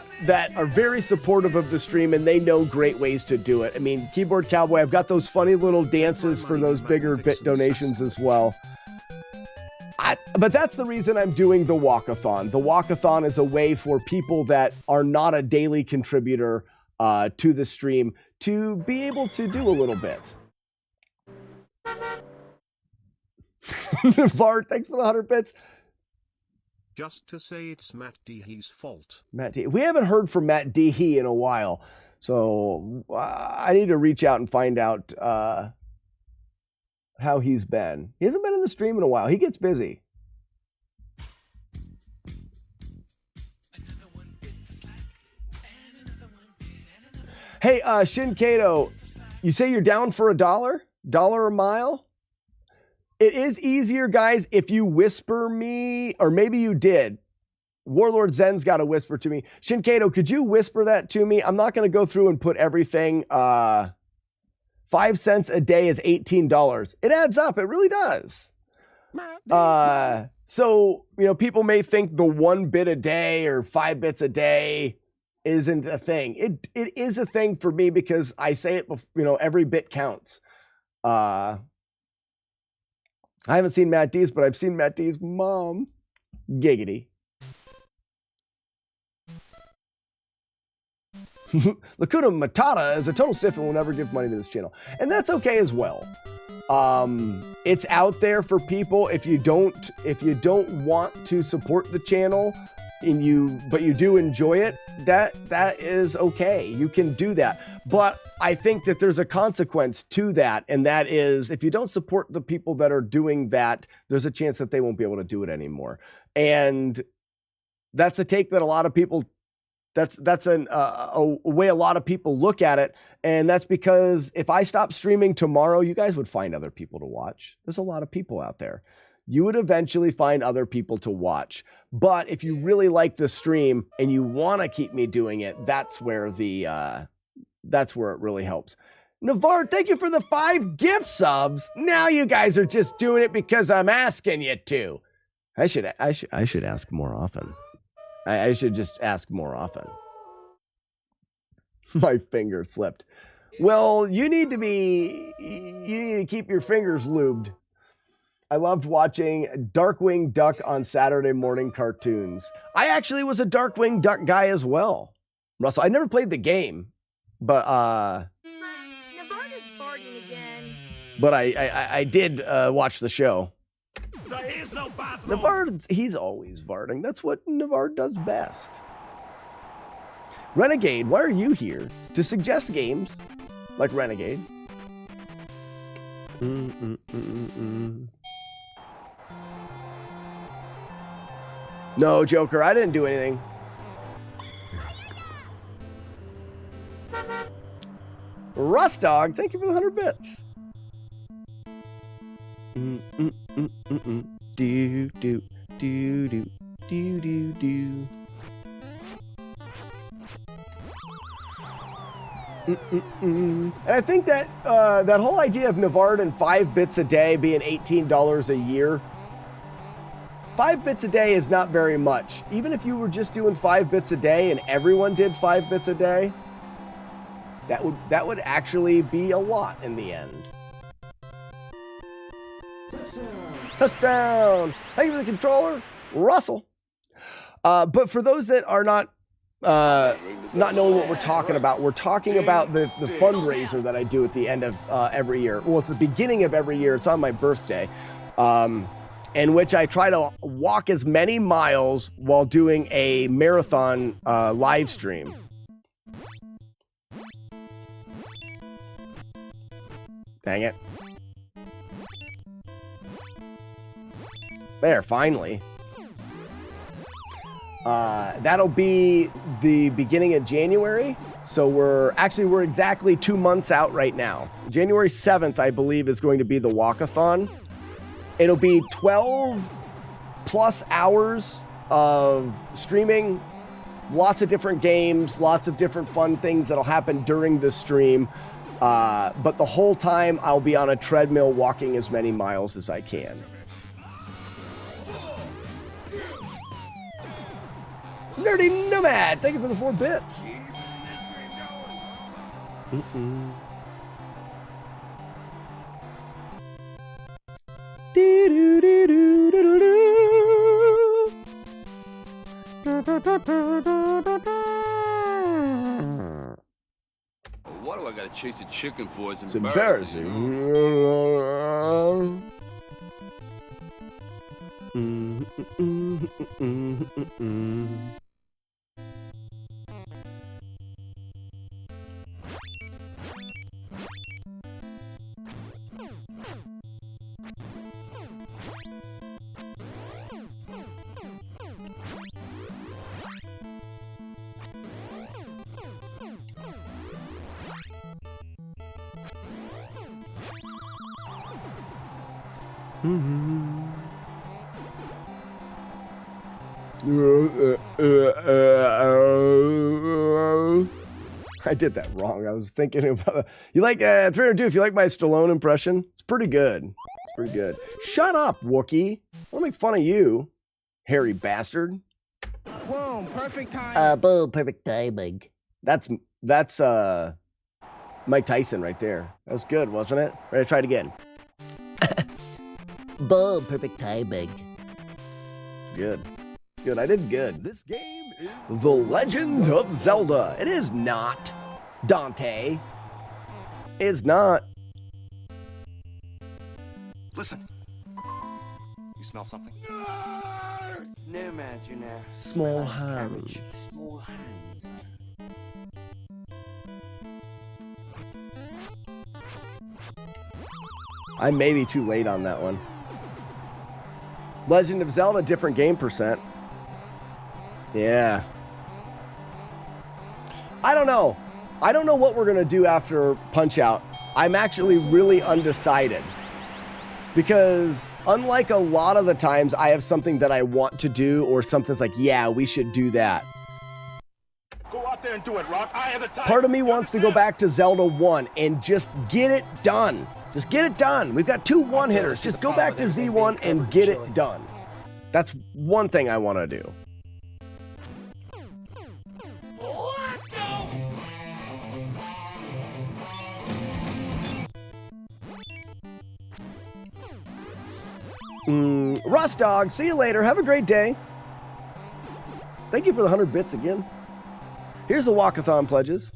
very supportive of the stream, and they know great ways to do it. I mean, Keyboard Cowboy, I've got those funny little dances for those bigger bit donations as well. But that's the reason I'm doing the walkathon. The walkathon is a way for people that are not a daily contributor to the stream to be able to do a little bit. Navarre, thanks for the 100 bits. Just to say it's Matt Dehee's fault. Matt D. We haven't heard from Matt Dehee in a while, so I need to reach out and find out how he's been. He hasn't been in the stream in a while. He gets busy. Hey, Shin Kato, you say you're down for $1 a mile? It is easier, guys, if you whisper me, or maybe you did. Warlord Zen's got to whisper to me. Shin Kato, could you whisper that to me? I'm not going to go through and put everything. 5 cents a day is $18. It adds up. It really does. So, people may think the 1 bit a day or 5 bits a day isn't a thing. It is a thing for me because I say it, every bit counts. I haven't seen Matt D's, but I've seen Matt D's mom. Giggity. Lakuta Matata is a total stiff and will never give money to this channel. And that's okay as well. It's out there for people. If you don't want to support the channel but you do enjoy it, that is okay. You can do that. But I think that there's a consequence to that, and that is if you don't support the people that are doing that, there's a chance that they won't be able to do it anymore. And that's a take that a lot of people, that's a way a lot of people look at it. And that's because if I stop streaming tomorrow, you guys would find other people to watch. There's a lot of people out there. You would eventually find other people to watch. But if you really like the stream and you want to keep me doing it, that's where it really helps. Navarre, thank you for the 5 gift subs. Now you guys are just doing it because I'm asking you to. I should ask more often. I should just ask more often. My finger slipped. Well, you need to keep your fingers lubed. I loved watching Darkwing Duck on Saturday morning cartoons. I actually was a Darkwing Duck guy as well. Russell, I never played the game, but Navarre's farting again. But I did watch the show. There is no bathroom. Navarre, he's always farting. That's what Navarre does best. Renegade, why are you here? To suggest games like Renegade. No, Joker, I didn't do anything. Rustdog, thank you for the 100 bits. Do, do, do, do, do, do, do. And I think that that whole idea of Navarre and 5 bits a day being $18 a year, 5 bits a day is not very much. Even if you were just doing 5 bits a day and everyone did 5 bits a day, that would actually be a lot in the end. Touchdown! Thank you for the controller, Russell. But for those that are not knowing what we're talking about the fundraiser that I do at the end of every year. Well, it's the beginning of every year. It's on my birthday, in which I try to walk as many miles while doing a marathon live stream. Dang it. There, finally. That'll be the beginning of January. So we're exactly 2 months out right now. January 7th, I believe, is going to be the walkathon. It'll be 12 plus hours of streaming, lots of different games, lots of different fun things that'll happen during the stream. But the whole time I'll be on a treadmill walking as many miles as I can. Nerdy Nomad, thank you for the 4 bits. What do I gotta chase a chicken for? It's embarrassing. I did that wrong. I was thinking about you like 302. If you like my Stallone impression, it's pretty good. It's pretty good. Shut up, Wookie. I want to make fun of you, hairy bastard. Boom, perfect time. Boom, perfect timing. That's Mike Tyson right there. That was good, wasn't it? Ready to try it again. Boom, perfect timing. Good. Good, I did good. This game is The Legend of Zelda. It is not Dante. It's not. Listen. You smell something? No matter now. Small hands. Small hands. I may be too late on that one. Legend of Zelda, different game percent. Yeah. I don't know. I don't know what we're going to do after Punch-Out. I'm actually really undecided. Because unlike a lot of the times I have something that I want to do or something's like, yeah, we should do that. Go out there and do it, Rock. I have the time. Part of me wants to go back to Zelda 1 and just get it done. Just get it done. We've got 2 one-hitters. Just go back to Z1 and get it done. That's one thing I want to do. Let's go! Rust Dog, see you later. Have a great day. Thank you for the 100 bits again. Here's the walkathon pledges.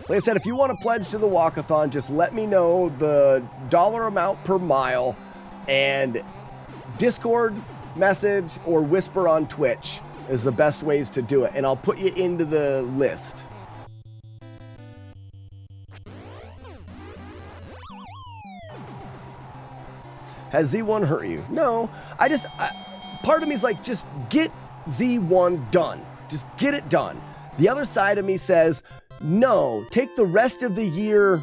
Like I said, if you want to pledge to the walkathon, just let me know the dollar amount per mile and Discord message or whisper on Twitch is the best ways to do it. And I'll put you into the list. Has Z1 hurt you? No. Part of me is like, just get Z1 done. Just get it done. The other side of me says, no, take the rest of the year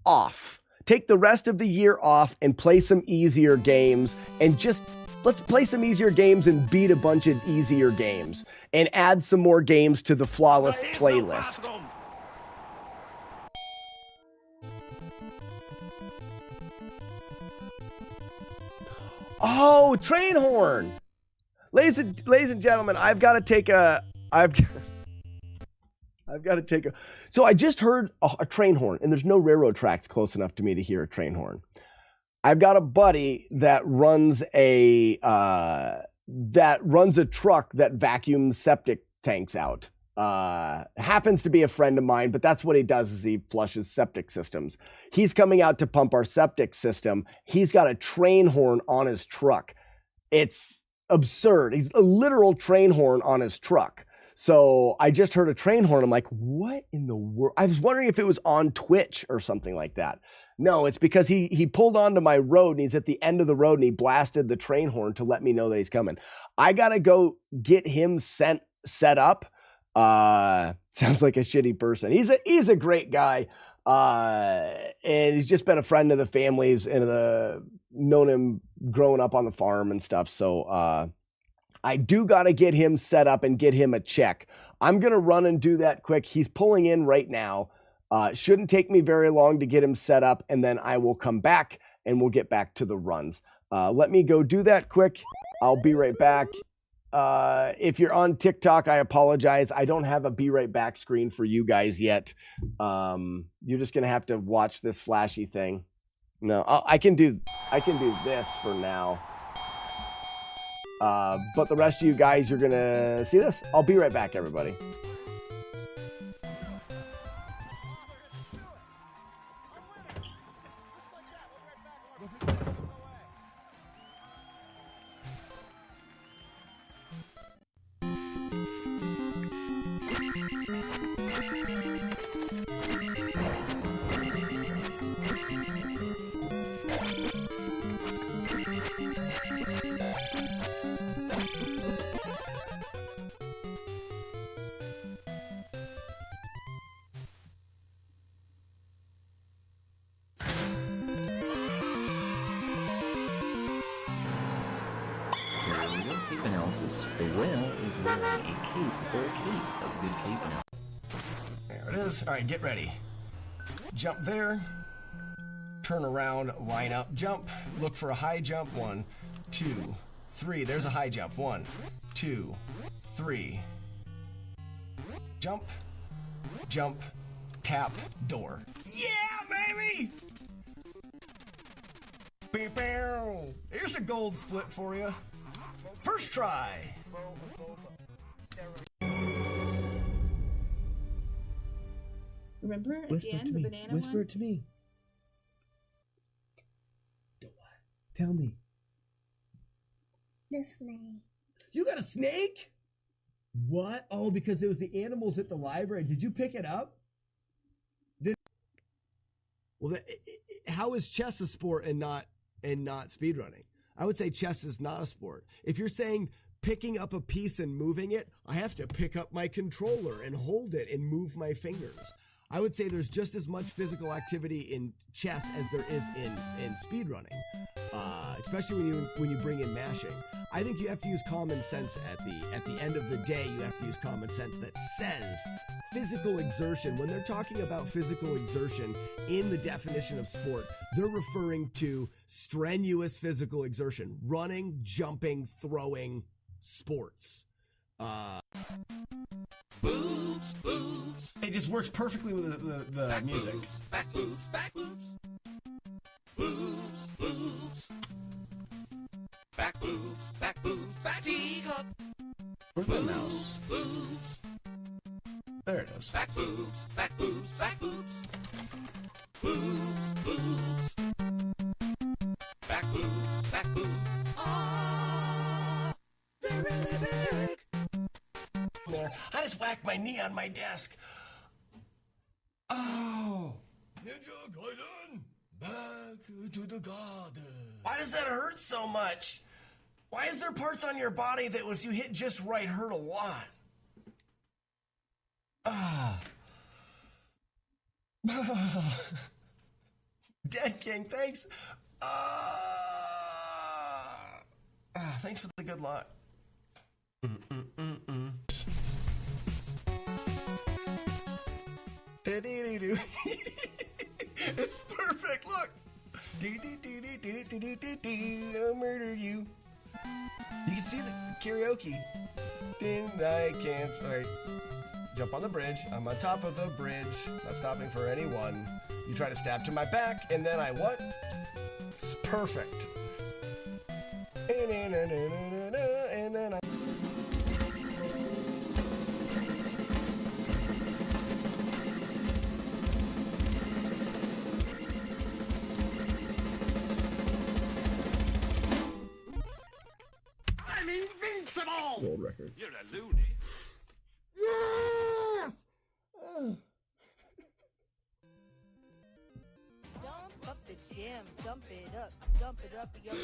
off. Take the rest of the year off and play some easier games and just let's play some easier games and beat a bunch of easier games and add some more games to the Flawless playlist. Oh, train horn. Ladies and gentlemen, I've got to take a so I just heard a train horn, and there's no railroad tracks close enough to me to hear a train horn. I've got a buddy that runs a truck that vacuums septic tanks out. Happens to be a friend of mine, but that's what he does is he flushes septic systems. He's coming out to pump our septic system. He's got a train horn on his truck. It's absurd. He's a literal train horn on his truck. So I just heard a train horn. I'm like, what in the world? I was wondering if it was on Twitch or something like that. No, it's because he pulled onto my road and he's at the end of the road and he blasted the train horn to let me know that he's coming. I got to go get him set up. Sounds like a shitty person. He's a great guy. And he's just been a friend of the family's and known him growing up on the farm and stuff. So, I do got to get him set up and get him a check. I'm going to run and do that quick. He's pulling in right now. Shouldn't take me very long to get him set up, and then I will come back and we'll get back to the runs. Let me go do that quick. I'll be right back. If you're on TikTok, I apologize. I don't have a be right back screen for you guys yet. You're just going to have to watch this flashy thing. No, I can do this for now. But the rest of you guys, you're going to see this. I'll be right back, everybody. The whale is wearing a cape or a cape. That was a good cape now. There it is. All right, get ready. Jump there. Turn around, line up, jump. Look for a high jump. 1, 2, 3. There's a high jump. 1, 2, 3. Jump, jump, tap, door. Yeah, baby! Here's a gold split for you. First try. Remember Whisper again to the me. banana Whisper one? it to me. Tell me. The snake. You got a snake? What? Oh, because it was the animals at the library. Did you pick it up? Well, how is chess a sport and not speedrunning? I would say chess is not a sport. If you're saying picking up a piece and moving it, I have to pick up my controller and hold it and move my fingers. I would say there's just as much physical activity in chess as there is in speedrunning, especially when you bring in mashing. I think you have to use common sense at the end of the day. You have to use common sense that says physical exertion. When they're talking about physical exertion in the definition of sport, they're referring to strenuous physical exertion, running, jumping, throwing, sports. Boobs, boobs. It just works perfectly with the Back music. boobs, back boobs, back boobs. Boobs, boobs. Back boobs, back boobs, back teacup. Where's my mouse? Boobs, There it is. back boobs, back boobs, back boobs. Boobs, boobs. Back boobs, back boobs. Ah, they're really big. There. I just whacked my knee on my desk. Oh. Ninja Gaiden, back to the garden. Why does that hurt so much? Why is there parts on your body that if you hit just right hurt a lot? Ah. Dead King, thanks. Thanks for the good luck. It's perfect. Look. I'll murder you. You can see the karaoke. Then I can't. All right. Jump on the bridge. I'm on top of the bridge. Not stopping for anyone. You try to stab to my back, and then I what? It's perfect. And then I... I'm invincible! World record. You're a loony. Yes! Dump up the gym, dump it up, yo, dump it.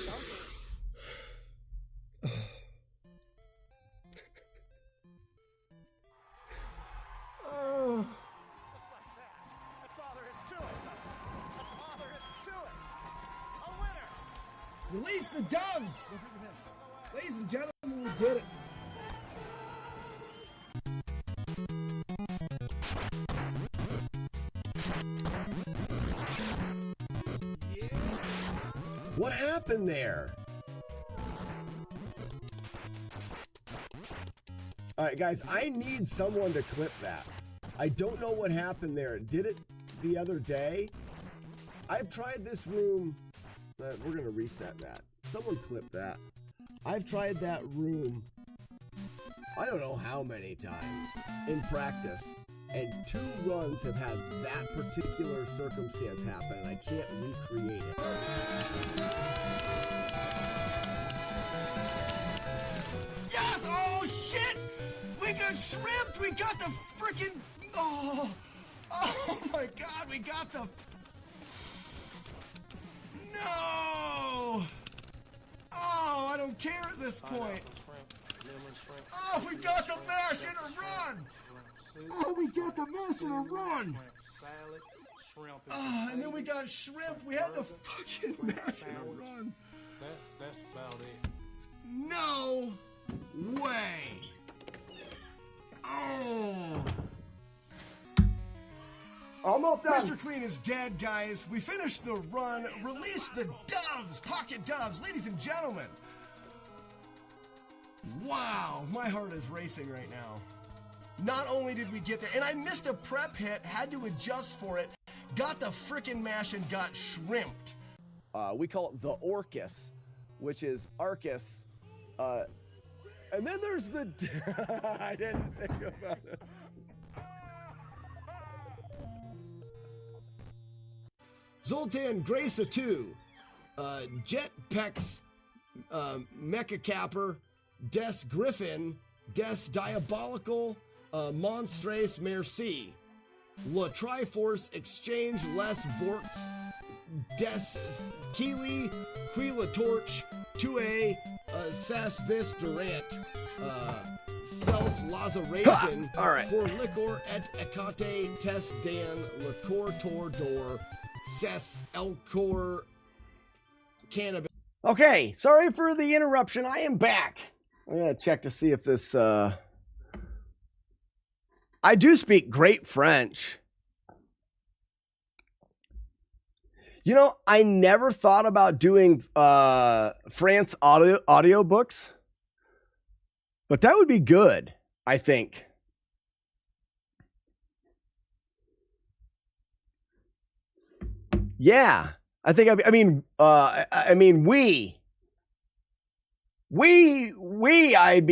Oh. That's all there is to it. That's all there is to it. A winner. Release the doves! Ladies and gentlemen, we did it. What happened there? All right, guys, I need someone to clip that. I don't know what happened there. Did it the other day? I've tried this room. We're going to reset that. Someone clip that. I've tried that room, I don't know how many times in practice, and 2 runs have had that particular circumstance happen, and I can't recreate it. Yes! Oh, shit! We got shrimp! We got the freaking... Oh my God, we got the... No! Oh, I don't care at this point. Oh, we got the mash in a run! Oh, we got the mash in a run! Oh, and then we got shrimp. We had the fucking mash in a run. That's about it. No way! Oh! Almost done. Mr. Clean is dead, guys. We finished the run. Release the doves, pocket doves, ladies and gentlemen. Wow, my heart is racing right now. Not only did we get there, and I missed a prep hit, had to adjust for it, got the frickin' mash and got shrimped. We call it the Orcus, which is Arcus. And then there's the... I didn't think about it. Zoltan Grace 2, Jetpex, Mecha Capper, Des Griffin, Des Diabolical, Monstrace Merci, La Triforce Exchange Les Vorks, Des Keely, Quila Torch, 2A, Sas Vis Durant, Cels Lazaration, all right. Pour Liquor et Ecate Test Dan, Liquor Tordor, Ses Elcor Cannabis. Okay, sorry for the interruption. I am back. I'm going to check to see if this... I do speak great French. You know, I never thought about doing France audiobooks, but that would be good, I think. Yeah, I think I'd be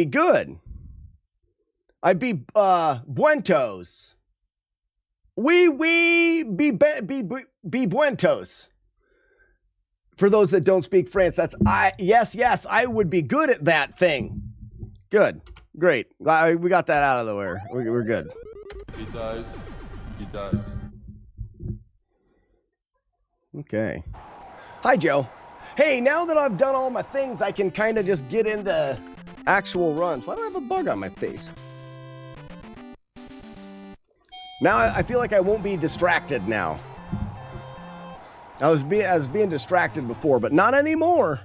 good. I'd be buentos. Be buentos. For those that don't speak French, yes, I would be good at that thing. Good, great. We got that out of the way. We're good. He does. He does. Okay. Hi, Joe. Hey, now that I've done all my things, I can kind of just get into actual runs. Why do I have a bug on my face? Now I feel like I won't be distracted now. I was being distracted before, but not anymore.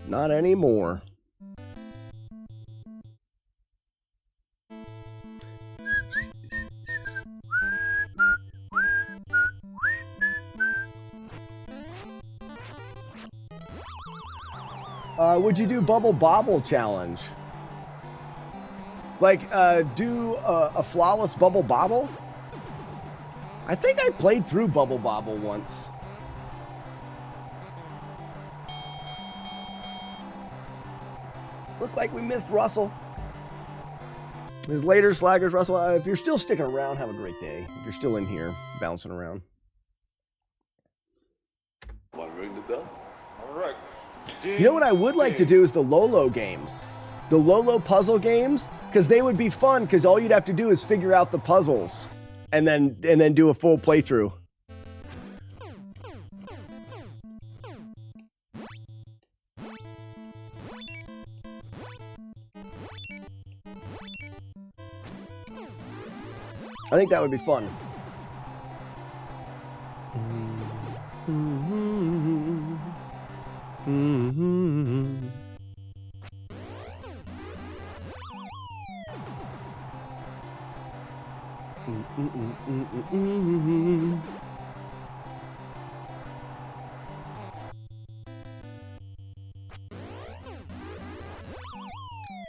Not anymore. Would you do Bubble Bobble challenge? Like, do a flawless Bubble Bobble? I think I played through Bubble Bobble once. Looked like we missed Russell. His later slaggers, Russell. If you're still sticking around, have a great day. If you're still in here, bouncing around. Want to ring the bell? All right. You know what I would like to do is the Lolo games. The Lolo puzzle games, because they would be fun, because all you'd have to do is figure out the puzzles and then do a full playthrough. I think that would be fun.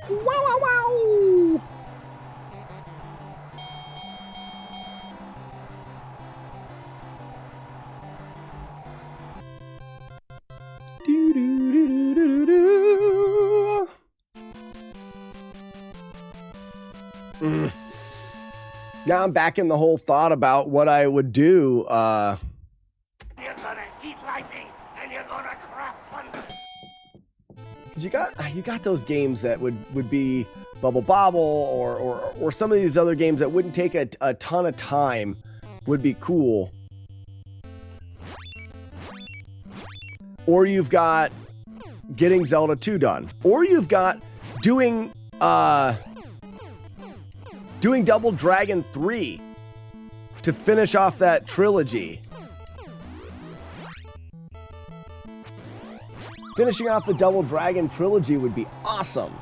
Wow, wow, wow. Do, do, do, do, do, do. Now I'm back in the whole thought about what I would do. You're gonna eat lightning and you're gonna crap thunder. You got those games that would be Bubble Bobble or some of these other games that wouldn't take a ton of time, would be cool. Or you've got getting Zelda 2 done. Or you've got doing Double Dragon 3 to finish off that trilogy. Finishing off the Double Dragon trilogy would be awesome.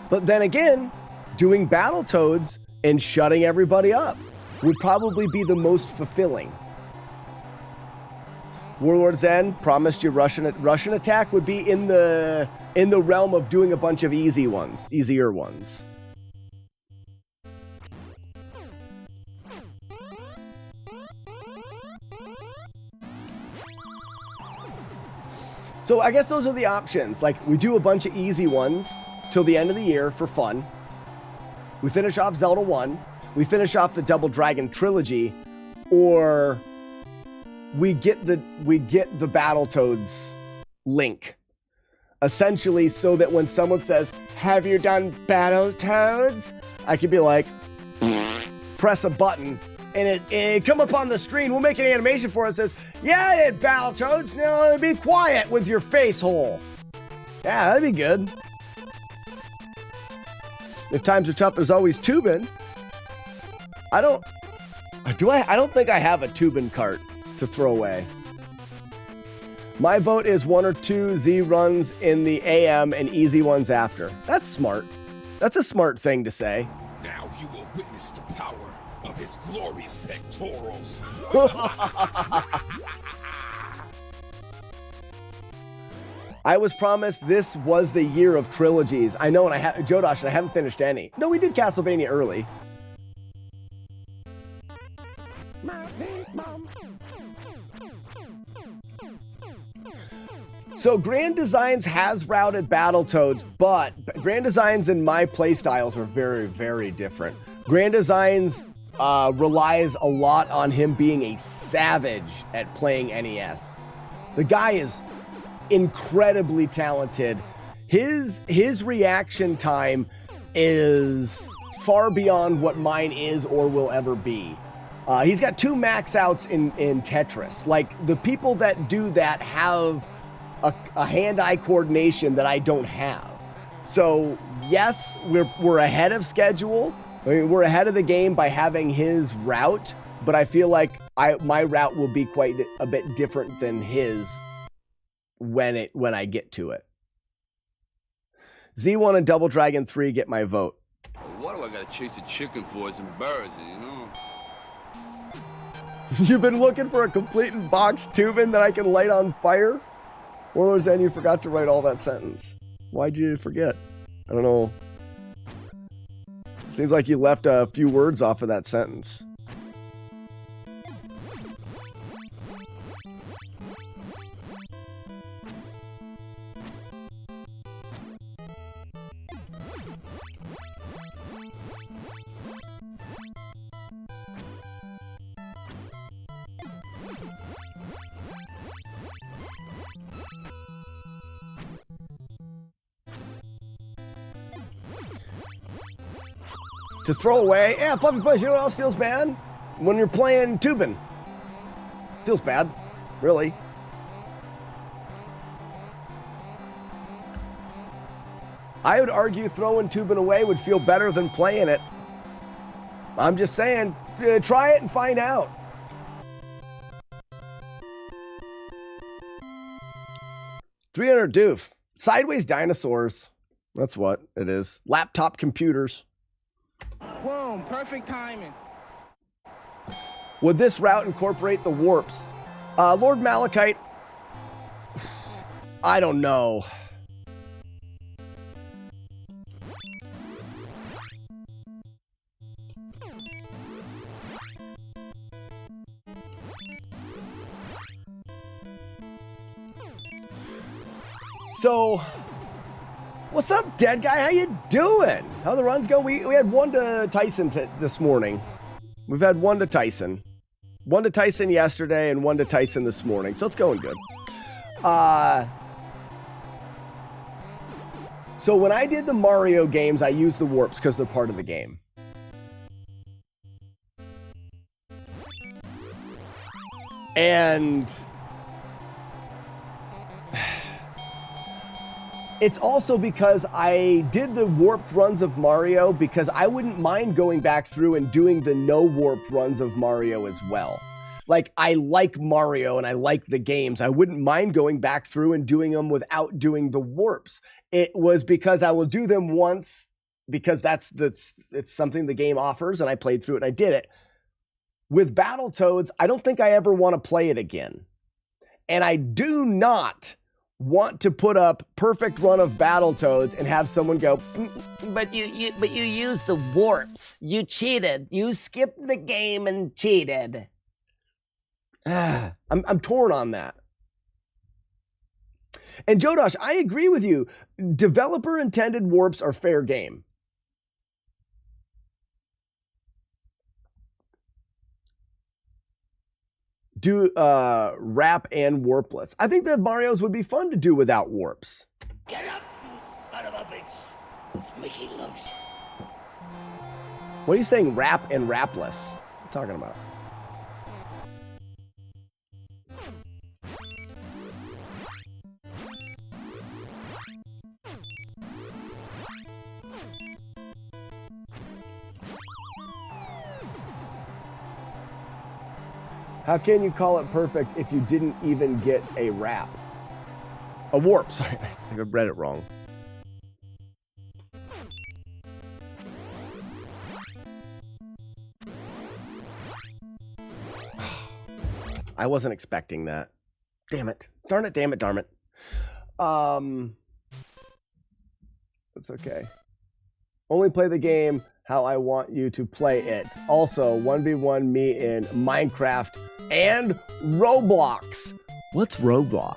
But then again, doing Battletoads and shutting everybody up would probably be the most fulfilling. Warlord Zen promised you Russian attack would be in the realm of doing a bunch of easier ones. So I guess those are the options. Like, we do a bunch of easy ones till the end of the year for fun. We finish off Zelda 1. We finish off the Double Dragon trilogy, or we get the Battletoads link, essentially, so that when someone says, "Have you done Battletoads?" I could be like, press a button, and it come up on the screen. We'll make an animation for it that says, "Yeah, I did Battletoads. Now be quiet with your face hole." Yeah, that'd be good. If times are tough, there's always tubing. I don't think I have a tubing cart to throw away. My vote is 1 or 2 Z runs in the AM and easy ones after. That's smart. That's a smart thing to say. Now you will witness the power of his glorious pectorals. I was promised this was the year of trilogies. I know, and Jodosh, and I haven't finished any. No, we did Castlevania early. So Grand Designs has routed Battletoads, but Grand Designs and my playstyles are very, very different. Grand Designs relies a lot on him being a savage at playing NES. The guy is incredibly talented. His reaction time is far beyond what mine is or will ever be. He's got 2 max outs in Tetris. Like, the people that do that have a hand-eye coordination that I don't have. So yes, we're ahead of schedule. I mean, we're ahead of the game by having his route, but I feel like my route will be quite a bit different than his when I get to it. Z1 and Double Dragon 3 get my vote. What do I gotta chase a chicken for? It's embarrassing, you know? You've been looking for a complete and boxed tubing that I can light on fire? Warlord Zen, you forgot to write all that sentence. Why'd you forget? I don't know. Seems like you left a few words off of that sentence. To throw away? Yeah, Fluffy Punch, you know what else feels bad? When you're playing tubing. Feels bad, really. I would argue throwing tubing away would feel better than playing it. I'm just saying, try it and find out. $300 doof. Sideways dinosaurs. That's what it is. Laptop computers. Boom, perfect timing. Would this route incorporate the warps? Lord Malachite, I don't know. So, what's up, dead guy? How you doing? How the runs go? We had one to Tyson this morning. We've had one to Tyson. One to Tyson yesterday and one to Tyson this morning. So it's going good. So when I did the Mario games, I used the warps because they're part of the game. And it's also because I did the warped runs of Mario because I wouldn't mind going back through and doing the no warped runs of Mario as well. Like, I like Mario and I like the games. I wouldn't mind going back through and doing them without doing the warps. It was because I will do them once because it's something the game offers and I played through it and I did it. With Battletoads, I don't think I ever want to play it again. And I do not want to put up perfect run of Battletoads and have someone go, but you used the warps. You cheated. You skipped the game and cheated. I'm torn on that. And Jodosh, I agree with you. Developer intended warps are fair game. Do wrap and warpless. I think that Mario's would be fun to do without warps. Get up, you son of a bitch. It's Mickey loves you. What are you saying, wrap and wrapless? What are you talking about? How can you call it perfect if you didn't even get a wrap? A warp, sorry, I think I read it wrong. I wasn't expecting that. Damn it. Darn it, damn it, darn it. It's okay. Only play the game how I want you to play it. Also, 1v1 me in Minecraft and Roblox. What's Roblox?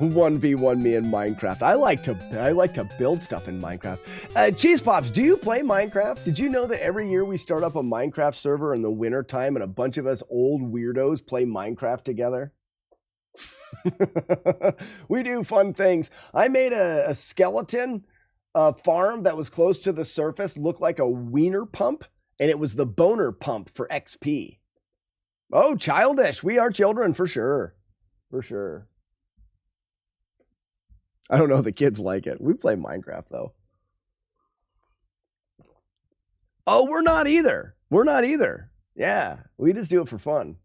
1v1 me in Minecraft. I like to build stuff in Minecraft. Cheese Pops, do you play Minecraft? Did you know that every year we start up a Minecraft server in the winter time and a bunch of us old weirdos play Minecraft together? We do fun things. I made a skeleton farm that was close to the surface look like a wiener pump, and it was the boner pump for XP. Oh, childish. We are children for sure. For sure. I don't know if the kids like it. We play Minecraft though. Oh, we're not either. We're not either. Yeah, we just do it for fun.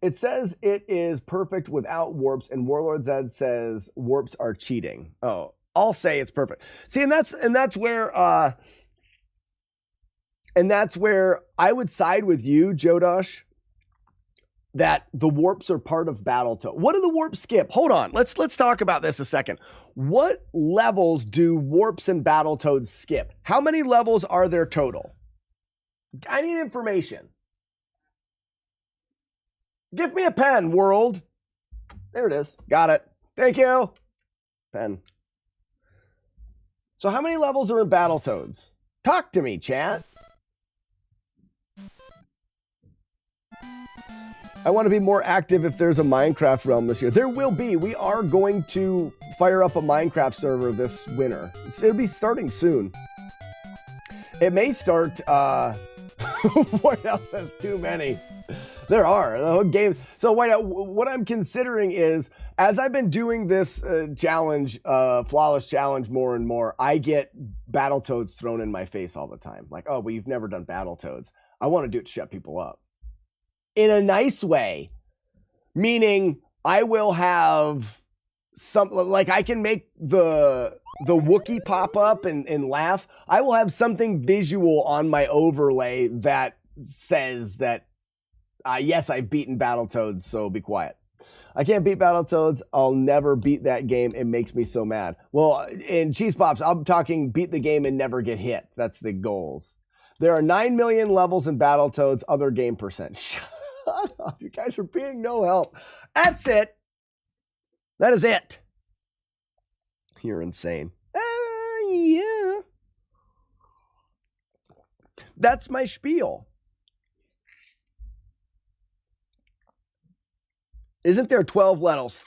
It says it is perfect without warps, and Warlord Zed says warps are cheating. Oh, I'll say it's perfect. See, and that's where I would side with you, Jodosh, that the warps are part of Battletoads. What do the warps skip? Hold on. Let's talk about this a second. What levels do warps and Battletoads skip? How many levels are there total? I need information. Give me a pen, world. There it is. Got it. Thank you. Pen. So how many levels are in Battletoads? Talk to me, chat. I want to be more active if there's a Minecraft realm this year. There will be. We are going to fire up a Minecraft server this winter. It'll be starting soon. It may start, what else has too many? There are. The whole game. So what I'm considering is, as I've been doing this challenge, Flawless Challenge more and more, I get Battletoads thrown in my face all the time. Like, oh, well, you've never done Battletoads. I want to do it to shut people up. In a nice way. Meaning, I will have something, like I can make the Wookiee pop up and laugh. I will have something visual on my overlay that says that, yes, I've beaten Battletoads, so be quiet. I can't beat Battletoads. I'll never beat that game. It makes me so mad. Well, in Cheese Pops, I'm talking beat the game and never get hit. That's the goals. There are 9 million levels in Battletoads, other game percent. Shut up. You guys are being no help. That's it. That is it. You're insane. Yeah. That's my spiel. Isn't there 12 levels?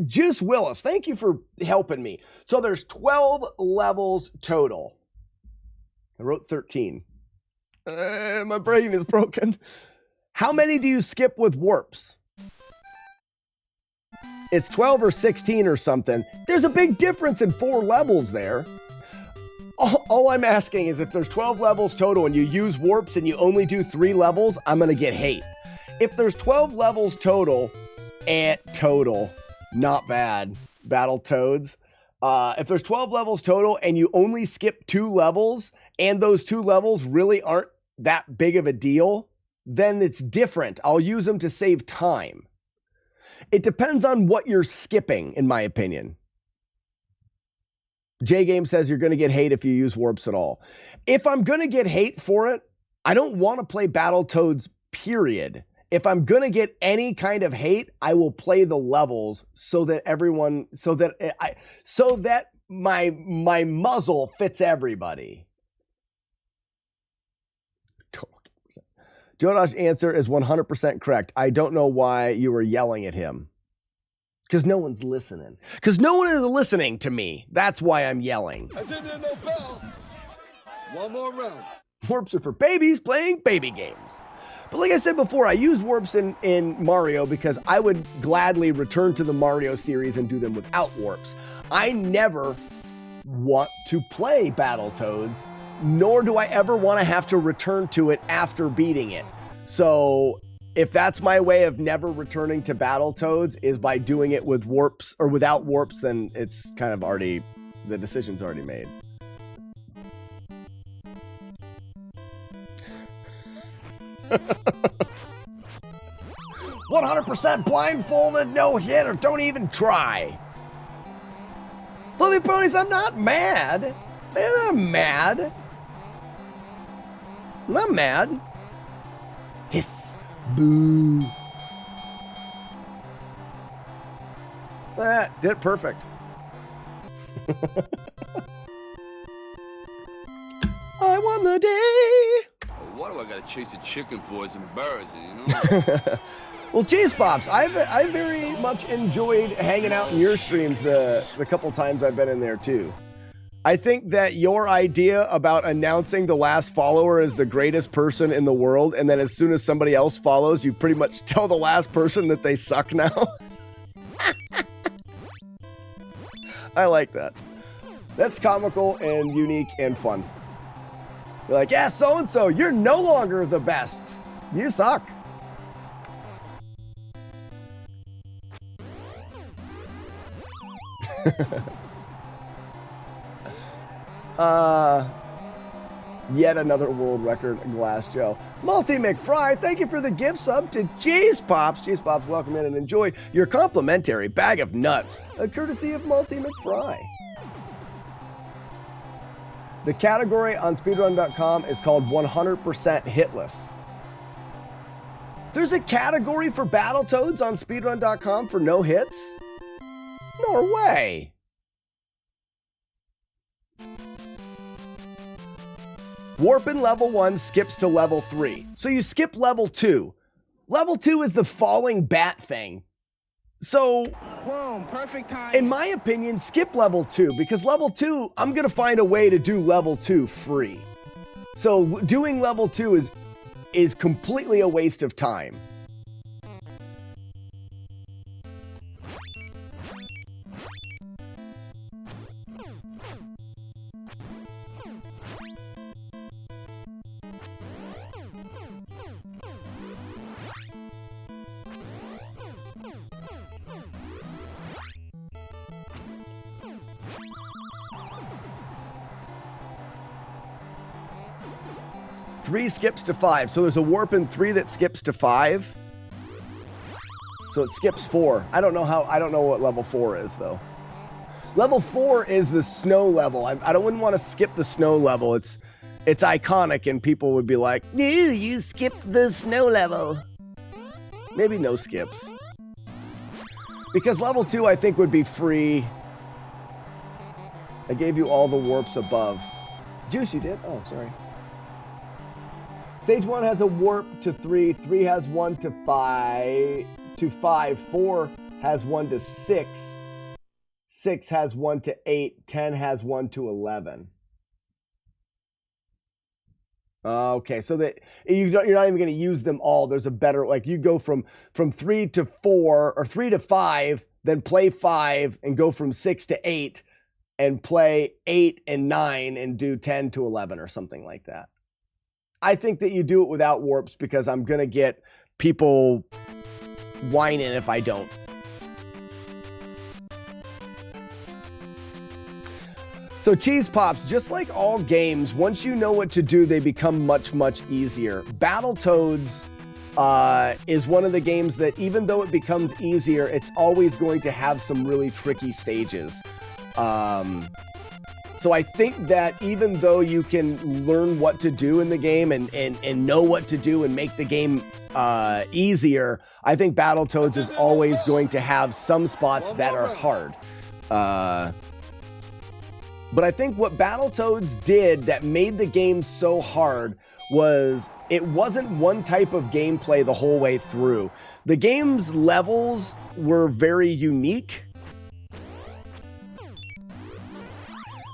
Juice Willis, thank you for helping me. So there's 12 levels total. I wrote 13. My brain is broken. How many do you skip with warps? It's 12 or 16 or something. There's a big difference in 4 levels there. All I'm asking is if there's 12 levels total and you use warps and you only do 3 levels, I'm going to get hate. If there's 12 levels total, not bad, Battletoads. If there's 12 levels total and you only skip 2 levels and those 2 levels really aren't that big of a deal, then it's different. I'll use them to save time. It depends on what you're skipping, in my opinion. J-Game says you're going to get hate if you use warps at all. If I'm going to get hate for it, I don't want to play Battletoads, period. If I'm going to get any kind of hate, I will play the levels so that my muzzle fits everybody. Jodosh's answer is 100% correct. I don't know why you were yelling at him. Because no one's listening. Because no one is listening to me. That's why I'm yelling. I didn't hear no bell. One more round. Warps are for babies playing baby games. But like I said before, I use warps in Mario because I would gladly return to the Mario series and do them without warps. I never want to play Battletoads, nor do I ever want to have to return to it after beating it. So if that's my way of never returning to Battletoads is by doing it with warps or without warps, then it's kind of already, the decision's already made. "100% blindfolded, no hit, or don't even try." Fluffy Ponies, I'm not mad. I'm not mad. I'm not mad. Hiss. Boo. Did it perfect. I won the day. What do I gotta chase a chicken for? It's embarrassing, you know? Well, Cheese Pops, I very much enjoyed hanging out in your streams the couple times I've been in there too. I think that your idea about announcing the last follower as the greatest person in the world, and then as soon as somebody else follows, you pretty much tell the last person that they suck now. I like that. That's comical and unique and fun. You're like, yeah, so-and-so, you're no longer the best. You suck. Yet another world record Glass Joe. Multi McFry, thank you for the gift sub to Cheese Pops. Cheese Pops, welcome in and enjoy your complimentary bag of nuts, courtesy of Multi McFry. The category on speedrun.com is called 100% hitless. There's a category for Battletoads on speedrun.com for no hits? No way. Warp in level 1 skips to level 3. So you skip level 2. Level 2 is the falling bat thing. So, Boom, perfect time. in my opinion, skip level 2, because level 2, I'm going to find a way to do level 2 free. So doing level 2 is completely a waste of time. Three skips to 5. So there's a warp in 3 that skips to 5. So it skips 4. I don't know what level 4 is though. Level 4 is the snow level. I wouldn't want to skip the snow level. It's iconic and people would be like, "Ew, you skipped the snow level." Maybe no skips. Because level 2 I think would be free. I gave you all the warps above. Juice, you did? Oh, sorry. Stage 1 has a warp to 3. 3 has 1 to 5. 4 has 1 to 6. 6 has 1 to 8. 10 has 1 to 11. Okay, so that you're not even going to use them all. There's a better, like you go from 3 to 4 or 3 to 5, then play 5 and go from 6 to 8 and play 8 and 9 and do 10 to 11 or something like that. I think that you do it without warps because I'm going to get people whining if I don't. So Cheese Pops, just like all games, once you know what to do, they become much, much easier. Battletoads is one of the games that even though it becomes easier, it's always going to have some really tricky stages. So I think that even though you can learn what to do in the game and know what to do and make the game easier, I think Battletoads is always going to have some spots that are hard. But I think what Battletoads did that made the game so hard was it wasn't one type of gameplay the whole way through. The game's levels were very unique.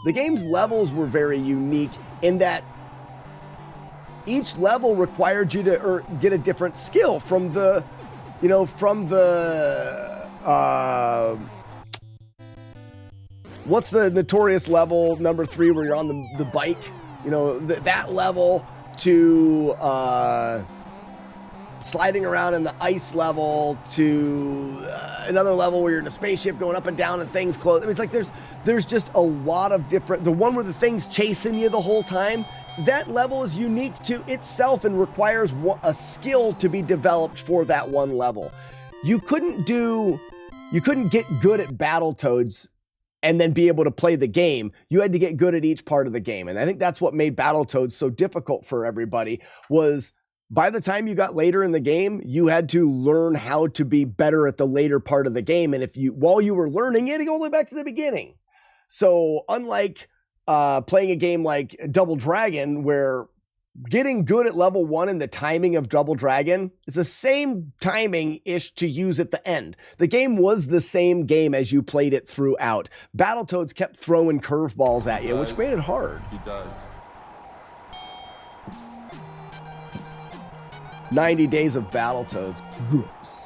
The game's levels were very unique in that each level required you to get a different skill from the, what's the notorious level number 3 where you're on the bike? That level to sliding around in the ice level to another level where you're in a spaceship going up and down and things close. I mean, it's like there's just a lot of different, the one where the thing's chasing you the whole time, that level is unique to itself and requires a skill to be developed for that one level. You couldn't get good at Battletoads and then be able to play the game. You had to get good at each part of the game. And I think that's what made Battletoads so difficult for everybody was by the time you got later in the game, you had to learn how to be better at the later part of the game. And while you were learning, you had to go all the way back to the beginning. So unlike playing a game like Double Dragon, where getting good at level 1 and the timing of Double Dragon is the same timing-ish to use at the end. The game was the same game as you played it throughout. Battletoads kept throwing curveballs at you, which made it hard. He does. 90 Days of Battletoads. Gross.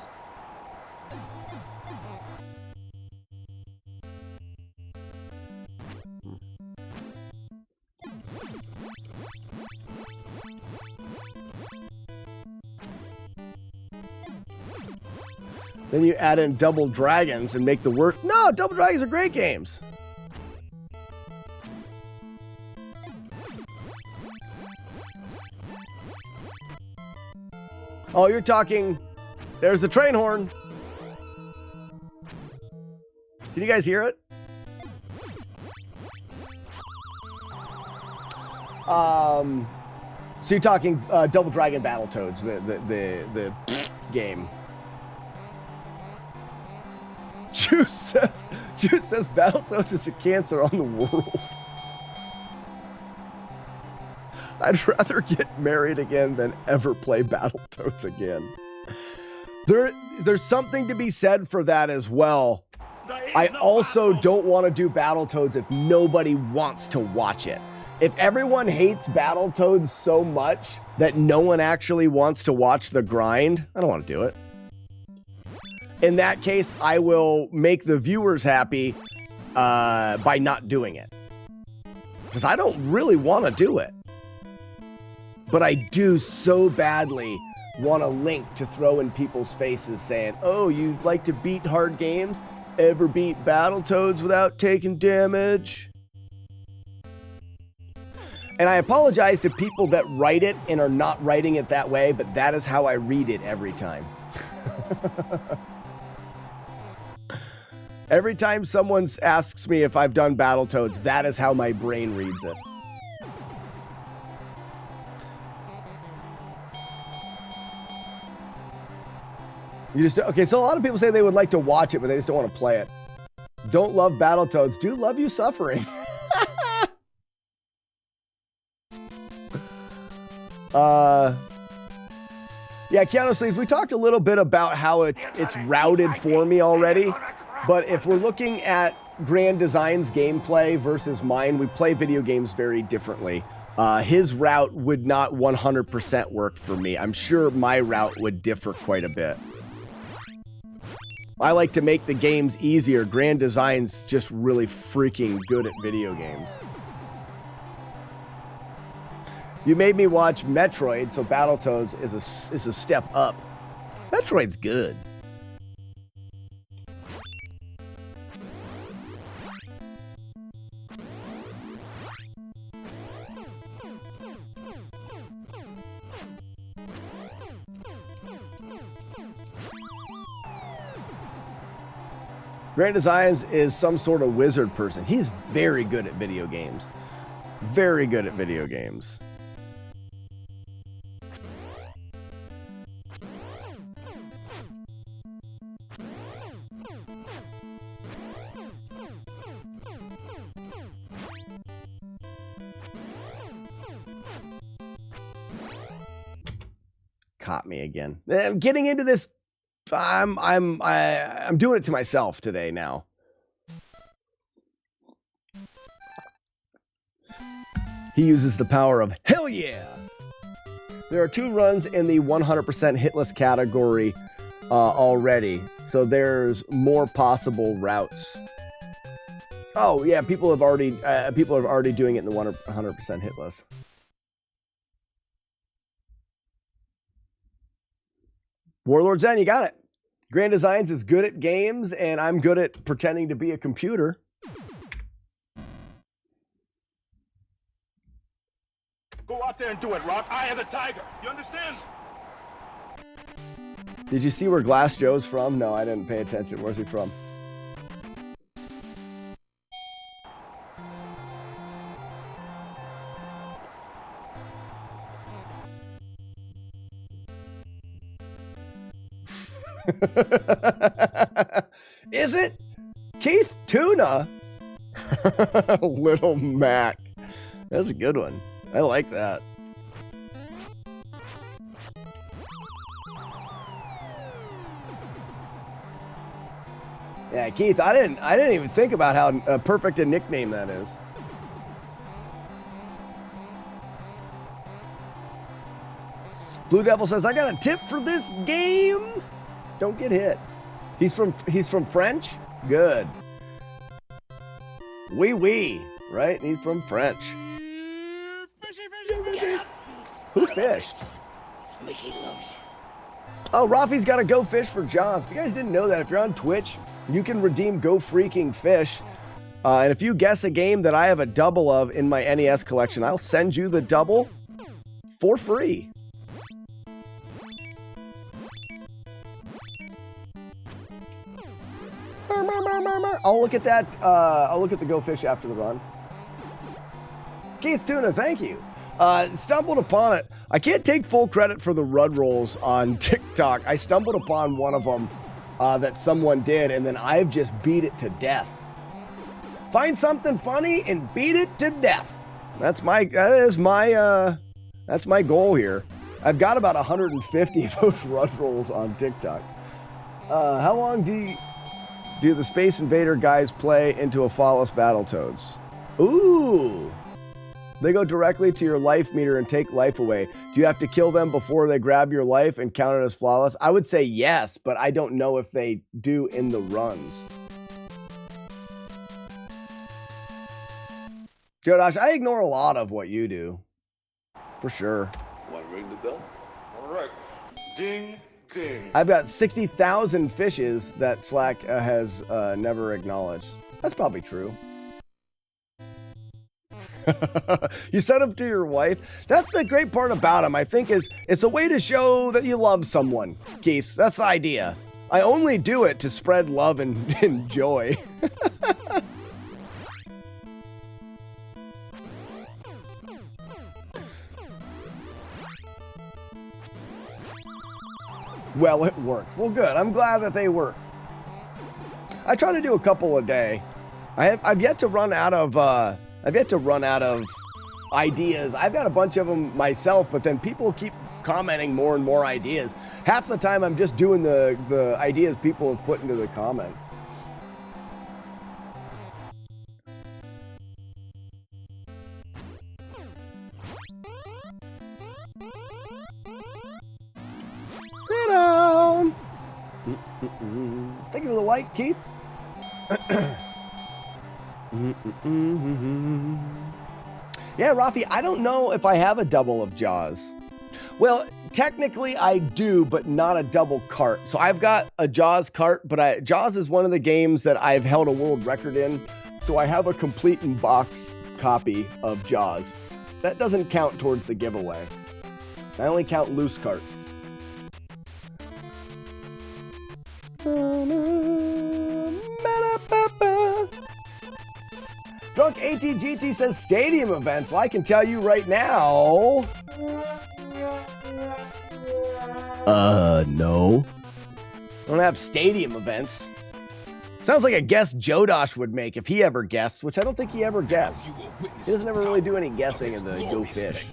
Then you add in Double Dragons and make the work. No, Double Dragons are great games. Oh, you're talking. There's the train horn. Can you guys hear it? So you're talking Double Dragon Battletoads, the game. Juice says Battletoads is a cancer on the world. I'd rather get married again than ever play Battletoads again. There's something to be said for that as well. I also don't want to do Battletoads if nobody wants to watch it. If everyone hates Battletoads so much that no one actually wants to watch the grind, I don't want to do it. In that case, I will make the viewers happy by not doing it. Because I don't really want to do it. But I do so badly want a link to throw in people's faces saying, oh, you like to beat hard games? Ever beat Battletoads without taking damage? And I apologize to people that write it and are not writing it that way, but that is how I read it every time. Every time someone asks me if I've done Battletoads, that is how my brain reads it. Okay, so a lot of people say they would like to watch it, but they just don't want to play it. Don't love Battletoads. Do love you suffering. Yeah, Keanu Sleeves, we talked a little bit about how it's routed for me already, but if we're looking at Grand Design's gameplay versus mine, we play video games very differently. His route would not 100% work for me. I'm sure my route would differ quite a bit. I like to make the games easier. Grand Design's just really freaking good at video games. You made me watch Metroid, so Battletoads is a step up. Metroid's good. Grand Designs is some sort of wizard person. He's very good at video games. Very good at video games. Caught me again. I'm getting into this. I'm doing it to myself today now. He uses the power of hell yeah. There are 2 runs in the 100% hitless category already, so there's more possible routes. Oh yeah, people are already doing it in the 100% hitless. Warlord Zen, you got it. Grand Designs is good at games, and I'm good at pretending to be a computer. Go out there and do it, Rock. Eye of the tiger. You understand? Did you see where Glass Joe's from? No, I didn't pay attention. Where's he from? Is it? Keith Tuna? Little Mac. That's a good one. I like that. Yeah, Keith, I didn't even think about how perfect a nickname that is. Blue Devil says, I got a tip for this game. Don't get hit. He's from French? Good. Oui, right? He's from French. Who fished? Mickey loves you. Oh, Rafi's got to go fish for Jaws. If you guys didn't know that, if you're on Twitch, you can redeem Go Freaking Fish. And if you guess a game that I have a double of in my NES collection, I'll send you the double for free. I'll look at that. I'll look at the Go Fish after the run. Keith Tuna, thank you. Stumbled upon it. I can't take full credit for the Rud rolls on TikTok. I stumbled upon one of them that someone did, and then I've just beat it to death. Find something funny and beat it to death. That's my goal here. I've got about 150 of those Rud rolls on TikTok. How long do the Space Invader guys play into a Flawless Battletoads? Ooh. They go directly to your life meter and take life away. Do you have to kill them before they grab your life and count it as flawless? I would say yes, but I don't know if they do in the runs. Jodosh, I ignore a lot of what you do. For sure. Want to ring the bell? All right. Ding, ding. I've got 60,000 fishes that Slack has never acknowledged. That's probably true. You send them to your wife. That's the great part about them, I think, is it's a way to show that you love someone, Keith. That's the idea. I only do it to spread love and joy. Well, it worked. Well, good. I'm glad that they work. I try to do a couple a day. I've yet to run out of ideas. I've got a bunch of them myself, but then people keep commenting more and more ideas. Half the time I'm just doing the ideas people have put into the comments. Sit down. Thank you for the light, Keith. Yeah, Rafi, I don't know if I have a double of Jaws. Well, technically I do, but not a double cart. So I've got a Jaws cart, but Jaws is one of the games that I've held a world record in. So I have a complete in-box copy of Jaws. That doesn't count towards the giveaway. I only count loose carts. Drunk ATGT says stadium events. Well, I can tell you right now. No. I don't have stadium events. Sounds like a guess Jodosh would make if he ever guessed, which I don't think he ever guessed. He doesn't ever really do any guessing in the Go Fish.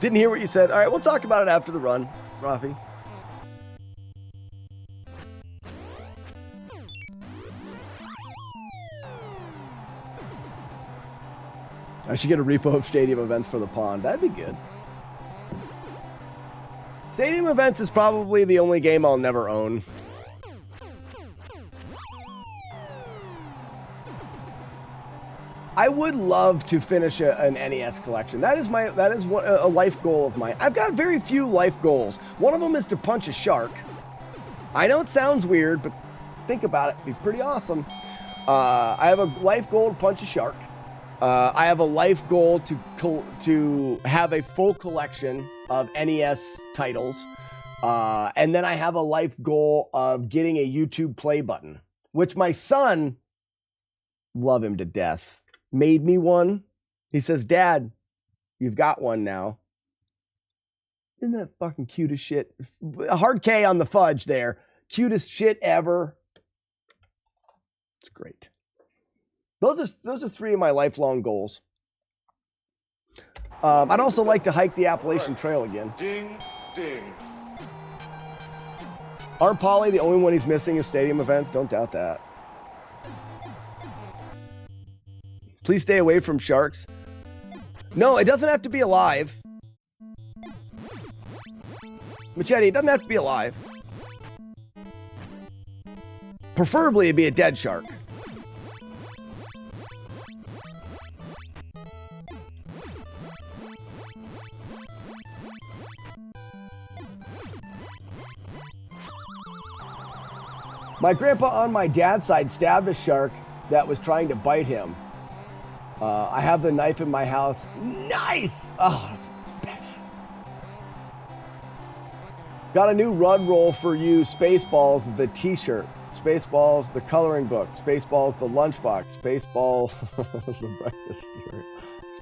Didn't hear what you said. All right, we'll talk about it after the run, Rafi. I should get a repo of stadium events for the pond. That'd be good. Stadium events is probably the only game I'll never own. I would love to finish an NES collection. That is a life goal of mine. I've got very few life goals. One of them is to punch a shark. I know it sounds weird, but think about it. It'd be pretty awesome. I have a life goal to punch a shark. I have a life goal to have a full collection of NES titles. And then I have a life goal of getting a YouTube play button, which my son, love him to death, made me one. He says, Dad, you've got one now. Isn't that fucking cute as shit? A hard K on the fudge there. Cutest shit ever. It's great. Those are three of my lifelong goals. I'd also like to hike the Appalachian Trail again. Ding, ding. Aren't Polly the only one he's missing is stadium events? Don't doubt that. Please stay away from sharks. No, it doesn't have to be alive. Machete, it doesn't have to be alive. Preferably it'd be a dead shark. My grandpa on my dad's side stabbed a shark that was trying to bite him. I have the knife in my house. Nice! Oh, that's badass. Got a new run roll for you. Spaceballs, the t-shirt. Spaceballs, the coloring book. Spaceballs, the lunchbox. Spaceballs, the breakfast cereal.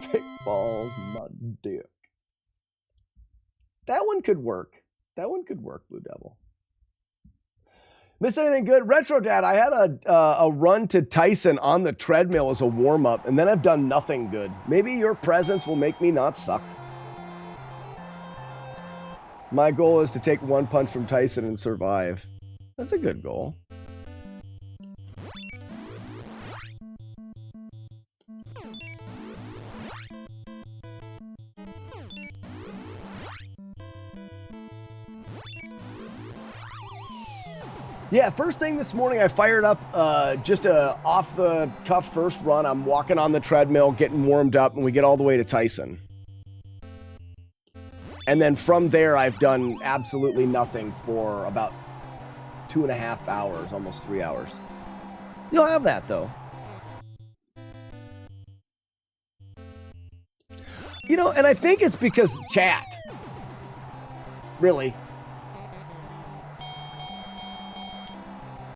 Spaceballs, my dick. That one could work. That one could work, Blue Devil. Miss anything good? Retro Dad, I had a run to Tyson on the treadmill as a warm-up, and then I've done nothing good. Maybe your presence will make me not suck. My goal is to take one punch from Tyson and survive. That's a good goal. Yeah, first thing this morning, I fired up just a off-the-cuff first run. I'm walking on the treadmill, getting warmed up, and we get all the way to Tyson. And then from there, I've done absolutely nothing for about 2.5 hours, almost 3 hours. You'll have that, though. You know, and I think it's because chat. Really.